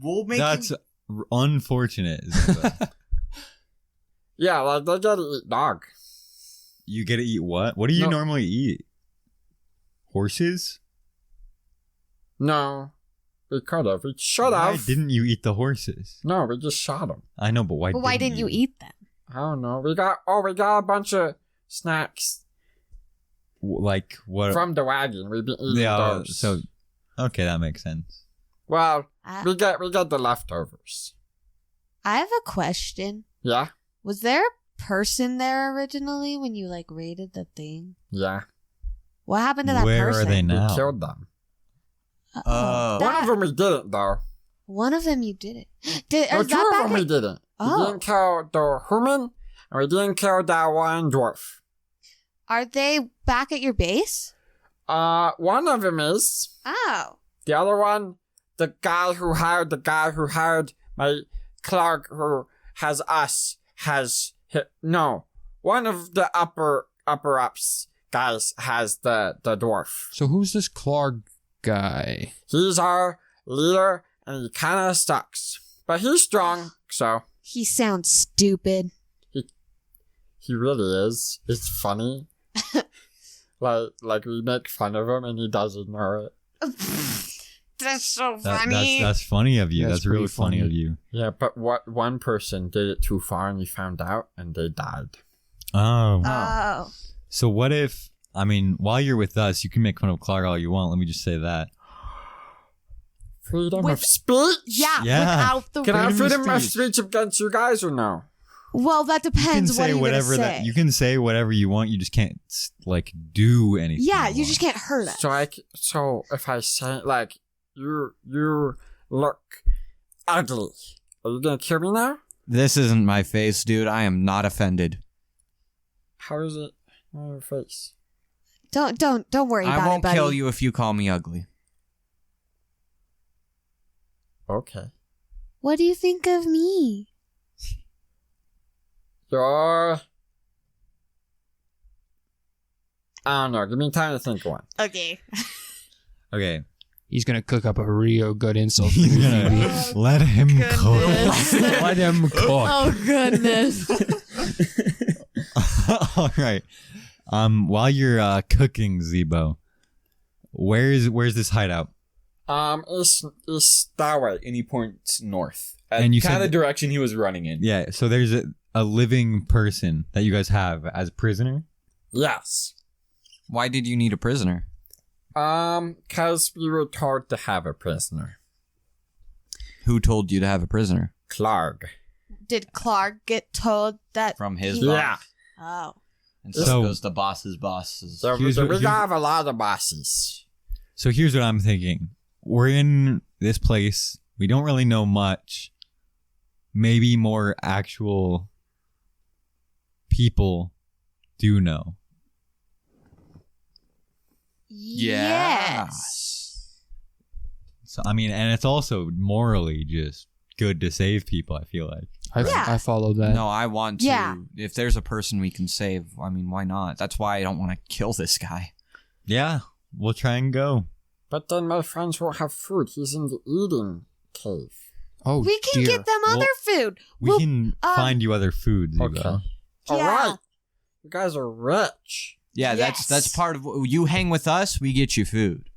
Speaker 5: We'll make
Speaker 3: That's
Speaker 5: him-
Speaker 3: unfortunate. Zebo.
Speaker 6: Yeah, like they gotta eat dog.
Speaker 3: You get to eat what? What do you
Speaker 6: No.
Speaker 3: normally eat? Horses?
Speaker 6: No. We could have. We should
Speaker 3: Why
Speaker 6: have.
Speaker 3: didn't you eat the horses?
Speaker 6: No, we just shot them.
Speaker 3: I know, but why?
Speaker 1: But why didn't you eat them?
Speaker 6: I don't know. We got a bunch of snacks
Speaker 3: Like what?
Speaker 6: from the wagon. We've been eating
Speaker 3: yeah.
Speaker 6: those.
Speaker 3: So, okay, that makes sense.
Speaker 6: Well,
Speaker 1: I
Speaker 6: we got the leftovers.
Speaker 1: have a question.
Speaker 6: Yeah?
Speaker 1: Was there a person there originally when you like raided the thing?
Speaker 6: Yeah.
Speaker 1: What happened to that
Speaker 3: Where
Speaker 1: person?
Speaker 3: are they now?
Speaker 6: We killed them.
Speaker 5: Oh.
Speaker 6: One of them we didn't, though.
Speaker 1: One of them you did it.
Speaker 6: No,
Speaker 1: Is
Speaker 6: two
Speaker 1: that
Speaker 6: of
Speaker 1: back
Speaker 6: them we
Speaker 1: at-
Speaker 6: didn't.
Speaker 1: Oh.
Speaker 6: We didn't kill the human, and we didn't kill that one dwarf.
Speaker 1: Are they back at your base?
Speaker 6: One of them is.
Speaker 1: Oh.
Speaker 6: The other one, the guy who hired my clerk who has us, has hit. No. One of the upper ups guys has the dwarf.
Speaker 4: So who's this Clark guy?
Speaker 6: He's our leader, and he kind of sucks. But he's strong, so
Speaker 1: He sounds stupid.
Speaker 6: he really is. It's funny. like we make fun of him, and he does ignore it.
Speaker 1: That's so
Speaker 3: That,
Speaker 1: funny.
Speaker 3: that's funny of you.
Speaker 4: That's
Speaker 3: That's really
Speaker 4: pretty
Speaker 3: funny
Speaker 4: funny.
Speaker 3: of you.
Speaker 6: Yeah, but one person did it too far, and he found out, and they died.
Speaker 3: Oh.
Speaker 1: Oh.
Speaker 3: So what if? I mean, while you're with us, you can make fun of Clark all you want. Let me just say that.
Speaker 6: Freedom
Speaker 1: With-
Speaker 6: of speech?
Speaker 1: Yeah,
Speaker 3: Yeah.
Speaker 1: without the
Speaker 6: Can I have
Speaker 3: Freedom of
Speaker 6: freedom of
Speaker 3: speech.
Speaker 6: speech against you guys or no?
Speaker 1: Well, that
Speaker 3: You can
Speaker 1: depends. What
Speaker 3: say
Speaker 1: are you
Speaker 3: whatever
Speaker 1: gonna say?
Speaker 3: you can say whatever you want. You just can't like do anything.
Speaker 1: Yeah, you just
Speaker 3: want.
Speaker 1: can't hurt us.
Speaker 6: So if I say like you look ugly, are you gonna kill me now?
Speaker 5: This isn't my face, dude. I am not offended.
Speaker 6: How is it on your face?
Speaker 1: Don't worry about
Speaker 5: I won't
Speaker 1: it, buddy.
Speaker 5: kill you if you call me ugly.
Speaker 6: Okay.
Speaker 1: What do you think of me?
Speaker 6: You're. I don't know. Give me time to think of one.
Speaker 1: Okay.
Speaker 3: Okay.
Speaker 4: He's gonna cook up a real good insult. for
Speaker 3: He's
Speaker 4: you,
Speaker 3: gonna
Speaker 4: Phoebe.
Speaker 3: let him cook.
Speaker 4: Let him cook.
Speaker 1: Oh goodness.
Speaker 3: All right. While you're cooking, Zebo, where's this hideout?
Speaker 2: It's that way. And he points north
Speaker 3: And you
Speaker 2: kind of
Speaker 3: said
Speaker 2: the direction he was running in.
Speaker 3: Yeah, so there's a living person that you guys have as a prisoner?
Speaker 6: Yes.
Speaker 5: Why did you need a prisoner?
Speaker 6: Cause we were told to have a prisoner.
Speaker 5: Who told you to have a prisoner?
Speaker 6: Clark.
Speaker 1: Did Clark get told that?
Speaker 5: From his
Speaker 6: Yeah.
Speaker 5: boss.
Speaker 1: Oh.
Speaker 5: And so,
Speaker 3: So-
Speaker 5: it goes to boss's bosses.
Speaker 6: So
Speaker 3: Here's
Speaker 6: we
Speaker 3: what-
Speaker 6: have a lot of bosses.
Speaker 3: So here's what I'm thinking. We're in this place. We don't really know much. Maybe more actual people do know.
Speaker 1: Yes.
Speaker 3: So I mean, and it's also morally just good to save people, I feel like.
Speaker 4: I follow that.
Speaker 5: No, I want to.
Speaker 1: Yeah.
Speaker 5: If there's a person we can save, I mean, why not? That's why I don't want to kill this guy.
Speaker 3: Yeah, we'll try and go.
Speaker 6: But then my friends won't have food. He's in the eating cave.
Speaker 4: Oh,
Speaker 1: We can
Speaker 4: dear.
Speaker 1: get them
Speaker 3: Well,
Speaker 1: other food.
Speaker 3: We
Speaker 1: Well,
Speaker 3: can find you other food, Zuba.
Speaker 6: Okay.
Speaker 1: Yeah.
Speaker 6: Alright. You guys are rich.
Speaker 5: Yeah,
Speaker 1: Yes.
Speaker 5: that's part of you hang with us, we get you food.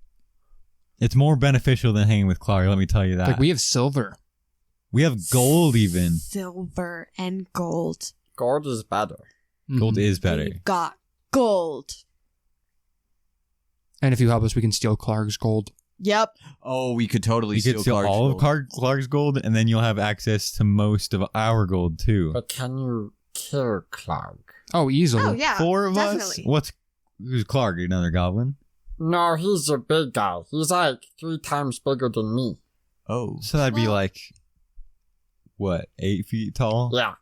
Speaker 3: It's more beneficial than hanging with Clark, let me tell you that.
Speaker 4: Like we have silver.
Speaker 3: We have gold even.
Speaker 1: Silver and gold.
Speaker 6: Gold is better.
Speaker 3: Gold
Speaker 4: Mhm.
Speaker 3: is better.
Speaker 1: We've got gold.
Speaker 4: And if you help us, we can steal Clark's gold.
Speaker 1: Yep.
Speaker 5: Oh, we could totally
Speaker 3: You could steal
Speaker 5: Clark's
Speaker 3: all of
Speaker 5: gold.
Speaker 3: Clark's gold, and then you'll have access to most of our gold too.
Speaker 6: But can you kill Clark?
Speaker 4: Oh, easily.
Speaker 1: Oh yeah.
Speaker 3: 4 of
Speaker 1: definitely.
Speaker 3: us? Who's Clark? Another goblin?
Speaker 6: No, he's a big guy. He's like 3 times bigger than me.
Speaker 5: Oh.
Speaker 3: So that'd be
Speaker 1: Well-
Speaker 3: like, what, 8 feet tall?
Speaker 6: Yeah.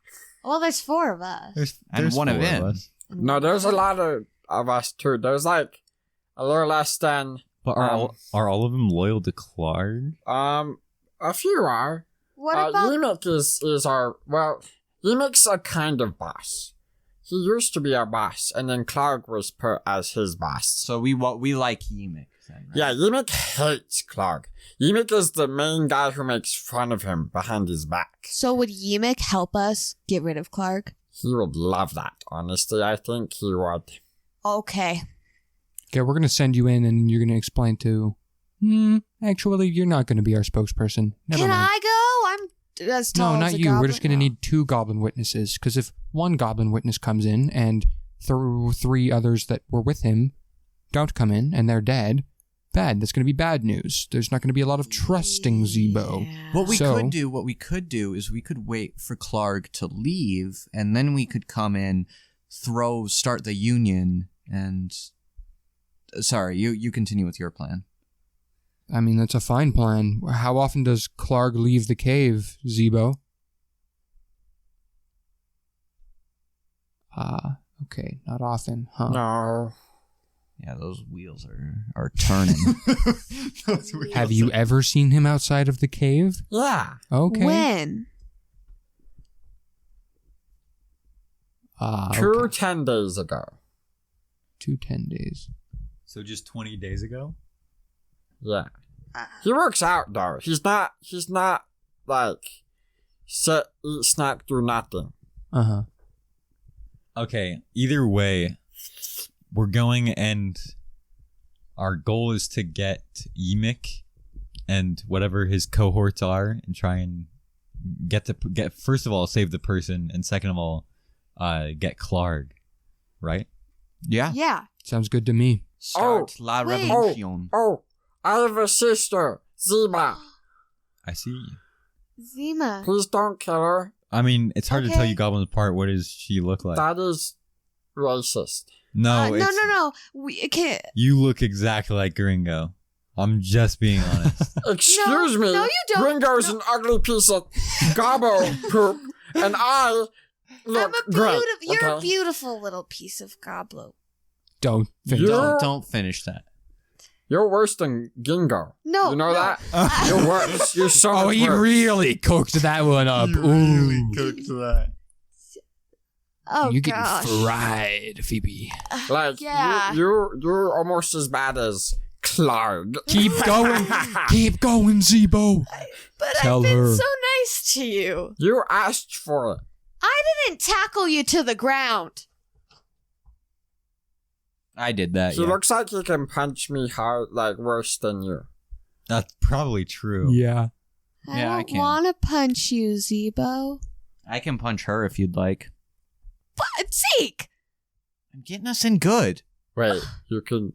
Speaker 1: Well, there's 4 of us.
Speaker 5: And one of
Speaker 3: 4
Speaker 5: him.
Speaker 3: us.
Speaker 6: No, there's a lot of us too. There's like a little less than
Speaker 3: But are all of them loyal to Clark?
Speaker 6: a few are.
Speaker 1: What about?
Speaker 6: Yemek is our Yemek's a kind of boss. He used to be our boss, and then Clark was put as his boss.
Speaker 5: So we like Yemek then, right?
Speaker 6: Yeah, Yemek hates Clark. Yemek is the main guy who makes fun of him behind his back.
Speaker 1: So would Yemek help us get rid of Clark?
Speaker 6: He would love that. Honestly, I think he would.
Speaker 1: Okay.
Speaker 4: Okay, we're gonna send you in, and you're gonna explain to. Actually, you're not gonna be our spokesperson. Never
Speaker 1: Can
Speaker 4: mind.
Speaker 1: I go? I'm as tall
Speaker 4: No,
Speaker 1: as
Speaker 4: not
Speaker 1: a
Speaker 4: you. We're
Speaker 1: goblin.
Speaker 4: just gonna need 2 goblin witnesses, because if one goblin witness comes in and 3 others that were with him don't come in and they're dead, that's gonna be bad news. There's not gonna be a lot of trusting Zebo.
Speaker 1: Yeah.
Speaker 5: What we
Speaker 4: So-
Speaker 5: could do is we could wait for Clark to leave, and then we could come in, start the union, and sorry, you continue with your plan.
Speaker 4: I mean, that's a fine plan. How often does Clark leave the cave, Zebo? Okay, not often, huh?
Speaker 6: No.
Speaker 5: Yeah, those wheels are turning.
Speaker 4: Have you ever seen him outside of the cave?
Speaker 6: Yeah.
Speaker 4: Okay.
Speaker 1: When?
Speaker 6: Two
Speaker 4: Okay.
Speaker 6: 10 days ago.
Speaker 4: 10 days.
Speaker 3: So just 20 days ago?
Speaker 6: Yeah. He works out though. He's not like sit, eat, snack, do nothing.
Speaker 4: Uh-huh.
Speaker 3: Okay, either way, we're going, and our goal is to get Yemek and whatever his cohorts are, and try and get first of all, save the person, and second of all, get Clark, right?
Speaker 5: Yeah.
Speaker 1: Yeah.
Speaker 4: Sounds good to me.
Speaker 5: Start la
Speaker 1: wait.
Speaker 5: revolution.
Speaker 6: Oh, I have a sister, Zima.
Speaker 3: I see.
Speaker 1: Zima.
Speaker 6: Please don't kill her.
Speaker 3: I mean, it's hard to tell
Speaker 1: Okay.
Speaker 3: you goblins apart. What does she look like?
Speaker 6: That is racist.
Speaker 3: No,
Speaker 1: no,
Speaker 3: it's,
Speaker 1: no. We can't.
Speaker 3: You look exactly like Gringo. I'm just being honest.
Speaker 6: Excuse me.
Speaker 1: no, you don't.
Speaker 6: Gringo's
Speaker 1: No.
Speaker 6: an ugly piece of gobbo poop, and I look
Speaker 1: I'm a
Speaker 6: great.
Speaker 1: beautiful. You're a
Speaker 6: okay?
Speaker 1: beautiful little piece of goblo.
Speaker 4: Don't finish.
Speaker 6: You're-
Speaker 5: Don't finish that.
Speaker 6: You're worse than Gingo.
Speaker 1: No.
Speaker 6: You know
Speaker 1: no.
Speaker 6: that? You're worse. You're so much worse.
Speaker 4: really cooked that one up. Ooh.
Speaker 3: cooked that.
Speaker 1: Oh
Speaker 4: You're getting
Speaker 1: gosh.
Speaker 4: fried, Phoebe.
Speaker 6: Like,
Speaker 1: Yeah.
Speaker 6: you're almost as bad as Clark.
Speaker 4: Keep going. Keep going, Zebo.
Speaker 1: But
Speaker 4: Tell
Speaker 1: I've been
Speaker 4: her.
Speaker 1: so nice to you.
Speaker 6: You asked for it.
Speaker 1: I didn't tackle you to the ground.
Speaker 5: I did that.
Speaker 6: He
Speaker 5: Yeah.
Speaker 6: looks like he can punch me hard, like worse than you.
Speaker 3: That's probably true.
Speaker 4: Yeah.
Speaker 5: Yeah, I
Speaker 1: don't
Speaker 5: can.
Speaker 1: want to punch you, Zebo.
Speaker 5: I can punch her if you'd like.
Speaker 1: But Zeke!
Speaker 5: I'm getting us in good.
Speaker 6: Wait, you can.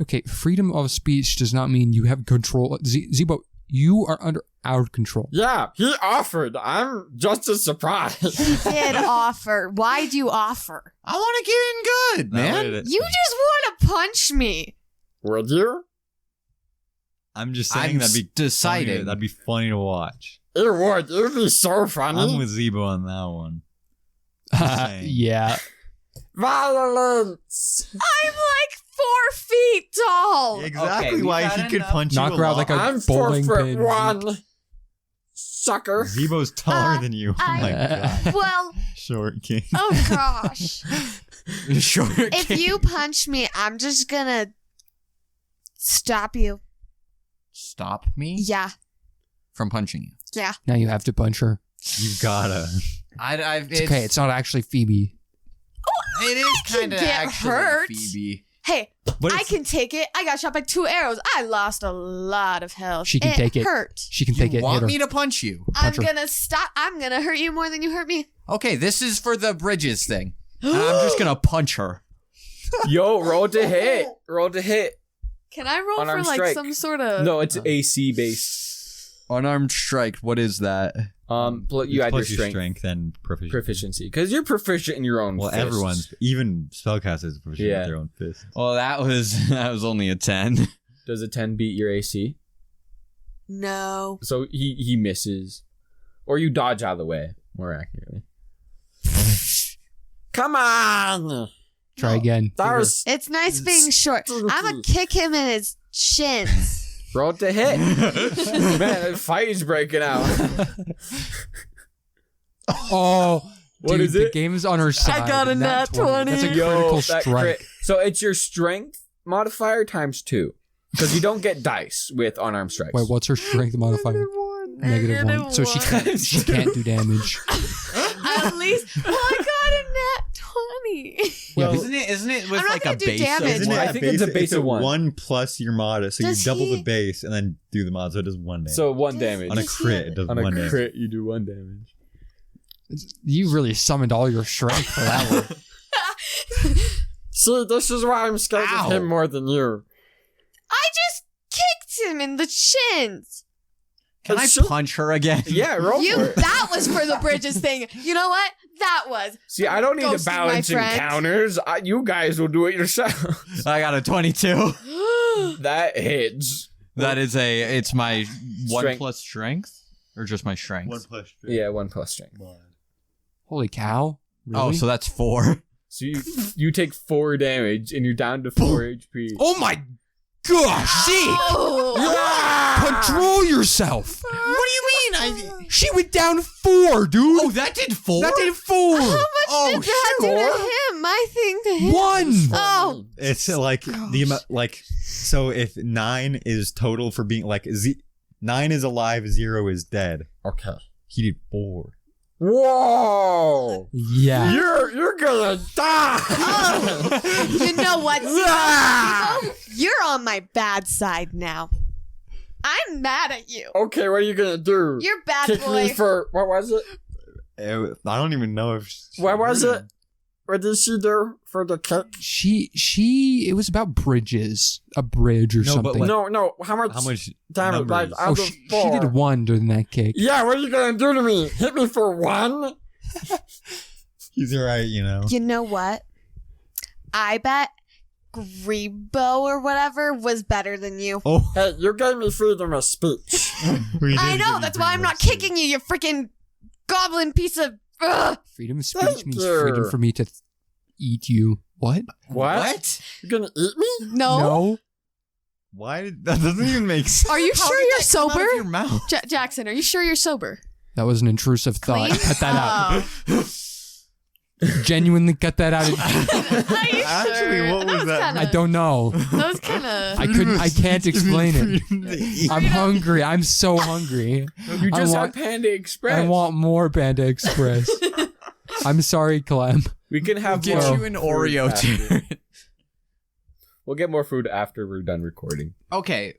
Speaker 4: Okay, freedom of speech does not mean you have control. Zebo, you are under our control.
Speaker 6: Yeah, he offered. I'm just as surprised.
Speaker 1: He did offer. Why'd you offer?
Speaker 5: I want to get in good, man.
Speaker 1: You just want to punch me.
Speaker 6: Would you?
Speaker 3: I'm just saying
Speaker 5: I'm
Speaker 3: that'd be
Speaker 5: deciding.
Speaker 3: funny, that'd be funny to watch.
Speaker 6: It would. It would be so funny.
Speaker 3: I'm with Zebo on that one. Saying.
Speaker 4: Yeah.
Speaker 6: Violence.
Speaker 1: I'm like 4 feet tall.
Speaker 3: Exactly
Speaker 5: Okay,
Speaker 3: why
Speaker 5: we've
Speaker 3: he
Speaker 5: had
Speaker 3: could
Speaker 5: enough.
Speaker 3: punch
Speaker 4: Knock
Speaker 3: you
Speaker 4: her
Speaker 3: a
Speaker 4: out
Speaker 3: lot.
Speaker 4: like a
Speaker 6: I'm 4
Speaker 4: bowling
Speaker 6: foot
Speaker 4: pin.
Speaker 6: 1. Sucker.
Speaker 3: Zebo's taller than you. Oh my god.
Speaker 1: Well,
Speaker 3: Short king.
Speaker 1: oh gosh.
Speaker 5: Sure.
Speaker 1: If you punch me, I'm just gonna stop you.
Speaker 5: Stop me
Speaker 1: Yeah.
Speaker 5: from punching you.
Speaker 1: Yeah.
Speaker 4: Now you have to punch her.
Speaker 3: You've gotta.
Speaker 4: It's okay. It's not actually Phoebe.
Speaker 5: It is
Speaker 1: can
Speaker 5: kind of
Speaker 1: get
Speaker 5: actually
Speaker 1: hurt.
Speaker 5: Phoebe.
Speaker 1: Hey,
Speaker 3: But
Speaker 1: I
Speaker 3: it's-
Speaker 1: can take it. I got shot by 2 arrows. I lost a lot of health.
Speaker 4: She can take it.
Speaker 1: Hurt.
Speaker 4: She can take
Speaker 5: You
Speaker 4: it.
Speaker 5: want
Speaker 4: Hit her.
Speaker 5: me to punch you?
Speaker 1: I'm
Speaker 4: punch her.
Speaker 1: gonna stop. I'm gonna hurt you more than you hurt me.
Speaker 5: Okay, this is for the bridges thing. And I'm just gonna punch her.
Speaker 2: Yo, roll to hit. Roll to hit.
Speaker 1: Can I roll for
Speaker 2: Unarmed
Speaker 1: like
Speaker 2: strike.
Speaker 1: some sort of?
Speaker 2: No, it's AC based.
Speaker 5: Unarmed strike. What is that?
Speaker 2: You add your
Speaker 3: plus
Speaker 2: strength,
Speaker 3: and proficiency.
Speaker 2: proficiency, because you're proficient in your own.
Speaker 3: Well,
Speaker 2: fists.
Speaker 3: everyone's, even spellcasters, are proficient
Speaker 2: Yeah.
Speaker 3: with their own fists.
Speaker 5: Well, that was only a 10.
Speaker 2: Does a 10 beat your AC?
Speaker 1: No.
Speaker 2: So he misses, or you dodge out of the way. More accurately.
Speaker 6: Come on.
Speaker 4: Try again.
Speaker 6: That was.
Speaker 1: It's nice being short. I'm gonna kick him in his shins.
Speaker 2: Roll to hit. Man, the fight is breaking out.
Speaker 4: Oh,
Speaker 2: What
Speaker 4: dude,
Speaker 2: is
Speaker 4: the
Speaker 2: it?
Speaker 4: game is on her side.
Speaker 1: got a nat 20.
Speaker 4: That's a
Speaker 2: Yo,
Speaker 4: critical
Speaker 2: that
Speaker 4: strike.
Speaker 2: crit. So it's your strength modifier times 2, because you don't get dice with unarmed strikes.
Speaker 4: Wait, what's her strength modifier? -1. So she can't do damage.
Speaker 1: At least, well, I got a nat 20.
Speaker 5: Well, isn't it with
Speaker 1: I'm not
Speaker 5: like a
Speaker 1: gonna do
Speaker 5: base?
Speaker 1: damage.
Speaker 3: Isn't it
Speaker 2: I
Speaker 3: a
Speaker 2: think it's a base of 1.
Speaker 3: 1 plus your mod, so
Speaker 1: Does
Speaker 3: you double
Speaker 1: he-
Speaker 3: the base and then do the mod, so it does 1 damage.
Speaker 2: So 1
Speaker 1: Does-
Speaker 2: damage.
Speaker 3: on a
Speaker 1: does he-
Speaker 3: crit, it does
Speaker 2: On
Speaker 3: 1
Speaker 2: a
Speaker 3: damage.
Speaker 2: crit, you do 1 damage.
Speaker 4: You really summoned all your strength for that one.
Speaker 6: See, this is why I'm scared
Speaker 5: Ow.
Speaker 6: of him more than you.
Speaker 1: I just kicked him in the shins.
Speaker 5: Can I
Speaker 6: Should-
Speaker 5: punch her again?
Speaker 2: Yeah, roll for it.
Speaker 1: That was for the bridges thing. You know what? That was.
Speaker 2: See, I don't need to
Speaker 1: Ghosting my
Speaker 2: balance
Speaker 1: friend.
Speaker 2: encounters. You guys will do it yourselves.
Speaker 5: I got a 22.
Speaker 2: That hits.
Speaker 5: That is it's my 1
Speaker 2: Strength.
Speaker 5: plus strength? Or just my strength?
Speaker 3: 1 plus
Speaker 2: Yeah, 1 plus strength.
Speaker 4: Holy cow! Really?
Speaker 5: Oh, so that's 4.
Speaker 2: So you take 4 damage and you're down to 4 HP.
Speaker 4: Oh my gosh! Zeke!
Speaker 1: Oh.
Speaker 4: Control yourself!
Speaker 5: What do you mean?
Speaker 4: She went down 4, dude.
Speaker 5: Oh, that did 4?
Speaker 4: That did 4.
Speaker 1: How much
Speaker 5: Oh,
Speaker 1: did that do to him? My thing to him.
Speaker 4: 1.
Speaker 1: Oh,
Speaker 3: It's like the amount, like, so if 9 is total for being, like, 9 is alive, 0 is dead.
Speaker 6: Okay.
Speaker 3: He did 4.
Speaker 6: Whoa!
Speaker 4: Yeah.
Speaker 6: You're gonna die!
Speaker 1: oh. You know what? Zebo? You're on my bad side now. I'm mad at you.
Speaker 6: Okay, what are you gonna do?
Speaker 1: You're bad
Speaker 6: Kick
Speaker 1: boy.
Speaker 6: me for what was it?
Speaker 3: I don't even know if.
Speaker 6: What was it? What did she do for the kick?
Speaker 4: It was about bridges. A bridge or
Speaker 3: No, but
Speaker 4: something.
Speaker 3: like-
Speaker 6: No, how much?
Speaker 3: How much?
Speaker 6: damage? Like
Speaker 3: numbers?
Speaker 6: out
Speaker 4: Oh,
Speaker 6: of
Speaker 4: she
Speaker 6: 4.
Speaker 4: did 1 during that kick.
Speaker 6: Yeah, what are you gonna do to me? Hit me for 1?
Speaker 3: He's alright, you know.
Speaker 1: You know what? I bet Grebo or whatever was better than you.
Speaker 3: Oh,
Speaker 6: Hey, you gave me freedom of speech.
Speaker 1: I know. That's why I'm not kicking you, you freaking goblin piece of. Ugh.
Speaker 4: Freedom of speech
Speaker 6: Thank
Speaker 4: means
Speaker 6: you.
Speaker 4: freedom for me to eat you. What?
Speaker 6: What? You're gonna eat me?
Speaker 1: No.
Speaker 3: Why? That doesn't even make sense.
Speaker 1: Are you
Speaker 5: How
Speaker 1: sure
Speaker 5: did
Speaker 1: you're
Speaker 5: that come out of
Speaker 1: sober?
Speaker 5: your mouth?
Speaker 1: Jaxon, are you sure you're sober?
Speaker 4: That was an intrusive thought.
Speaker 1: Clean?
Speaker 4: Cut that out.
Speaker 1: Oh.
Speaker 4: Genuinely cut that out.
Speaker 1: Are you
Speaker 3: Actually,
Speaker 1: sure?
Speaker 3: what was that?
Speaker 1: Kinda,
Speaker 4: I don't know.
Speaker 1: That was kind of.
Speaker 4: I can't explain it. I'm hungry. I'm so hungry.
Speaker 2: You just
Speaker 4: I
Speaker 2: have Panda Express.
Speaker 4: I want more Panda Express. I'm sorry, Clem.
Speaker 2: We can have
Speaker 5: Get
Speaker 2: more
Speaker 5: you an
Speaker 2: food
Speaker 5: Oreo
Speaker 2: after.
Speaker 5: too.
Speaker 2: We'll get more food after we're done recording.
Speaker 5: Okay.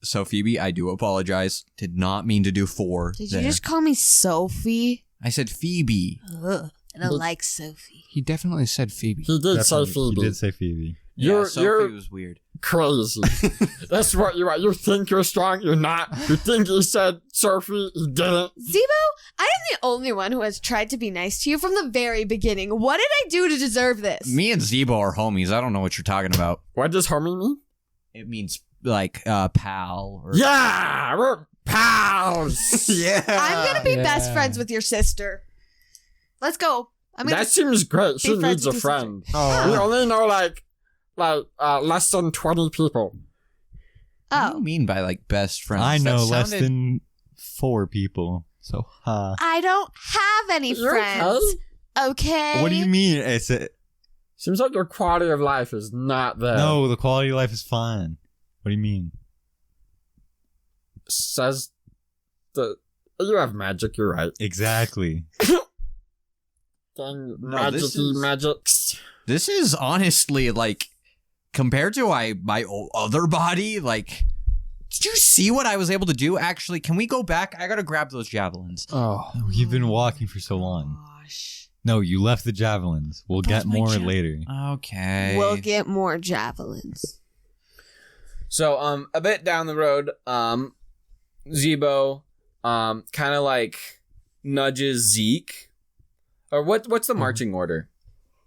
Speaker 5: So Phoebe, I do apologize. Did not mean to do 4.
Speaker 1: Did you just call me Sophie?
Speaker 5: I said Phoebe.
Speaker 1: Ugh, I don't like Sophie.
Speaker 4: He definitely said Phoebe.
Speaker 6: He did say Phoebe.
Speaker 3: He did say Phoebe.
Speaker 6: You're
Speaker 5: Sophie was weird.
Speaker 6: crazy. That's what you are. You think you're strong, you're not. You think he said Sophie, he didn't.
Speaker 1: Zebo, I am the only one who has tried to be nice to you from the very beginning. What did I do to deserve this?
Speaker 5: Me and Zebo are homies. I don't know what you're talking about.
Speaker 6: What does homie mean?
Speaker 5: It means like pal. Or
Speaker 6: Yeah, we're pals.
Speaker 5: yeah.
Speaker 1: I'm gonna be
Speaker 4: Yeah.
Speaker 1: best friends with your sister. Let's go. I'm gonna
Speaker 6: That seems great. She
Speaker 1: friends
Speaker 6: needs a
Speaker 1: with your
Speaker 6: friend.
Speaker 3: Oh.
Speaker 6: We only know like less than 20 people.
Speaker 5: What do
Speaker 1: Oh,
Speaker 5: you mean by like best friends?
Speaker 3: I know
Speaker 5: That
Speaker 3: less
Speaker 5: sounded-
Speaker 3: than 4 people. So,
Speaker 1: I don't have any
Speaker 6: You're
Speaker 1: friends.
Speaker 6: okay?
Speaker 1: Okay.
Speaker 3: What do you mean? It's
Speaker 6: Seems like your quality of life is not there.
Speaker 3: no, the quality of life is fine. What do you mean?
Speaker 6: Says the you have magic. You're right.
Speaker 3: Exactly.
Speaker 6: Dang,
Speaker 5: No, this
Speaker 6: magic-y
Speaker 5: is-
Speaker 6: magics.
Speaker 5: This is honestly like compared to my other body. Like, did you see what I was able to do? Actually, can we go back? I gotta grab those javelins.
Speaker 4: Oh.
Speaker 3: You've been walking for so long.
Speaker 1: Gosh.
Speaker 3: No, you left the javelins. We'll get
Speaker 5: my
Speaker 3: more
Speaker 5: jav-
Speaker 3: later.
Speaker 5: Okay.
Speaker 1: We'll get more javelins.
Speaker 2: So, a bit down the road, Zebo, kind of like nudges Zeke. Or what's the marching order?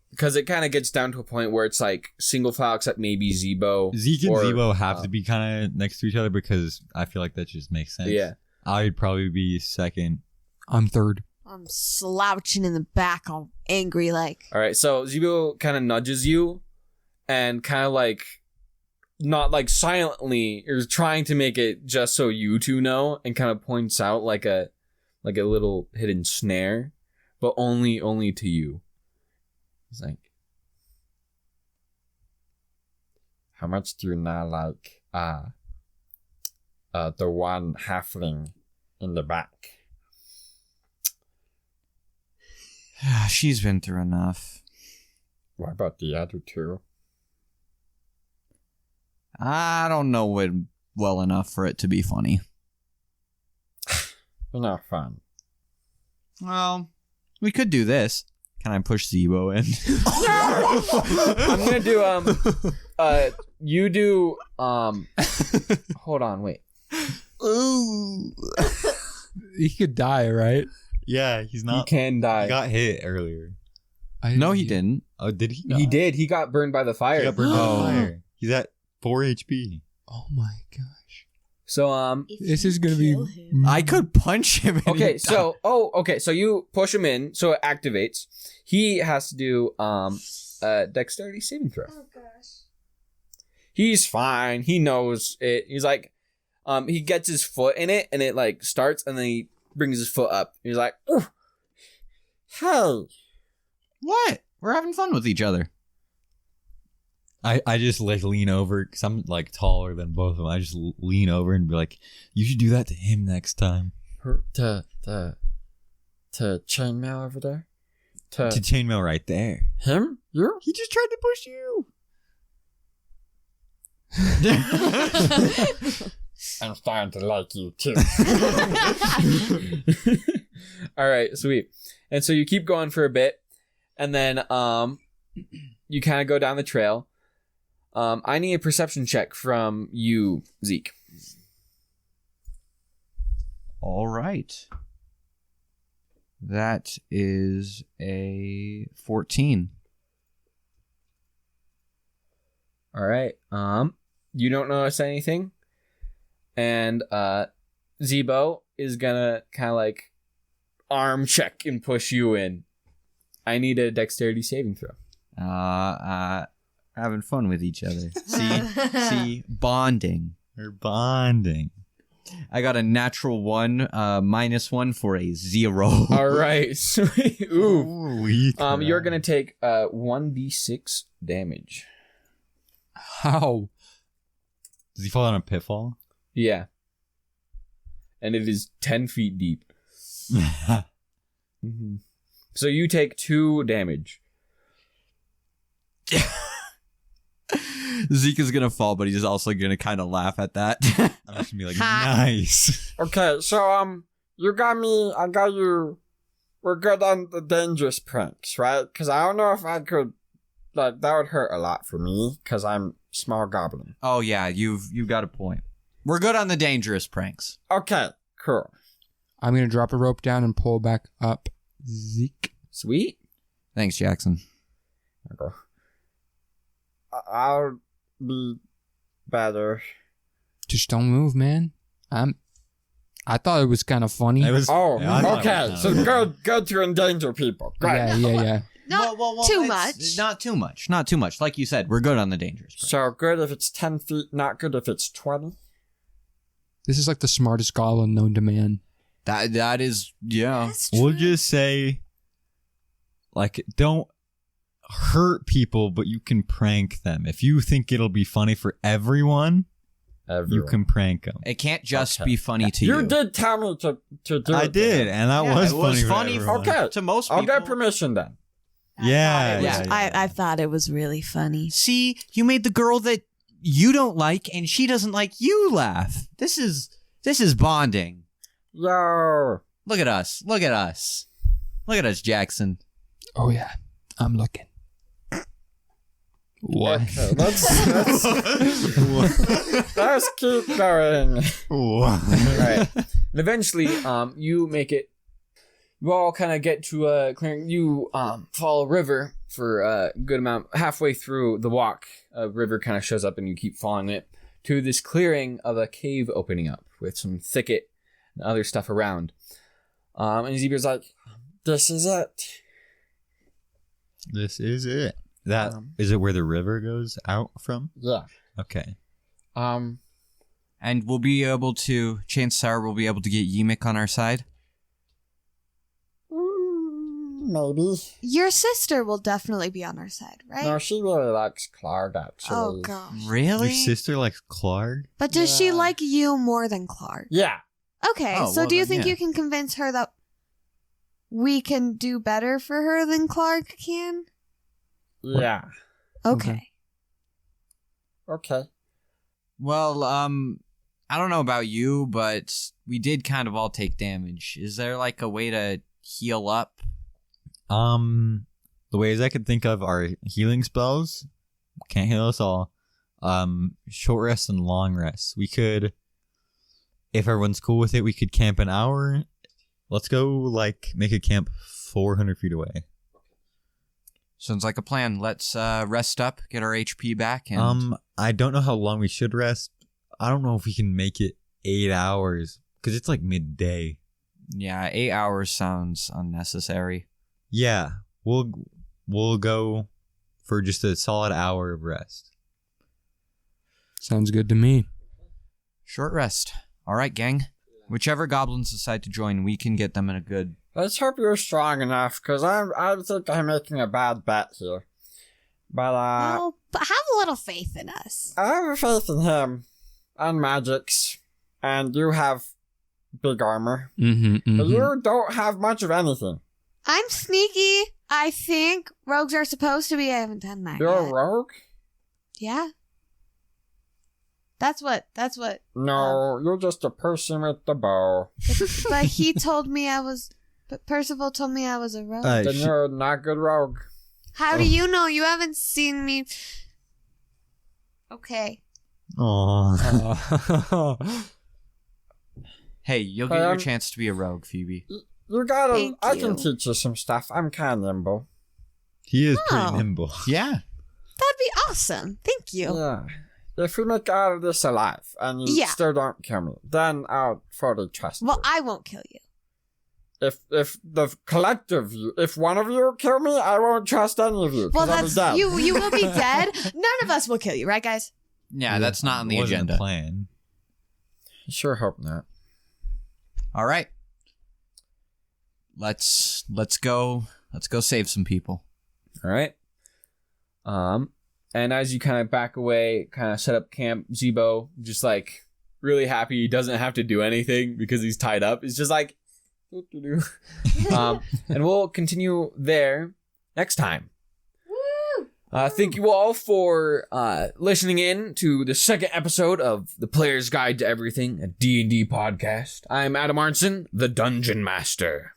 Speaker 2: Because it kind of gets down to a point where it's like single file except maybe Zebo.
Speaker 3: Zeke and
Speaker 2: or,
Speaker 3: Zebo have to be kind of next to each other because I feel like that just makes sense.
Speaker 2: Yeah.
Speaker 3: I'd probably be second.
Speaker 4: I'm third.
Speaker 1: I'm slouching in the back, all angry like.
Speaker 2: All right, so Zebo kind of nudges you and kind of like, not like silently, is trying to make it just so you two know, and kind of points out like a little hidden snare, but only to you. It's like,
Speaker 6: How much do you not like the one halfling in the back?
Speaker 5: She's been through enough.
Speaker 6: What about the other 2?
Speaker 5: I don't know it well enough for it to be funny.
Speaker 6: You're not fun.
Speaker 5: Well, we could do this. Can I push Zebo in?
Speaker 2: I'm gonna do you do hold on, wait.
Speaker 5: Ooh.
Speaker 4: He could die, right?
Speaker 3: Yeah, he's
Speaker 2: You
Speaker 3: not.
Speaker 2: can
Speaker 3: He
Speaker 2: die.
Speaker 3: got hit earlier.
Speaker 5: No, he didn't.
Speaker 3: Oh, did he?
Speaker 2: He did. He got burned by the fire.
Speaker 3: He got burned by
Speaker 5: Oh.
Speaker 3: fire. He's at 4 HP.
Speaker 4: Oh my gosh.
Speaker 2: So
Speaker 4: This is gonna be.
Speaker 5: I could punch him.
Speaker 2: okay, so so you push him in, so it activates. He has to do a dexterity saving throw.
Speaker 1: Oh gosh.
Speaker 2: He's fine. He knows it. He's like, he gets his foot in it, and it like starts, and then he brings his foot up. He's like, ooh.
Speaker 6: Hey,
Speaker 5: What? We're having fun with each other.
Speaker 3: I just like lean over because I'm like taller than both of them. I just lean over and be like, "You should do that to him next time."
Speaker 6: to chainmail over there?
Speaker 3: To chainmail right there.
Speaker 6: Him? You?
Speaker 3: He just tried to push you.
Speaker 6: I'm starting to like you too.
Speaker 2: All right, sweet. And so you keep going for a bit, and then you kind of go down the trail. I need a perception check from you, Zeke.
Speaker 5: All right. That is a 14.
Speaker 2: All right. You don't notice anything, and Zebo is gonna kind of like arm check and push you in. I need a dexterity saving throw.
Speaker 5: Having fun with each other. See, bonding.
Speaker 3: We're bonding.
Speaker 5: I got a natural 1, -1 for a 0.
Speaker 2: All right. Sweet. Ooh.
Speaker 3: Holy crap.
Speaker 2: You're gonna take 1d6 damage.
Speaker 4: How?
Speaker 3: Does he fall on a pitfall?
Speaker 2: Yeah. And it is 10 feet deep. Mm-hmm. So you take 2 damage.
Speaker 5: Zeke is gonna fall, but he's also gonna kind of laugh at that.
Speaker 3: I'm just gonna be like, nice.
Speaker 6: Okay, so you got me. I got you. We're good on the dangerous pranks, right? Because I don't know if I could. Like that would hurt a lot for me because I'm small goblin.
Speaker 5: Oh yeah, you've got a point. We're good on the dangerous pranks.
Speaker 6: Okay, cool.
Speaker 4: I'm gonna drop a rope down and pull back up Zeke.
Speaker 2: Sweet.
Speaker 5: Thanks, Jaxon.
Speaker 6: Okay. I'll be better.
Speaker 4: Just don't move, man. I thought it was kind of funny.
Speaker 3: It was,
Speaker 6: Oh,
Speaker 3: yeah, I thought it
Speaker 6: okay.
Speaker 3: was
Speaker 6: So
Speaker 3: kinda
Speaker 6: good to endanger people. Great.
Speaker 4: Yeah.
Speaker 1: Not too much.
Speaker 5: Not too much. Not too much. Like you said, we're good on the dangerous pranks.
Speaker 6: So good if it's 10 feet, not good if it's 20.
Speaker 4: This is like the smartest goblin known to man.
Speaker 5: That is, yeah.
Speaker 3: We'll just say, like, don't hurt people, but you can prank them. If you think it'll be funny for everyone, you can prank them.
Speaker 5: It can't just
Speaker 6: Okay.
Speaker 5: be funny to you.
Speaker 6: You did tell me to do it.
Speaker 3: I did, and that was
Speaker 5: it was
Speaker 3: funny.
Speaker 5: funny
Speaker 3: for everyone.
Speaker 6: Okay.
Speaker 5: to most people.
Speaker 6: I'll get permission then.
Speaker 3: Yeah,
Speaker 8: Yeah,
Speaker 3: yeah.
Speaker 8: I thought it was really funny.
Speaker 5: See, you made the girl that you don't like and she doesn't like you laugh. This is bonding.
Speaker 6: Yo.
Speaker 5: Look at us. Look at us. Look at us, Jaxon.
Speaker 4: Oh yeah, I'm looking. What?
Speaker 6: Okay, let's keep going.
Speaker 2: Right. And eventually, you make it. You all kind of get to a clearing. You follow a river for a good amount. Halfway through the walk, a river kind of shows up, and you keep following it to this clearing of a cave opening up with some thicket and other stuff around. And Ezekiel's like,
Speaker 6: This is it.
Speaker 3: This is it. That is it where the river goes out from?
Speaker 6: Yeah.
Speaker 3: Okay.
Speaker 5: And we'll be able to, chances are we'll be able to get Yimik on our side.
Speaker 6: Maybe.
Speaker 1: Your sister will definitely be on our side, right?
Speaker 6: No, she really likes Clark, actually.
Speaker 1: Oh gosh.
Speaker 5: Really?
Speaker 3: Your sister likes Clark?
Speaker 1: But does she
Speaker 6: Yeah.
Speaker 1: like you more than Clark?
Speaker 6: Yeah.
Speaker 1: Okay,
Speaker 5: Oh,
Speaker 1: so
Speaker 5: well
Speaker 1: do you
Speaker 5: then,
Speaker 1: think
Speaker 5: yeah.
Speaker 1: you can convince her that we can do better for her than Clark can?
Speaker 6: Yeah.
Speaker 1: Okay.
Speaker 6: Okay.
Speaker 5: Well, I don't know about you, but we did kind of all take damage. Is there like a way to heal up?
Speaker 3: The ways I could think of are healing spells. Can't heal us all. Short rest and long rest. We could, if everyone's cool with it, we could camp an hour. Let's go, like, make a camp 400 feet away.
Speaker 5: Sounds like a plan. Let's rest up, get our HP back, and
Speaker 3: I don't know how long we should rest. I don't know if we can make it 8 hours, because it's like midday.
Speaker 5: yeah, 8 hours sounds unnecessary.
Speaker 3: Yeah, we'll go for just a solid hour of rest.
Speaker 4: Sounds good to me.
Speaker 5: Short rest. All right, gang. Whichever goblins decide to join, we can get them in a good.
Speaker 6: Let's hope you're strong enough, because I think I'm making a bad bet here. But,
Speaker 1: Well, but have a little faith in us.
Speaker 6: I have faith in him and magics, and you have big armor.
Speaker 4: Mm-hmm.
Speaker 6: But you don't have much of anything.
Speaker 1: I'm sneaky. I think rogues are supposed to be. I haven't done that
Speaker 6: You're a
Speaker 1: yet.
Speaker 6: rogue?
Speaker 1: Yeah. That's what.
Speaker 6: No, you're just a person with the bow.
Speaker 1: But he told me I was. But Percival told me I was a rogue.
Speaker 6: Then you're not a good rogue.
Speaker 1: How do you know? You haven't seen me. Okay.
Speaker 3: Aww.
Speaker 5: Hey, you'll get your chance to be a rogue, Phoebe.
Speaker 6: You gotta.
Speaker 1: Thank
Speaker 6: I can
Speaker 1: you.
Speaker 6: teach you some stuff. I'm kind of nimble.
Speaker 3: He is
Speaker 1: Oh.
Speaker 3: pretty nimble.
Speaker 5: Yeah.
Speaker 1: That'd be awesome. Thank you.
Speaker 6: Yeah. If we make it out of this alive and you
Speaker 1: Yeah.
Speaker 6: still don't kill me, then I'll fully trust
Speaker 1: Well,
Speaker 6: you.
Speaker 1: I won't kill you.
Speaker 6: If the collective you, if one of you kill me, I won't trust any of you. 'Cause
Speaker 1: Well,
Speaker 6: I'll be
Speaker 1: that's
Speaker 6: dead.
Speaker 1: you will be dead. None of us will kill you, right, guys?
Speaker 5: Yeah, that's not on the
Speaker 3: Wasn't
Speaker 5: agenda.
Speaker 3: plan.
Speaker 6: Sure hope not.
Speaker 5: All right. Let's go save some people.
Speaker 2: all right. And as you kind of back away, kind of set up camp, Zebo, just like really happy he doesn't have to do anything because he's tied up. It's just like, and we'll continue there next time. Thank you all for listening in to the second episode of The Player's Guide to Everything, a D&D podcast. I'm Adam Arnson, the Dungeon Master.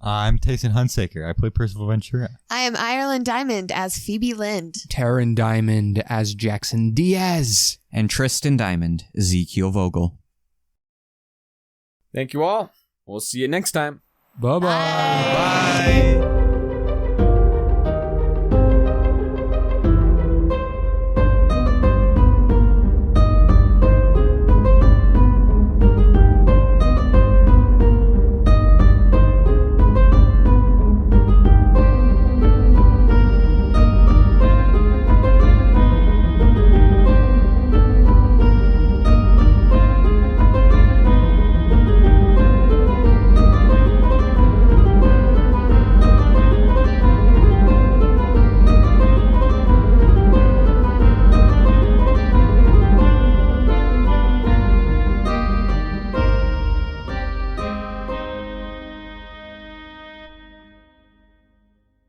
Speaker 3: I'm Taysen Hunsaker. I play Percival Ventura.
Speaker 1: I am Ireland Diamond as Phoebe Lind.
Speaker 4: Taran Diamond as Jaxon Diaz.
Speaker 5: And Tristan Diamond, Ezekiel Vogal.
Speaker 2: Thank you all. We'll see you next time.
Speaker 4: Bye-bye.
Speaker 1: Bye.
Speaker 2: Bye.